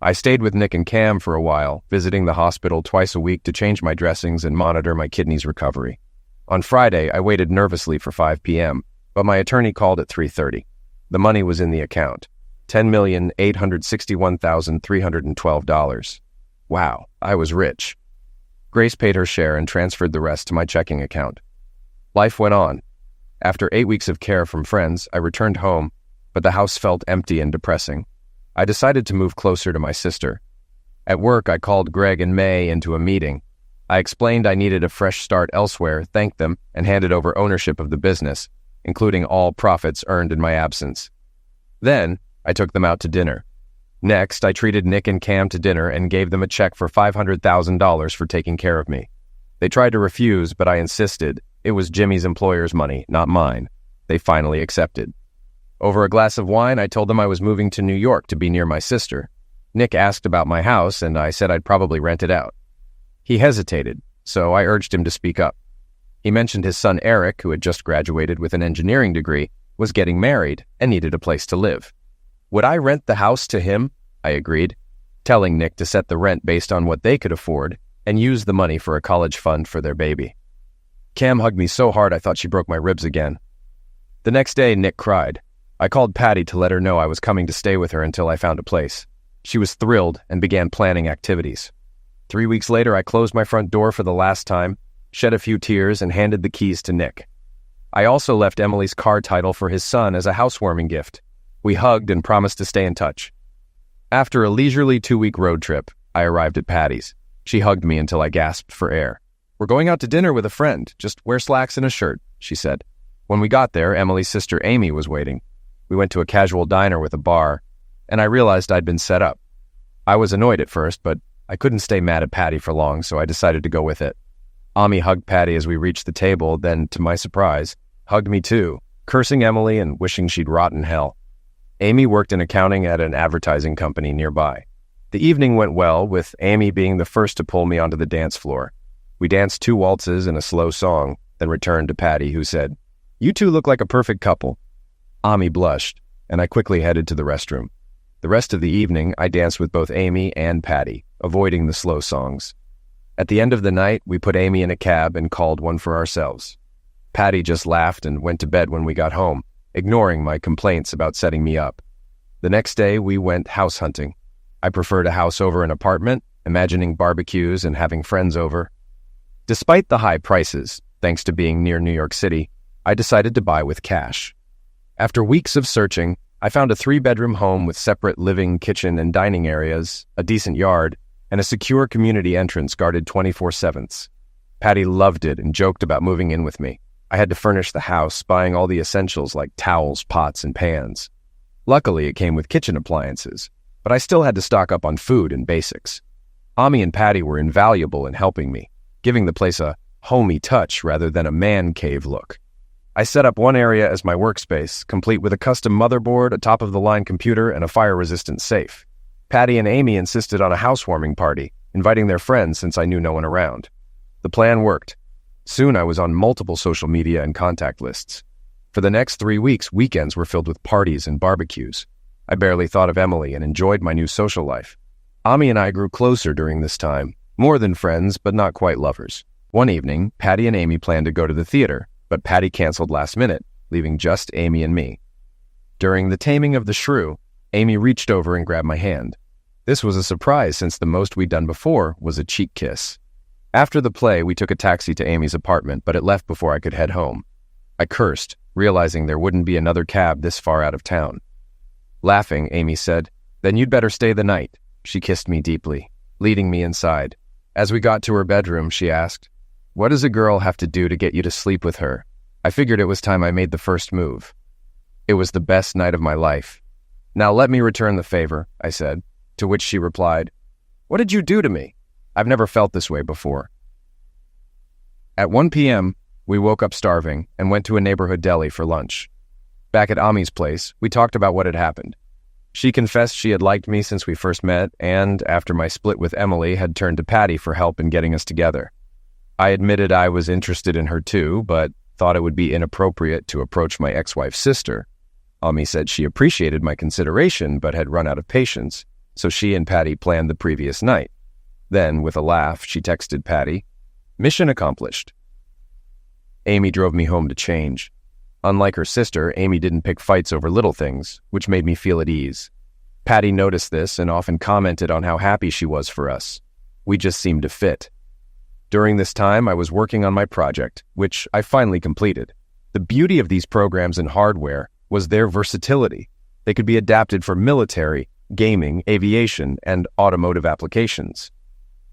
[SPEAKER 3] I stayed with Nick and Cam for a while, visiting the hospital twice a week to change my dressings and monitor my kidney's recovery. On Friday, I waited nervously for 5 p.m., but my attorney called at 3:30. The money was in the account, $10,861,312. Wow, I was rich. Grace paid her share and transferred the rest to my checking account. Life went on. After 8 weeks of care from friends, I returned home, but the house felt empty and depressing. I decided to move closer to my sister. At work, I called Greg and May into a meeting. I explained I needed a fresh start elsewhere, thanked them, and handed over ownership of the business, including all profits earned in my absence. Then, I took them out to dinner. Next, I treated Nick and Cam to dinner and gave them a check for $500,000 for taking care of me. They tried to refuse, but I insisted. It was Jimmy's employer's money, not mine. They finally accepted. Over a glass of wine, I told them I was moving to New York to be near my sister. Nick asked about my house, and I said I'd probably rent it out. He hesitated, so I urged him to speak up. He mentioned his son Eric, who had just graduated with an engineering degree, was getting married and needed a place to live. Would I rent the house to him? I agreed, telling Nick to set the rent based on what they could afford and use the money for a college fund for their baby. Cam hugged me so hard I thought she broke my ribs again. The next day, Nick cried. I called Patty to let her know I was coming to stay with her until I found a place. She was thrilled and began planning activities. 3 weeks later, I closed my front door for the last time, shed a few tears, and handed the keys to Nick. I also left Emily's car title for his son as a housewarming gift. We hugged and promised to stay in touch. After a leisurely 2-week road trip, I arrived at Patty's. She hugged me until I gasped for air. "We're going out to dinner with a friend. Just wear slacks and a shirt," she said. When we got there, Emily's sister Amy was waiting. We went to a casual diner with a bar, and I realized I'd been set up. I was annoyed at first, but I couldn't stay mad at Patty for long, so I decided to go with it. Ami hugged Patty as we reached the table, then, to my surprise, hugged me too, cursing Emily and wishing she'd rot in hell. Amy worked in accounting at an advertising company nearby. The evening went well, with Amy being the first to pull me onto the dance floor. We danced 2 waltzes and a slow song, then returned to Patty, who said, "You two look like a perfect couple." Ami blushed, and I quickly headed to the restroom. The rest of the evening, I danced with both Amy and Patty, avoiding the slow songs. At the end of the night, we put Amy in a cab and called one for ourselves. Patty just laughed and went to bed when we got home, ignoring my complaints about setting me up. The next day, we went house hunting. I preferred a house over an apartment, imagining barbecues and having friends over. Despite the high prices, thanks to being near New York City, I decided to buy with cash. After weeks of searching, I found a 3-bedroom home with separate living, kitchen, and dining areas, a decent yard, and a secure community entrance guarded 24/7. Patty loved it and joked about moving in with me. I had to furnish the house, buying all the essentials like towels, pots, and pans. Luckily, it came with kitchen appliances, but I still had to stock up on food and basics. Ami and Patty were invaluable in helping me, giving the place a homey touch rather than a man cave look. I set up one area as my workspace, complete with a custom motherboard, a top-of-the-line computer, and a fire-resistant safe. Patty and Amy insisted on a housewarming party, inviting their friends since I knew no one around. The plan worked. Soon I was on multiple social media and contact lists. For the next 3 weeks, weekends were filled with parties and barbecues. I barely thought of Emily and enjoyed my new social life. Ami and I grew closer during this time, more than friends, but not quite lovers. One evening, Patty and Amy planned to go to the theater, but Patty canceled last minute, leaving just Amy and me. During the taming of the shrew, Amy reached over and grabbed my hand. This was a surprise since the most we'd done before was a cheek kiss. After the play, we took a taxi to Amy's apartment, but it left before I could head home. I cursed, realizing there wouldn't be another cab this far out of town. Laughing, Amy said, "Then you'd better stay the night." She kissed me deeply, leading me inside. As we got to her bedroom, she asked, "What does a girl have to do to get you to sleep with her?" I figured it was time I made the first move. It was the best night of my life. "Now let me return the favor," I said, to which she replied, "What did you do to me? I've never felt this way before." At 1 p.m., we woke up starving and went to a neighborhood deli for lunch. Back at Ami's place, we talked about what had happened. She confessed she had liked me since we first met and, after my split with Emily, had turned to Patty for help in getting us together. I admitted I was interested in her too, but thought it would be inappropriate to approach my ex-wife's sister. Ami said she appreciated my consideration but had run out of patience, so she and Patty planned the previous night. Then, with a laugh, she texted Patty, "Mission accomplished." Amy drove me home to change. Unlike her sister, Amy didn't pick fights over little things, which made me feel at ease. Patty noticed this and often commented on how happy she was for us. We just seemed to fit. During this time, I was working on my project, which I finally completed. The beauty of these programs and hardware was their versatility. They could be adapted for military, gaming, aviation, and automotive applications.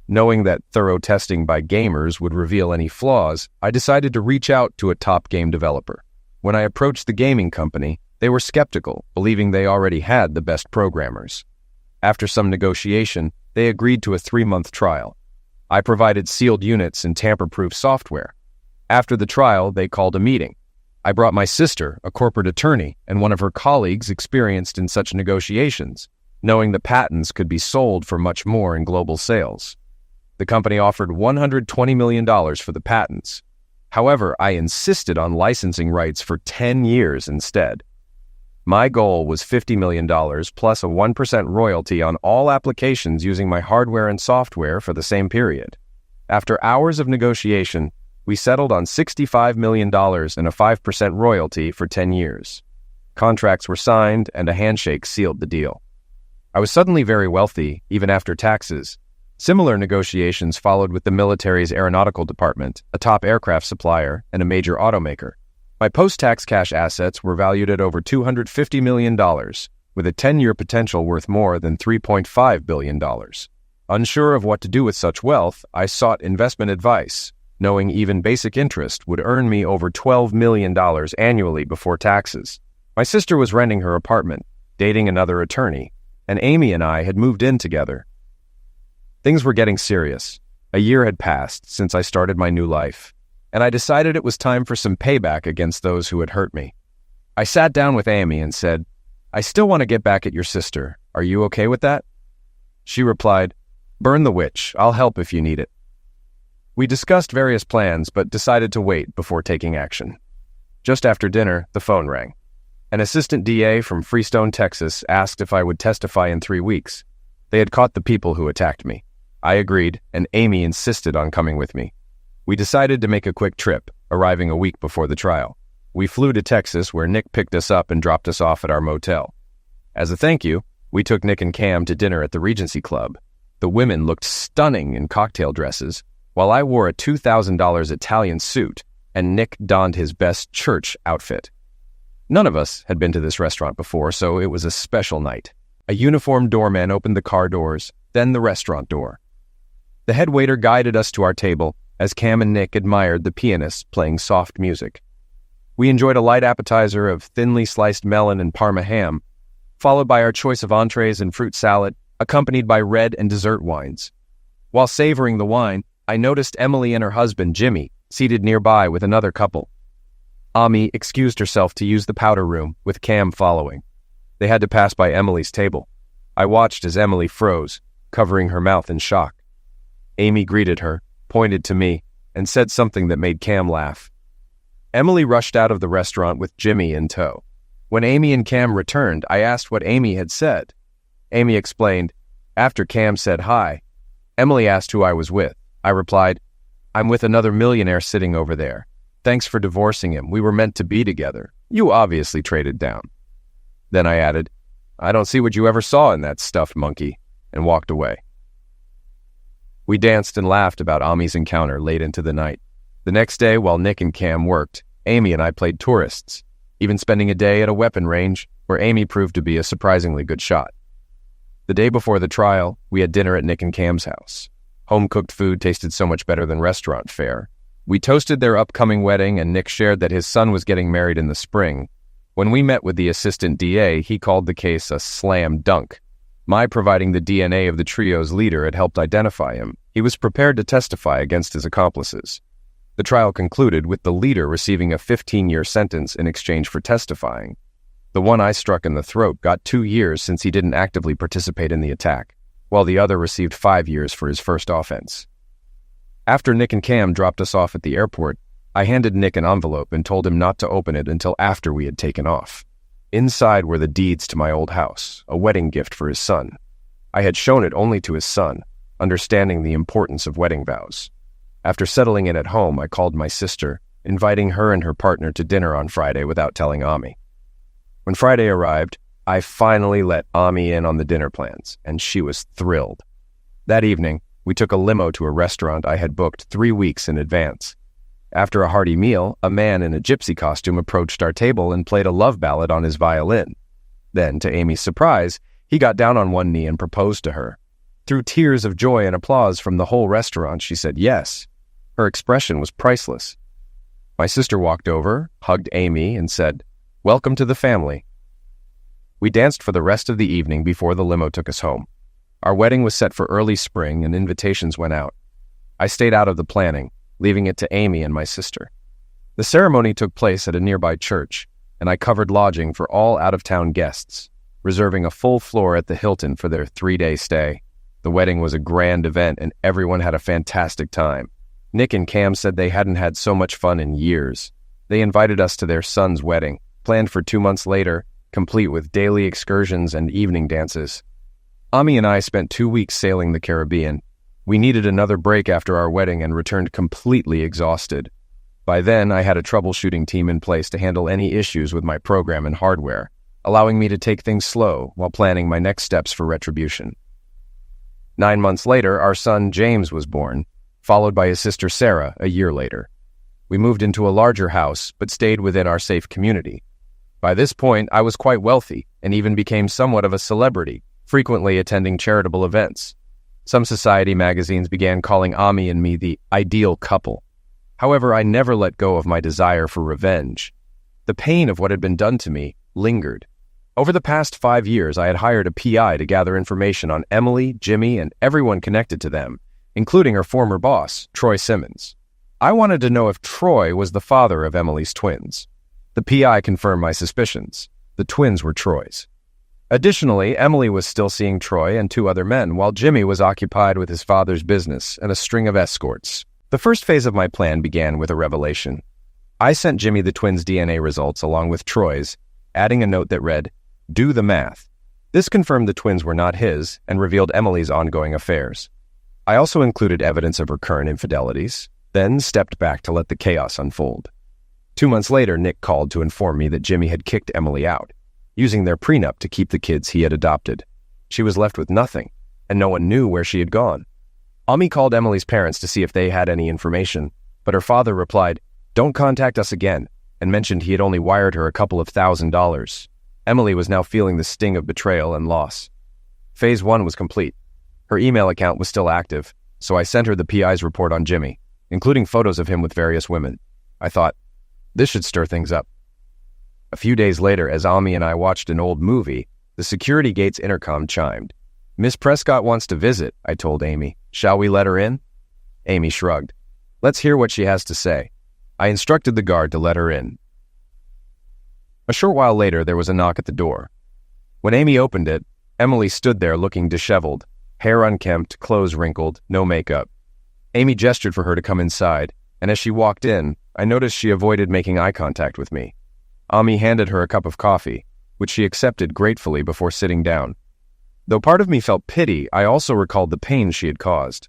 [SPEAKER 3] Knowing that thorough testing by gamers would reveal any flaws, I decided to reach out to a top game developer. When I approached the gaming company, they were skeptical, believing they already had the best programmers. After some negotiation, they agreed to a 3-month trial. I provided sealed units and tamper-proof software. After the trial, they called a meeting. I brought my sister, a corporate attorney, and one of her colleagues experienced in such negotiations, knowing the patents could be sold for much more in global sales. The company offered $120 million for the patents. However, I insisted on licensing rights for 10 years instead. My goal was $50 million plus a 1% royalty on all applications using my hardware and software for the same period. After hours of negotiation, we settled on $65 million and a 5% royalty for 10 years. Contracts were signed and a handshake sealed the deal. I was suddenly very wealthy, even after taxes. Similar negotiations followed with the military's aeronautical department, a top aircraft supplier, and a major automaker. My post-tax cash assets were valued at over $250 million, with a 10-year potential worth more than $3.5 billion. Unsure of what to do with such wealth, I sought investment advice, knowing even basic interest would earn me over $12 million annually before taxes. My sister was renting her apartment, dating another attorney, and Amy and I had moved in together. Things were getting serious. A year had passed since I started my new life, and I decided it was time for some payback against those who had hurt me. I sat down with Amy and said, "I still want to get back at your sister. Are you okay with that?" She replied, "Burn the witch. I'll help if you need it." We discussed various plans, but decided to wait before taking action. Just after dinner, the phone rang. An assistant DA from Freestone, Texas, asked if I would testify in 3 weeks. They had caught the people who attacked me. I agreed, and Amy insisted on coming with me. We decided to make a quick trip, arriving a week before the trial. We flew to Texas, where Nick picked us up and dropped us off at our motel. As a thank you, we took Nick and Cam to dinner at the Regency Club. The women looked stunning in cocktail dresses, while I wore a $2,000 Italian suit, and Nick donned his best church outfit. None of us had been to this restaurant before, so it was a special night. A uniformed doorman opened the car doors, then the restaurant door. The head waiter guided us to our table as Cam and Nick admired the pianist playing soft music. We enjoyed a light appetizer of thinly sliced melon and Parma ham, followed by our choice of entrees and fruit salad, accompanied by red and dessert wines. While savoring the wine, I noticed Emily and her husband, Jimmy, seated nearby with another couple. Ami excused herself to use the powder room, with Cam following. They had to pass by Emily's table. I watched as Emily froze, covering her mouth in shock. Amy greeted her, pointed to me, and said something that made Cam laugh. Emily rushed out of the restaurant with Jimmy in tow. When Amy and Cam returned, I asked what Amy had said. Amy explained, after Cam said hi. Emily asked who I was with. I replied, I'm with another millionaire sitting over there. Thanks for divorcing him. We were meant to be together. You obviously traded down. Then I added, I don't see what you ever saw in that stuffed monkey, and walked away. We danced and laughed about Ami's encounter late into the night. The next day, while Nick and Cam worked, Amy and I played tourists, even spending a day at a weapon range where Amy proved to be a surprisingly good shot. The day before the trial, we had dinner at Nick and Cam's house. Home-cooked food tasted so much better than restaurant fare. We toasted their upcoming wedding, and Nick shared that his son was getting married in the spring. When we met with the assistant DA, he called the case a slam dunk. My providing the DNA of the trio's leader had helped identify him. He was prepared to testify against his accomplices. The trial concluded with the leader receiving a 15-year sentence in exchange for testifying. The one I struck in the throat got 2 years since he didn't actively participate in the attack, while the other received 5 years for his first offense. After Nick and Cam dropped us off at the airport, I handed Nick an envelope and told him not to open it until after we had taken off. Inside were the deeds to my old house, a wedding gift for his son. I had shown it only to his son, understanding the importance of wedding vows. After settling in at home, I called my sister, inviting her and her partner to dinner on Friday without telling Ami. When Friday arrived, I finally let Ami in on the dinner plans, and she was thrilled. That evening, we took a limo to a restaurant I had booked 3 weeks in advance. After a hearty meal, a man in a gypsy costume approached our table and played a love ballad on his violin. Then, to Amy's surprise, he got down on one knee and proposed to her. Through tears of joy and applause from the whole restaurant, she said yes. Her expression was priceless. My sister walked over, hugged Amy, and said, "Welcome to the family." We danced for the rest of the evening before the limo took us home. Our wedding was set for early spring, and invitations went out. I stayed out of the planning, leaving it to Amy and my sister. The ceremony took place at a nearby church, and I covered lodging for all out-of-town guests, reserving a full floor at the Hilton for their 3-day stay. The wedding was a grand event, and everyone had a fantastic time. Nick and Cam said they hadn't had so much fun in years. They invited us to their son's wedding, planned for 2 months later, complete with daily excursions and evening dances. Ami and I spent 2 weeks sailing the Caribbean. We needed another break after our wedding and returned completely exhausted. By then, I had a troubleshooting team in place to handle any issues with my program and hardware, allowing me to take things slow while planning my next steps for retribution. 9 months later, our son James was born, followed by his sister Sarah a year later. We moved into a larger house, but stayed within our safe community. By this point, I was quite wealthy and even became somewhat of a celebrity, frequently attending charitable events. Some society magazines began calling Ami and me the ideal couple. However, I never let go of my desire for revenge. The pain of what had been done to me lingered. Over the past 5 years, I had hired a PI to gather information on Emily, Jimmy, and everyone connected to them, including her former boss, Troy Simmons. I wanted to know if Troy was the father of Emily's twins. The PI confirmed my suspicions. The twins were Troy's. Additionally, Emily was still seeing Troy and 2 other men, while Jimmy was occupied with his father's business and a string of escorts. The first phase of my plan began with a revelation. I sent Jimmy the twins' DNA results along with Troy's, adding a note that read, "Do the math." This confirmed the twins were not his and revealed Emily's ongoing affairs. I also included evidence of her current infidelities, then stepped back to let the chaos unfold. 2 months later, Nick called to inform me that Jimmy had kicked Emily out, using their prenup to keep the kids he had adopted. She was left with nothing, and no one knew where she had gone. Ami called Emily's parents to see if they had any information, but her father replied, "Don't contact us again," and mentioned he had only wired her a couple of $1,000s. Emily was now feeling the sting of betrayal and loss. Phase 1 was complete. Her email account was still active, so I sent her the PI's report on Jimmy, including photos of him with various women. I thought, this should stir things up. A few days later, as Ami and I watched an old movie, the security gate's intercom chimed. "Miss Prescott wants to visit," I told Amy. "Shall we let her in?" Amy shrugged. "Let's hear what she has to say." I instructed the guard to let her in. A short while later, there was a knock at the door. When Amy opened it, Emily stood there looking disheveled, hair unkempt, clothes wrinkled, no makeup. Amy gestured for her to come inside, and as she walked in, I noticed she avoided making eye contact with me. Amy handed her a cup of coffee, which she accepted gratefully before sitting down. Though part of me felt pity, I also recalled the pain she had caused.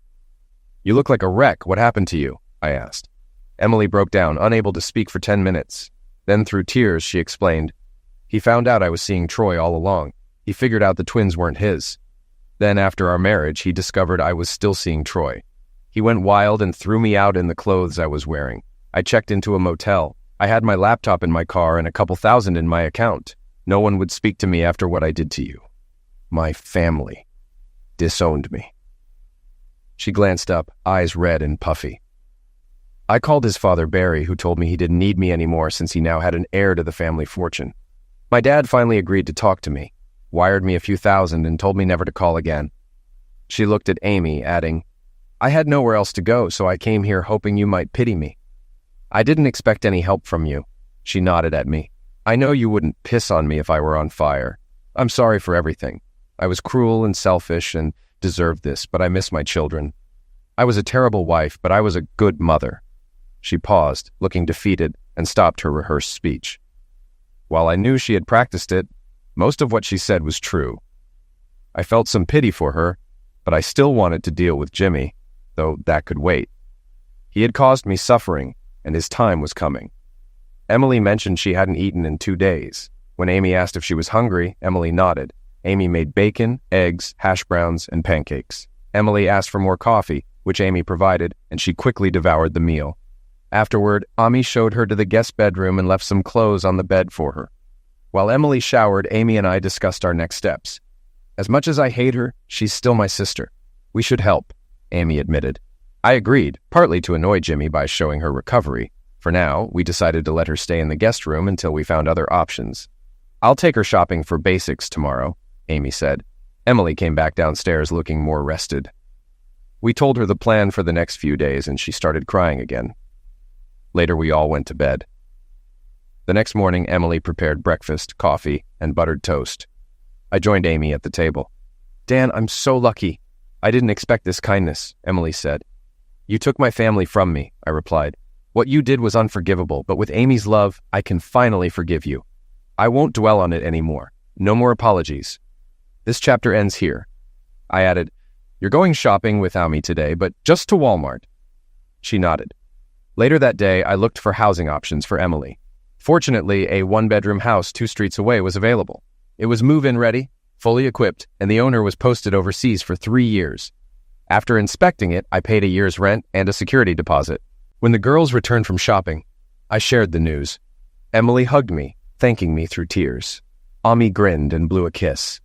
[SPEAKER 3] "You look like a wreck. What happened to you?" I asked. Emily broke down, unable to speak for 10 minutes. Then through tears, she explained, "He found out I was seeing Troy all along. He figured out the twins weren't his. Then after our marriage, he discovered I was still seeing Troy. He went wild and threw me out in the clothes I was wearing. I checked into a motel. I had my laptop in my car and a couple thousand in my account. No one would speak to me after what I did to you. My family disowned me." She glanced up, eyes red and puffy. "I called his father Barry, who told me he didn't need me anymore since he now had an heir to the family fortune. My dad finally agreed to talk to me, wired me a few thousand and told me never to call again." She looked at Amy, adding, "I had nowhere else to go, so I came here hoping you might pity me." "I didn't expect any help from you." She nodded at me. "I know you wouldn't piss on me if I were on fire. I'm sorry for everything. I was cruel and selfish and deserved this, but I miss my children. I was a terrible wife, but I was a good mother." She paused, looking defeated, and stopped her rehearsed speech. While I knew she had practiced it, most of what she said was true. I felt some pity for her, but I still wanted to deal with Jimmy, though that could wait. He had caused me suffering, and his time was coming. Emily mentioned she hadn't eaten in 2 days. When Amy asked if she was hungry, Emily nodded. Amy made bacon, eggs, hash browns, and pancakes. Emily asked for more coffee, which Amy provided, and she quickly devoured the meal. Afterward, Amy showed her to the guest bedroom and left some clothes on the bed for her. While Emily showered, Amy and I discussed our next steps. "As much as I hate her, she's still my sister. We should help," Amy admitted. I agreed, partly to annoy Jimmy by showing her recovery. For now, we decided to let her stay in the guest room until we found other options. "I'll take her shopping for basics tomorrow," Amy said. Emily came back downstairs looking more rested. We told her the plan for the next few days and she started crying again. Later, we all went to bed. The next morning, Emily prepared breakfast, coffee, and buttered toast. I joined Amy at the table. "Dan, I'm so lucky. I didn't expect this kindness," Emily said. "You took my family from me," I replied. "What you did was unforgivable, but with Amy's love, I can finally forgive you. I won't dwell on it anymore. No more apologies. This chapter ends here." I added, "You're going shopping with Amy today, but just to Walmart." She nodded. Later that day, I looked for housing options for Emily. Fortunately, a one-bedroom house 2 streets away was available. It was move-in ready, fully equipped, and the owner was posted overseas for 3 years. After inspecting it, I paid a year's rent and a security deposit. When the girls returned from shopping, I shared the news. Emily hugged me, thanking me through tears. Amy grinned and blew a kiss.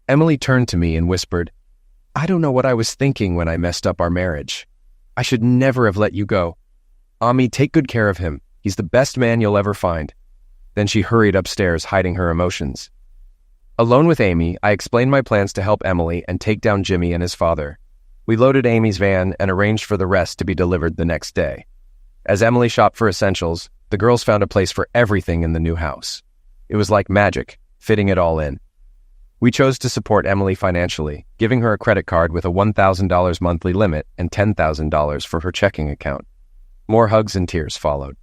[SPEAKER 3] Emily turned to me and whispered, "I don't know what I was thinking when I messed up our marriage. I should never have let you go. Amy, take good care of him. He's the best man you'll ever find." Then she hurried upstairs, hiding her emotions. Alone with Amy, I explained my plans to help Emily and take down Jimmy and his father. We loaded Amy's van and arranged for the rest to be delivered the next day. As Emily shopped for essentials, the girls found a place for everything in the new house. It was like magic, fitting it all in. We chose to support Emily financially, giving her a credit card with a $1,000 monthly limit and $10,000 for her checking account. More hugs and tears followed.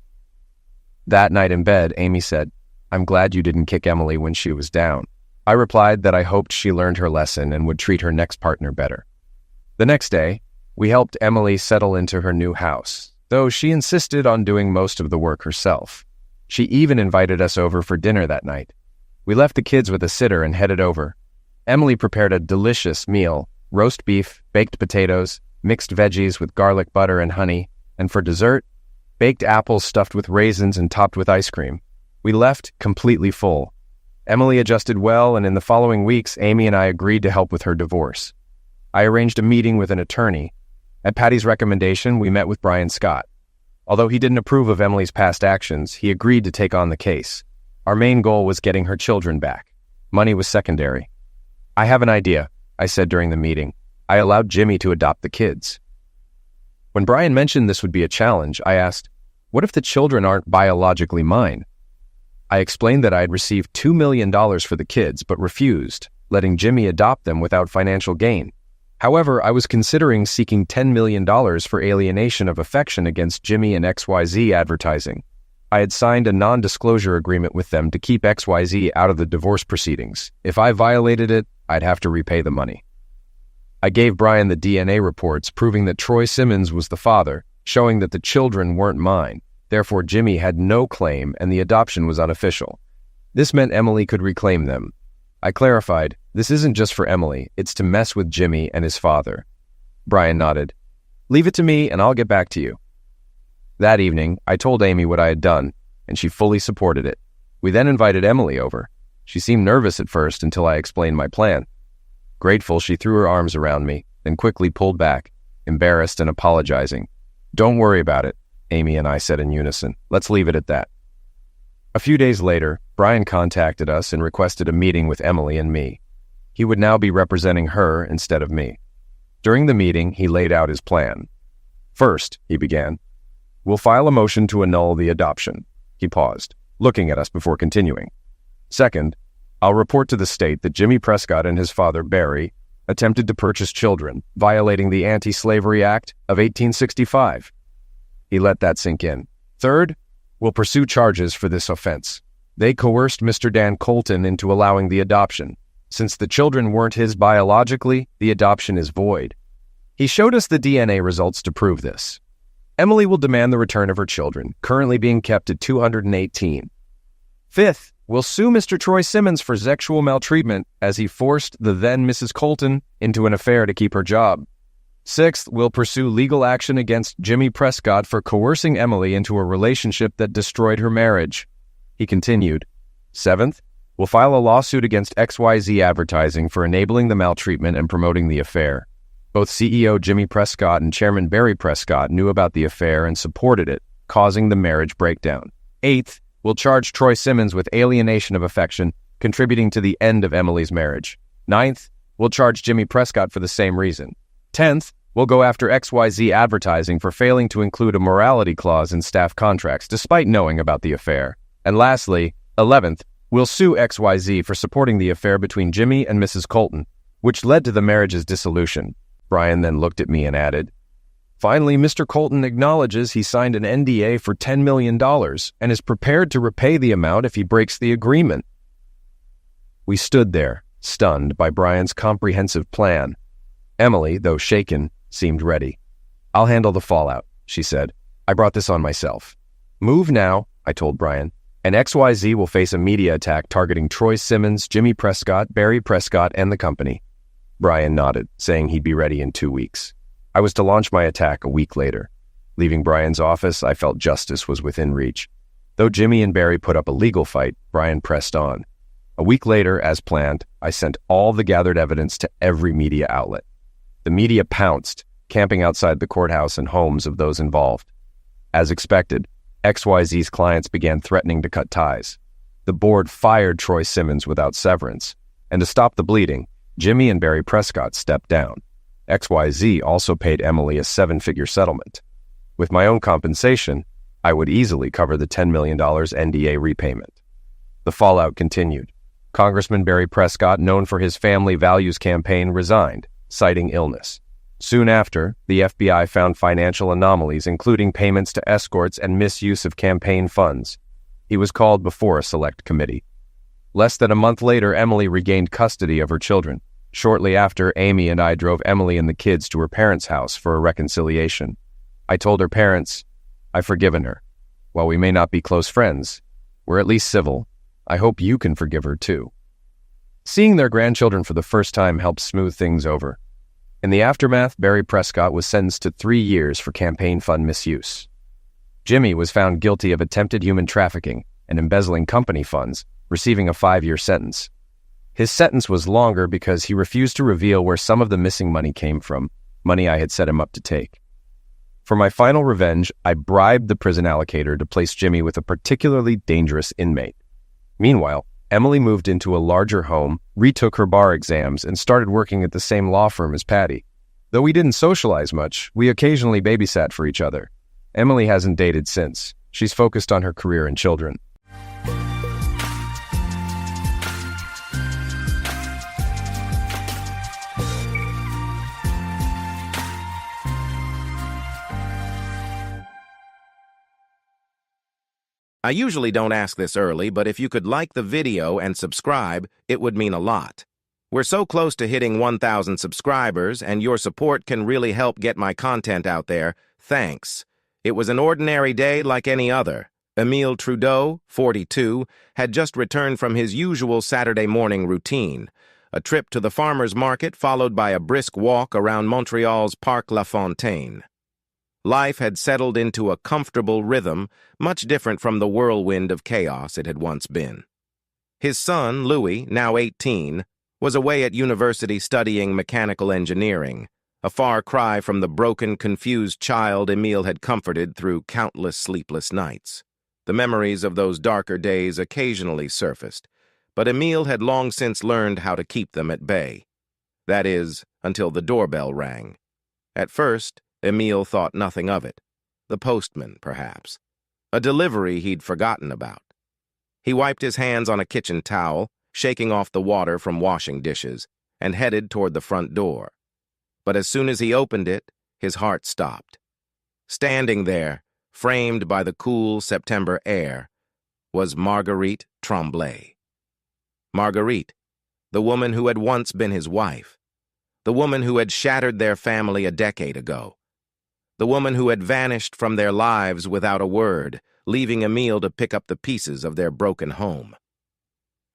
[SPEAKER 3] That night in bed, Amy said, "I'm glad you didn't kick Emily when she was down." I replied that I hoped she learned her lesson and would treat her next partner better. The next day, we helped Emily settle into her new house, though she insisted on doing most of the work herself. She even invited us over for dinner that night. We left the kids with a sitter and headed over. Emily prepared a delicious meal: roast beef, baked potatoes, mixed veggies with garlic butter and honey, and for dessert, baked apples stuffed with raisins and topped with ice cream. We left completely full. Emily adjusted well, and in the following weeks, Amy and I agreed to help with her divorce. I arranged a meeting with an attorney. At Patty's recommendation, we met with Brian Scott. Although he didn't approve of Emily's past actions, he agreed to take on the case. Our main goal was getting her children back. Money was secondary. "I have an idea," I said during the meeting. I allowed Jimmy to adopt the kids. When Brian mentioned this would be a challenge, I asked, "What if the children aren't biologically mine?" I explained that I had received $2 million for the kids but refused, letting Jimmy adopt them without financial gain. However, I was considering seeking $10 million for alienation of affection against Jimmy and XYZ Advertising. I had signed a non-disclosure agreement with them to keep XYZ out of the divorce proceedings. If I violated it, I'd have to repay the money. I gave Brian the DNA reports proving that Troy Simmons was the father, showing that the children weren't mine. Therefore, Jimmy had no claim and the adoption was unofficial. This meant Emily could reclaim them. I clarified, this isn't just for Emily, it's to mess with Jimmy and his father. Brian nodded. Leave it to me and I'll get back to you. That evening, I told Amy what I had done, and she fully supported it. We then invited Emily over. She seemed nervous at first until I explained my plan. Grateful, she threw her arms around me, then quickly pulled back, embarrassed and apologizing. Don't worry about it, Amy and I said in unison. Let's leave it at that. A few days later, Brian contacted us and requested a meeting with Emily and me. He would now be representing her instead of me. During the meeting, he laid out his plan. First, he began, we'll file a motion to annul the adoption. He paused, looking at us before continuing. Second, I'll report to the state that Jimmy Prescott and his father, Barry, attempted to purchase children, violating the Anti-Slavery Act of 1865. He let that sink in. Third, we'll pursue charges for this offense. They coerced Mr. Dan Colton into allowing the adoption. Since the children weren't his biologically, the adoption is void. He showed us the DNA results to prove this. Emily will demand the return of her children, currently being kept at 218. Fifth, we'll sue Mr. Troy Simmons for sexual maltreatment as he forced the then Mrs. Colton into an affair to keep her job. Sixth, we'll pursue legal action against Jimmy Prescott for coercing Emily into a relationship that destroyed her marriage. He continued. Seventh, we'll file a lawsuit against XYZ Advertising for enabling the maltreatment and promoting the affair. Both CEO Jimmy Prescott and Chairman Barry Prescott knew about the affair and supported it, causing the marriage breakdown. Eighth, we'll charge Troy Simmons with alienation of affection, contributing to the end of Emily's marriage. Ninth, we'll charge Jimmy Prescott for the same reason. 10th, we'll go after XYZ Advertising for failing to include a morality clause in staff contracts despite knowing about the affair. And lastly, 11th, we'll sue XYZ for supporting the affair between Jimmy and Mrs. Colton, which led to the marriage's dissolution. Brian then looked at me and added, finally, Mr. Colton acknowledges he signed an NDA for $10 million and is prepared to repay the amount if he breaks the agreement. We stood there, stunned by Brian's comprehensive plan. Emily, though shaken, seemed ready. I'll handle the fallout, she said. I brought this on myself. Move now, I told Brian, and XYZ will face a media attack targeting Troy Simmons, Jimmy Prescott, Barry Prescott, and the company. Brian nodded, saying he'd be ready in 2 weeks. I was to launch my attack a week later. Leaving Brian's office, I felt justice was within reach. Though Jimmy and Barry put up a legal fight, Brian pressed on. A week later, as planned, I sent all the gathered evidence to every media outlet. The media pounced, camping outside the courthouse and homes of those involved. As expected, XYZ's clients began threatening to cut ties. The board fired Troy Simmons without severance, and to stop the bleeding, Jimmy and Barry Prescott stepped down. XYZ also paid Emily a 7-figure settlement. With my own compensation, I would easily cover the $10 million NDA repayment. The fallout continued. Congressman Barry Prescott, known for his family values campaign, resigned, citing illness. Soon after, the FBI found financial anomalies, including payments to escorts and misuse of campaign funds. He was called before a select committee. Less than a month later, Emily regained custody of her children. Shortly after, Amy and I drove Emily and the kids to her parents' house for a reconciliation. I told her parents, I've forgiven her. While we may not be close friends, we're at least civil. I hope you can forgive her too. Seeing their grandchildren for the first time helped smooth things over. In the aftermath, Barry Prescott was sentenced to 3 years for campaign fund misuse. Jimmy was found guilty of attempted human trafficking and embezzling company funds, receiving a 5-year sentence. His sentence was longer because he refused to reveal where some of the missing money came from, money I had set him up to take. For my final revenge, I bribed the prison allocator to place Jimmy with a particularly dangerous inmate. Meanwhile, Emily moved into a larger home, retook her bar exams, and started working at the same law firm as Patty. Though we didn't socialize much, we occasionally babysat for each other. Emily hasn't dated since. She's focused on her career and children.
[SPEAKER 4] I usually don't ask this early, but if you could like the video and subscribe, it would mean a lot. We're so close to hitting 1,000 subscribers, and your support can really help get my content out there. Thanks. It was an ordinary day like any other. Emile Trudeau, 42, had just returned from his usual Saturday morning routine, a trip to the farmer's market followed by a brisk walk around Montreal's Parc La Fontaine. Life had settled into a comfortable rhythm, much different from the whirlwind of chaos it had once been. His son, Louis, now 18, was away at university studying mechanical engineering, a far cry from the broken, confused child Emile had comforted through countless sleepless nights. The memories of those darker days occasionally surfaced, but Emile had long since learned how to keep them at bay. That is, until the doorbell rang. At first, Emile thought nothing of it. The postman, perhaps. A delivery he'd forgotten about. He wiped his hands on a kitchen towel, shaking off the water from washing dishes, and headed toward the front door. But as soon as he opened it, his heart stopped. Standing there, framed by the cool September air, was Marguerite Tremblay. Marguerite, the woman who had once been his wife, the woman who had shattered their family a decade ago, the woman who had vanished from their lives without a word, leaving Emile to pick up the pieces of their broken home.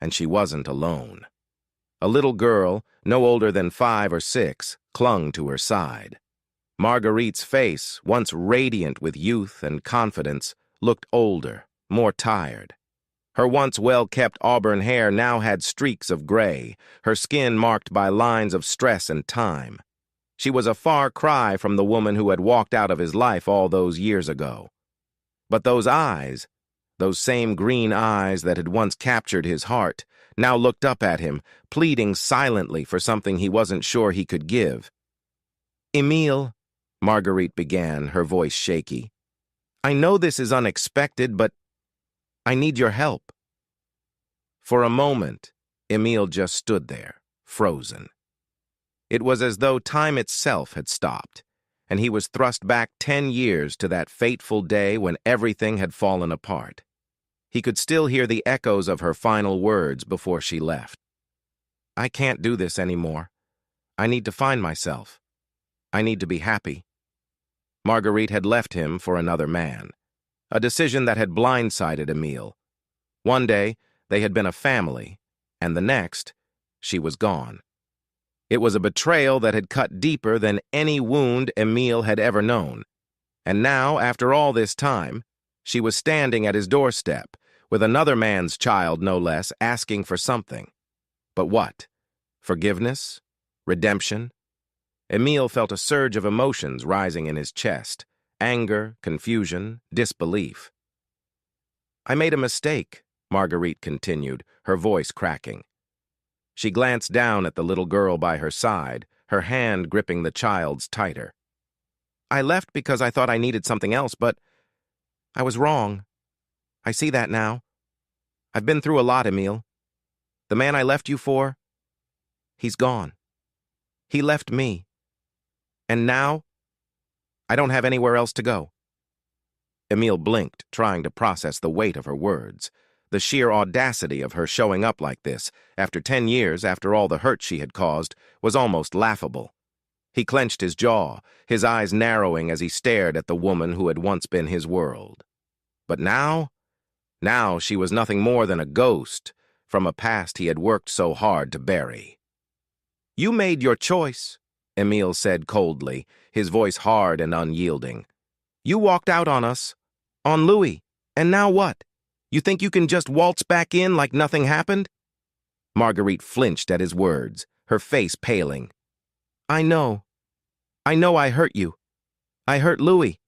[SPEAKER 4] And she wasn't alone. A little girl, no older than 5 or 6, clung to her side. Marguerite's face, once radiant with youth and confidence, looked older, more tired. Her once well-kept auburn hair now had streaks of gray, her skin marked by lines of stress and time. She was a far cry from the woman who had walked out of his life all those years ago. But those eyes, those same green eyes that had once captured his heart, now looked up at him, pleading silently for something he wasn't sure he could give. "Emile," Marguerite began, her voice shaky, "I know this is unexpected, but I need your help." For a moment, Emile just stood there, frozen. It was as though time itself had stopped, and he was thrust back 10 years to that fateful day when everything had fallen apart. He could still hear the echoes of her final words before she left. "I can't do this anymore. I need to find myself. I need to be happy." Marguerite had left him for another man, a decision that had blindsided Emile. One day, they had been a family, and the next, she was gone. It was a betrayal that had cut deeper than any wound Emile had ever known. And now, after all this time, she was standing at his doorstep, with another man's child no less, asking for something. But what? Forgiveness? Redemption? Emile felt a surge of emotions rising in his chest. Anger, confusion, disbelief. "I made a mistake," Marguerite continued, her voice cracking. She glanced down at the little girl by her side, her hand gripping the child's tighter. "I left because I thought I needed something else, but I was wrong. I see that now. I've been through a lot, Emile. The man I left you for, he's gone. He left me. And now, I don't have anywhere else to go." Emile blinked, trying to process the weight of her words. The sheer audacity of her showing up like this, after 10 years, after all the hurt she had caused, was almost laughable. He clenched his jaw, his eyes narrowing as he stared at the woman who had once been his world. But now she was nothing more than a ghost from a past he had worked so hard to bury. "You made your choice," Emile said coldly, his voice hard and unyielding. "You walked out on us, on Louis, and now what? You think you can just waltz back in like nothing happened?" Marguerite flinched at his words, her face paling. I know I hurt you. I hurt Louis.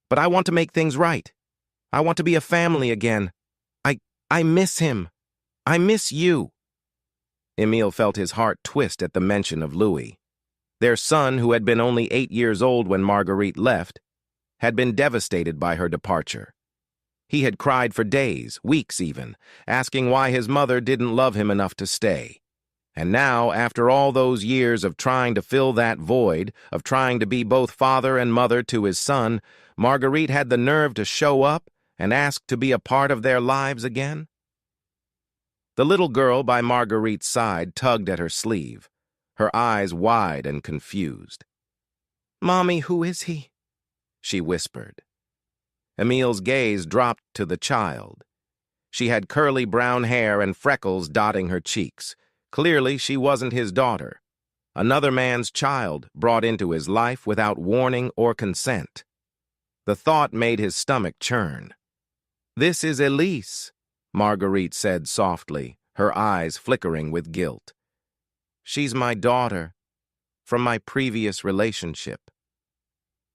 [SPEAKER 4] But I want to make things right. I want to be a family again. I miss him. I miss you." Emile felt his heart twist at the mention of Louis. Their son, who had been only 8 years old when Marguerite left, had been devastated by her departure. He had cried for days, weeks even, asking why his mother didn't love him enough to stay. And now, after all those years of trying to fill that void, of trying to be both father and mother to his son, Marguerite had the nerve to show up and ask to be a part of their lives again? The little girl by Marguerite's side tugged at her sleeve, her eyes wide and confused. "Mommy, who is he?" she whispered. Emil's gaze dropped to the child. She had curly brown hair and freckles dotting her cheeks. Clearly, she wasn't his daughter. Another man's child brought into his life without warning or consent. The thought made his stomach churn. "This is Elise," Marguerite said softly, her eyes flickering with guilt. "She's my daughter, from my previous relationship."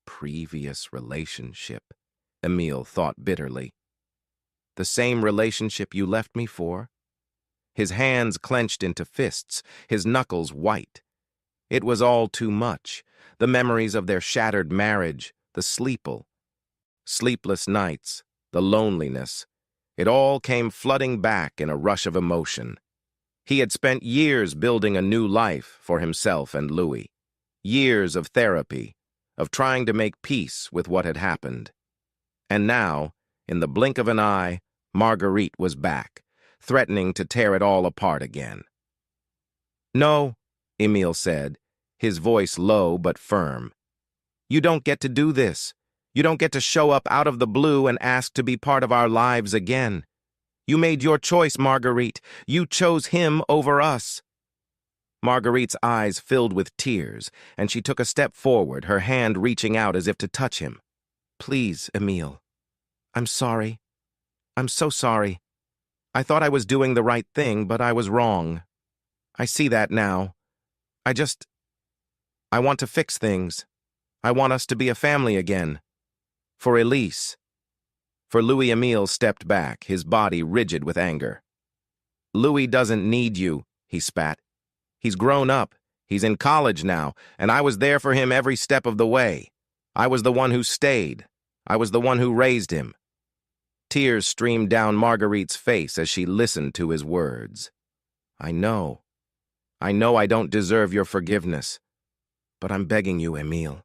[SPEAKER 4] Previous relationship, Emil thought bitterly. The same relationship you left me for? His hands clenched into fists, his knuckles white. It was all too much. The memories of their shattered marriage, the sleepless nights, the loneliness. It all came flooding back in a rush of emotion. He had spent years building a new life for himself and Louis. Years of therapy, of trying to make peace with what had happened. And now, in the blink of an eye, Marguerite was back, threatening to tear it all apart again. "No," Emil said, his voice low but firm. "You don't get to do this. You don't get to show up out of the blue and ask to be part of our lives again. You made your choice, Marguerite. You chose him over us." Marguerite's eyes filled with tears, and she took a step forward, her hand reaching out as if to touch him. "Please, Emil. I'm sorry. I'm so sorry. I thought I was doing the right thing, but I was wrong. I see that now. I want to fix things. I want us to be a family again. For Elise." For Louis, Emil stepped back, his body rigid with anger. "Louis doesn't need you," he spat. "He's grown up. He's in college now, and I was there for him every step of the way. I was the one who stayed. I was the one who raised him." Tears streamed down Marguerite's face as she listened to his words. I know I don't deserve your forgiveness, but I'm begging you, Emil,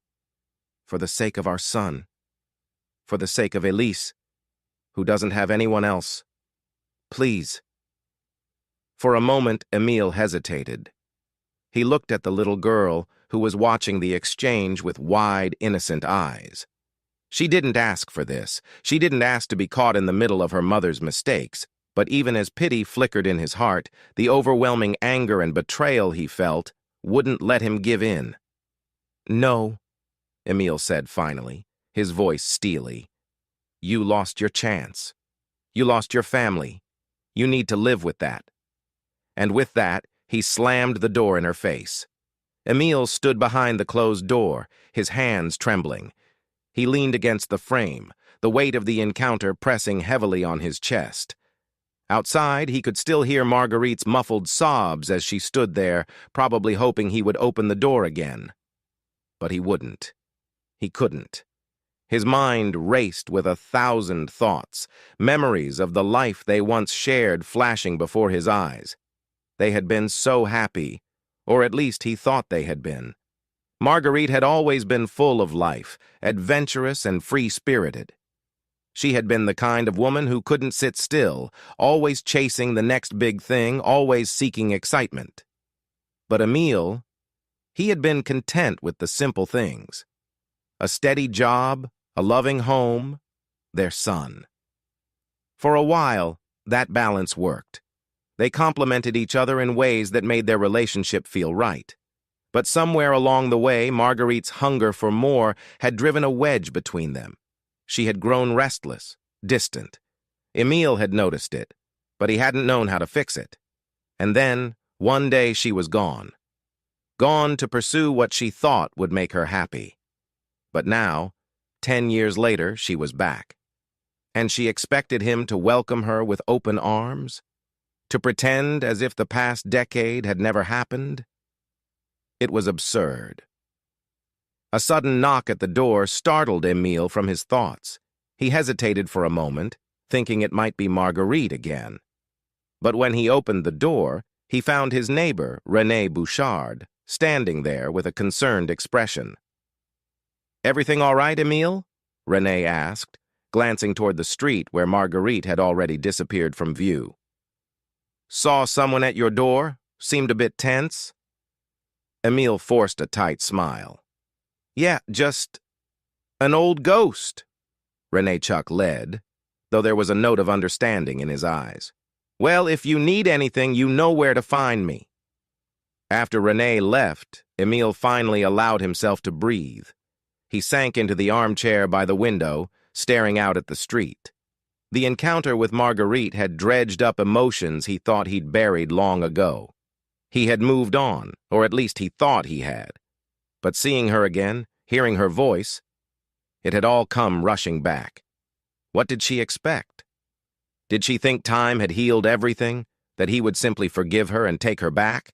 [SPEAKER 4] for the sake of our son, for the sake of Elise, who doesn't have anyone else. Please." For a moment, Emil hesitated. He looked at the little girl, who was watching the exchange with wide, innocent eyes. She didn't ask for this. She didn't ask to be caught in the middle of her mother's mistakes. But even as pity flickered in his heart, the overwhelming anger and betrayal he felt wouldn't let him give in. "No," Emil said finally, his voice steely. "You lost your chance. You lost your family. You need to live with that." And with that, he slammed the door in her face. Emil stood behind the closed door, his hands trembling. He leaned against the frame, the weight of the encounter pressing heavily on his chest. Outside, he could still hear Marguerite's muffled sobs as she stood there, probably hoping he would open the door again. But he wouldn't. He couldn't. His mind raced with 1,000 thoughts, memories of the life they once shared flashing before his eyes. They had been so happy, or at least he thought they had been. Marguerite had always been full of life, adventurous and free-spirited. She had been the kind of woman who couldn't sit still, always chasing the next big thing, always seeking excitement. But Emil, he had been content with the simple things. A steady job, a loving home, their son. For a while, that balance worked. They complemented each other in ways that made their relationship feel right. But somewhere along the way, Marguerite's hunger for more had driven a wedge between them. She had grown restless, distant. Emil had noticed it, but he hadn't known how to fix it. And then, one day she was gone. Gone to pursue what she thought would make her happy. But now, 10 years later, she was back. And she expected him to welcome her with open arms? To pretend as if the past decade had never happened? It was absurd. A sudden knock at the door startled Emil from his thoughts. He hesitated for a moment, thinking it might be Marguerite again. But when he opened the door, he found his neighbor, René Bouchard, standing there with a concerned expression. "Everything all right, Emil?" René asked, glancing toward the street where Marguerite had already disappeared from view. "Saw someone at your door? Seemed a bit tense?" Emile forced a tight smile. "Yeah, just an old ghost," Renee Chuck led, though there was a note of understanding in his eyes. "Well, if you need anything, you know where to find me." After Renee left, Emile finally allowed himself to breathe. He sank into the armchair by the window, staring out at the street. The encounter with Marguerite had dredged up emotions he thought he'd buried long ago. He had moved on, or at least he thought he had. But seeing her again, hearing her voice, it had all come rushing back. What did she expect? Did she think time had healed everything, that he would simply forgive her and take her back?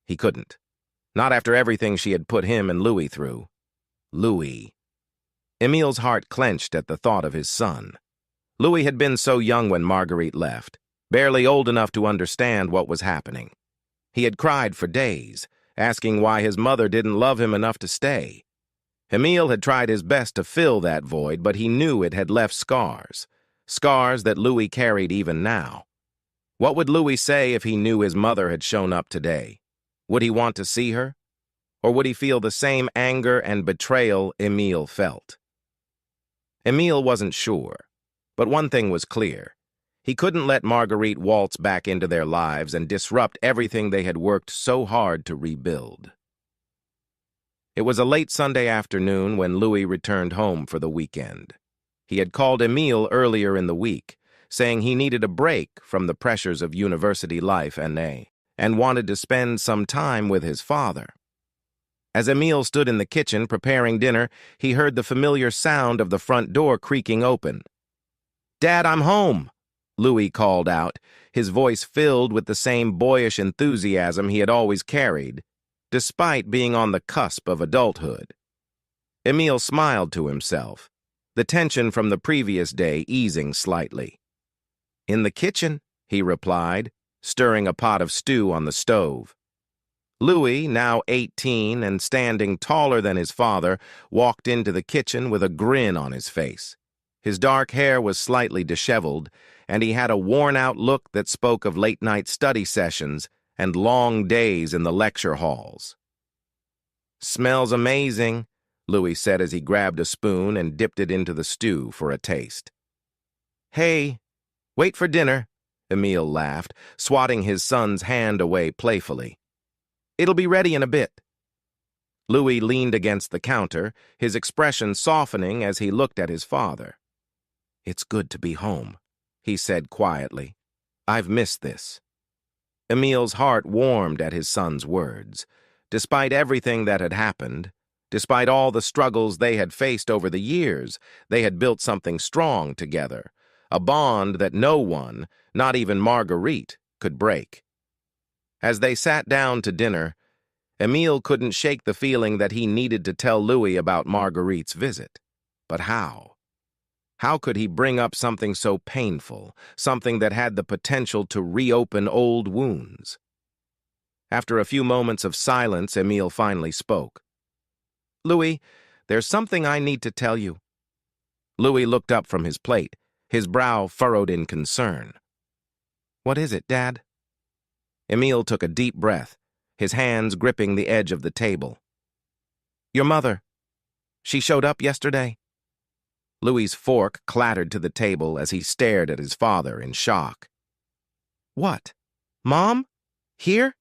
[SPEAKER 4] He couldn't. Not after everything she had put him and Louis through. Louis. Emile's heart clenched at the thought of his son. Louis had been so young when Marguerite left, barely old enough to understand what was happening. He had cried for days, asking why his mother didn't love him enough to stay. Emile had tried his best to fill that void, but he knew it had left scars. Scars that Louis carried even now. What would Louis say if he knew his mother had shown up today? Would he want to see her? Or would he feel the same anger and betrayal Emile felt? Emile wasn't sure, but one thing was clear. He couldn't let Marguerite waltz back into their lives and disrupt everything they had worked so hard to rebuild. It was a late Sunday afternoon when Louis returned home for the weekend. He had called Emile earlier in the week, saying he needed a break from the pressures of university life and wanted to spend some time with his father. As Emile stood in the kitchen preparing dinner, he heard the familiar sound of the front door creaking open. "Dad, I'm home," Louis called out, his voice filled with the same boyish enthusiasm he had always carried, despite being on the cusp of adulthood. Emile smiled to himself, the tension from the previous day easing slightly. "In the kitchen," he replied, stirring a pot of stew on the stove. Louis, now 18 and standing taller than his father, walked into the kitchen with a grin on his face. His dark hair was slightly disheveled, and he had a worn-out look that spoke of late-night study sessions and long days in the lecture halls. "Smells amazing," Louis said as he grabbed a spoon and dipped it into the stew for a taste. "Hey, wait for dinner," Emile laughed, swatting his son's hand away playfully. "It'll be ready in a bit." Louis leaned against the counter, his expression softening as he looked at his father. "It's good to be home," he said quietly. "I've missed this." Emile's heart warmed at his son's words. Despite everything that had happened, despite all the struggles they had faced over the years, they had built something strong together, a bond that no one, not even Marguerite, could break. As they sat down to dinner, Emile couldn't shake the feeling that he needed to tell Louis about Marguerite's visit. But how? How could he bring up something so painful, something that had the potential to reopen old wounds? After a few moments of silence, Emile finally spoke. "Louis, there's something I need to tell you." Louis looked up from his plate, his brow furrowed in concern. "What is it, Dad?" Emile took a deep breath, his hands gripping the edge of the table. "Your mother. She showed up yesterday." Louis's fork clattered to the table as he stared at his father in shock. "What? Mom? Here?"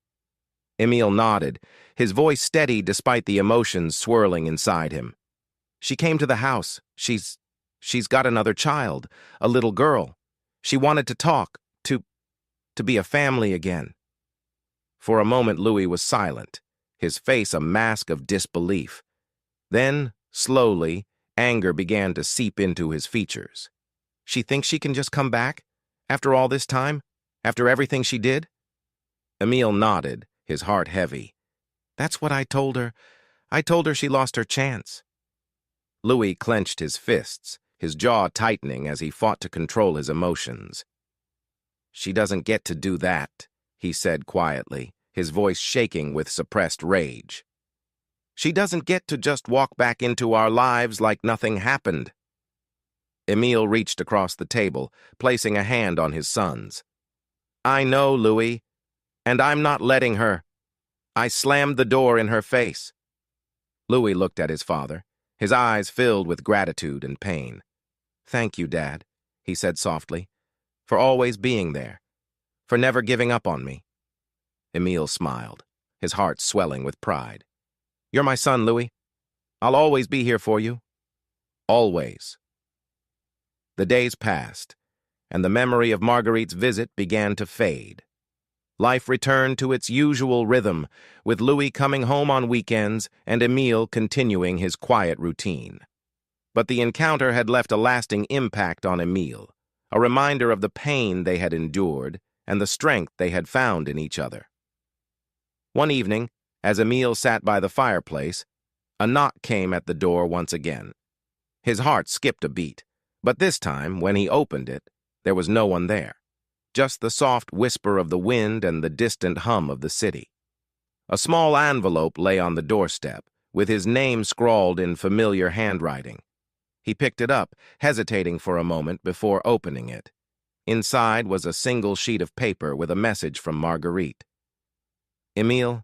[SPEAKER 4] Emile nodded, his voice steady despite the emotions swirling inside him. "She came to the house. She's got another child, a little girl. She wanted to talk, to be a family again." For a moment, Louis was silent, his face a mask of disbelief. Then, slowly, anger began to seep into his features. "She thinks she can just come back? After all this time? After everything she did?" Emile nodded, his heart heavy. "That's what I told her. I told her she lost her chance." Louis clenched his fists, his jaw tightening as he fought to control his emotions. "She doesn't get to do that," he said quietly, his voice shaking with suppressed rage. "She doesn't get to just walk back into our lives like nothing happened." Emile reached across the table, placing a hand on his son's. I know, Louis, and I'm not letting her. I slammed the door in her face. Louis looked at his father, his eyes filled with gratitude and pain. Thank you, Dad, he said softly, for always being there, for never giving up on me. Emile smiled, his heart swelling with pride. You're my son, Louis. I'll always be here for you. Always. The days passed, and the memory of Marguerite's visit began to fade. Life returned to its usual rhythm, with Louis coming home on weekends and Emile continuing his quiet routine. But the encounter had left a lasting impact on Emile, a reminder of the pain they had endured and the strength they had found in each other. One evening, as Emile sat by the fireplace, a knock came at the door once again. His heart skipped a beat, but this time, when he opened it, there was no one there. Just the soft whisper of the wind and the distant hum of the city. A small envelope lay on the doorstep, with his name scrawled in familiar handwriting. He picked it up, hesitating for a moment before opening it. Inside was a single sheet of paper with a message from Marguerite. Emile,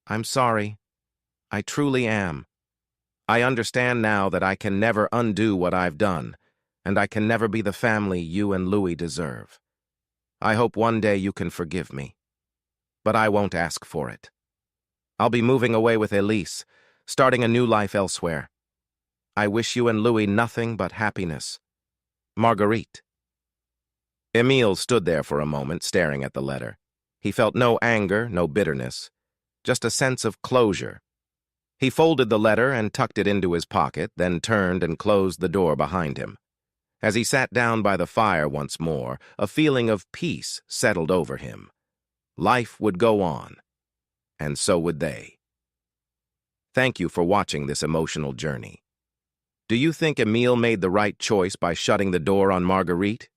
[SPEAKER 4] I'm sorry. I truly am. I understand now that I can never undo what I've done, and I can never be the family you and Louis deserve. I hope one day you can forgive me. But I won't ask for it. I'll be moving away with Elise, starting a new life elsewhere. I wish you and Louis nothing but happiness. Marguerite. Emile stood there for a moment, staring at the letter. He felt no anger, no bitterness, just a sense of closure. He folded the letter and tucked it into his pocket, then turned and closed the door behind him. As he sat down by the fire once more, a feeling of peace settled over him. Life would go on, and so would they. Thank you for watching this emotional journey. Do you think Emile made the right choice by shutting the door on Marguerite?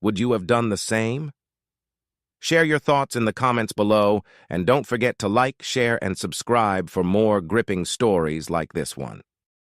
[SPEAKER 4] Would you have done the same? Share your thoughts in the comments below, and don't forget to like, share, and subscribe for more gripping stories like this one.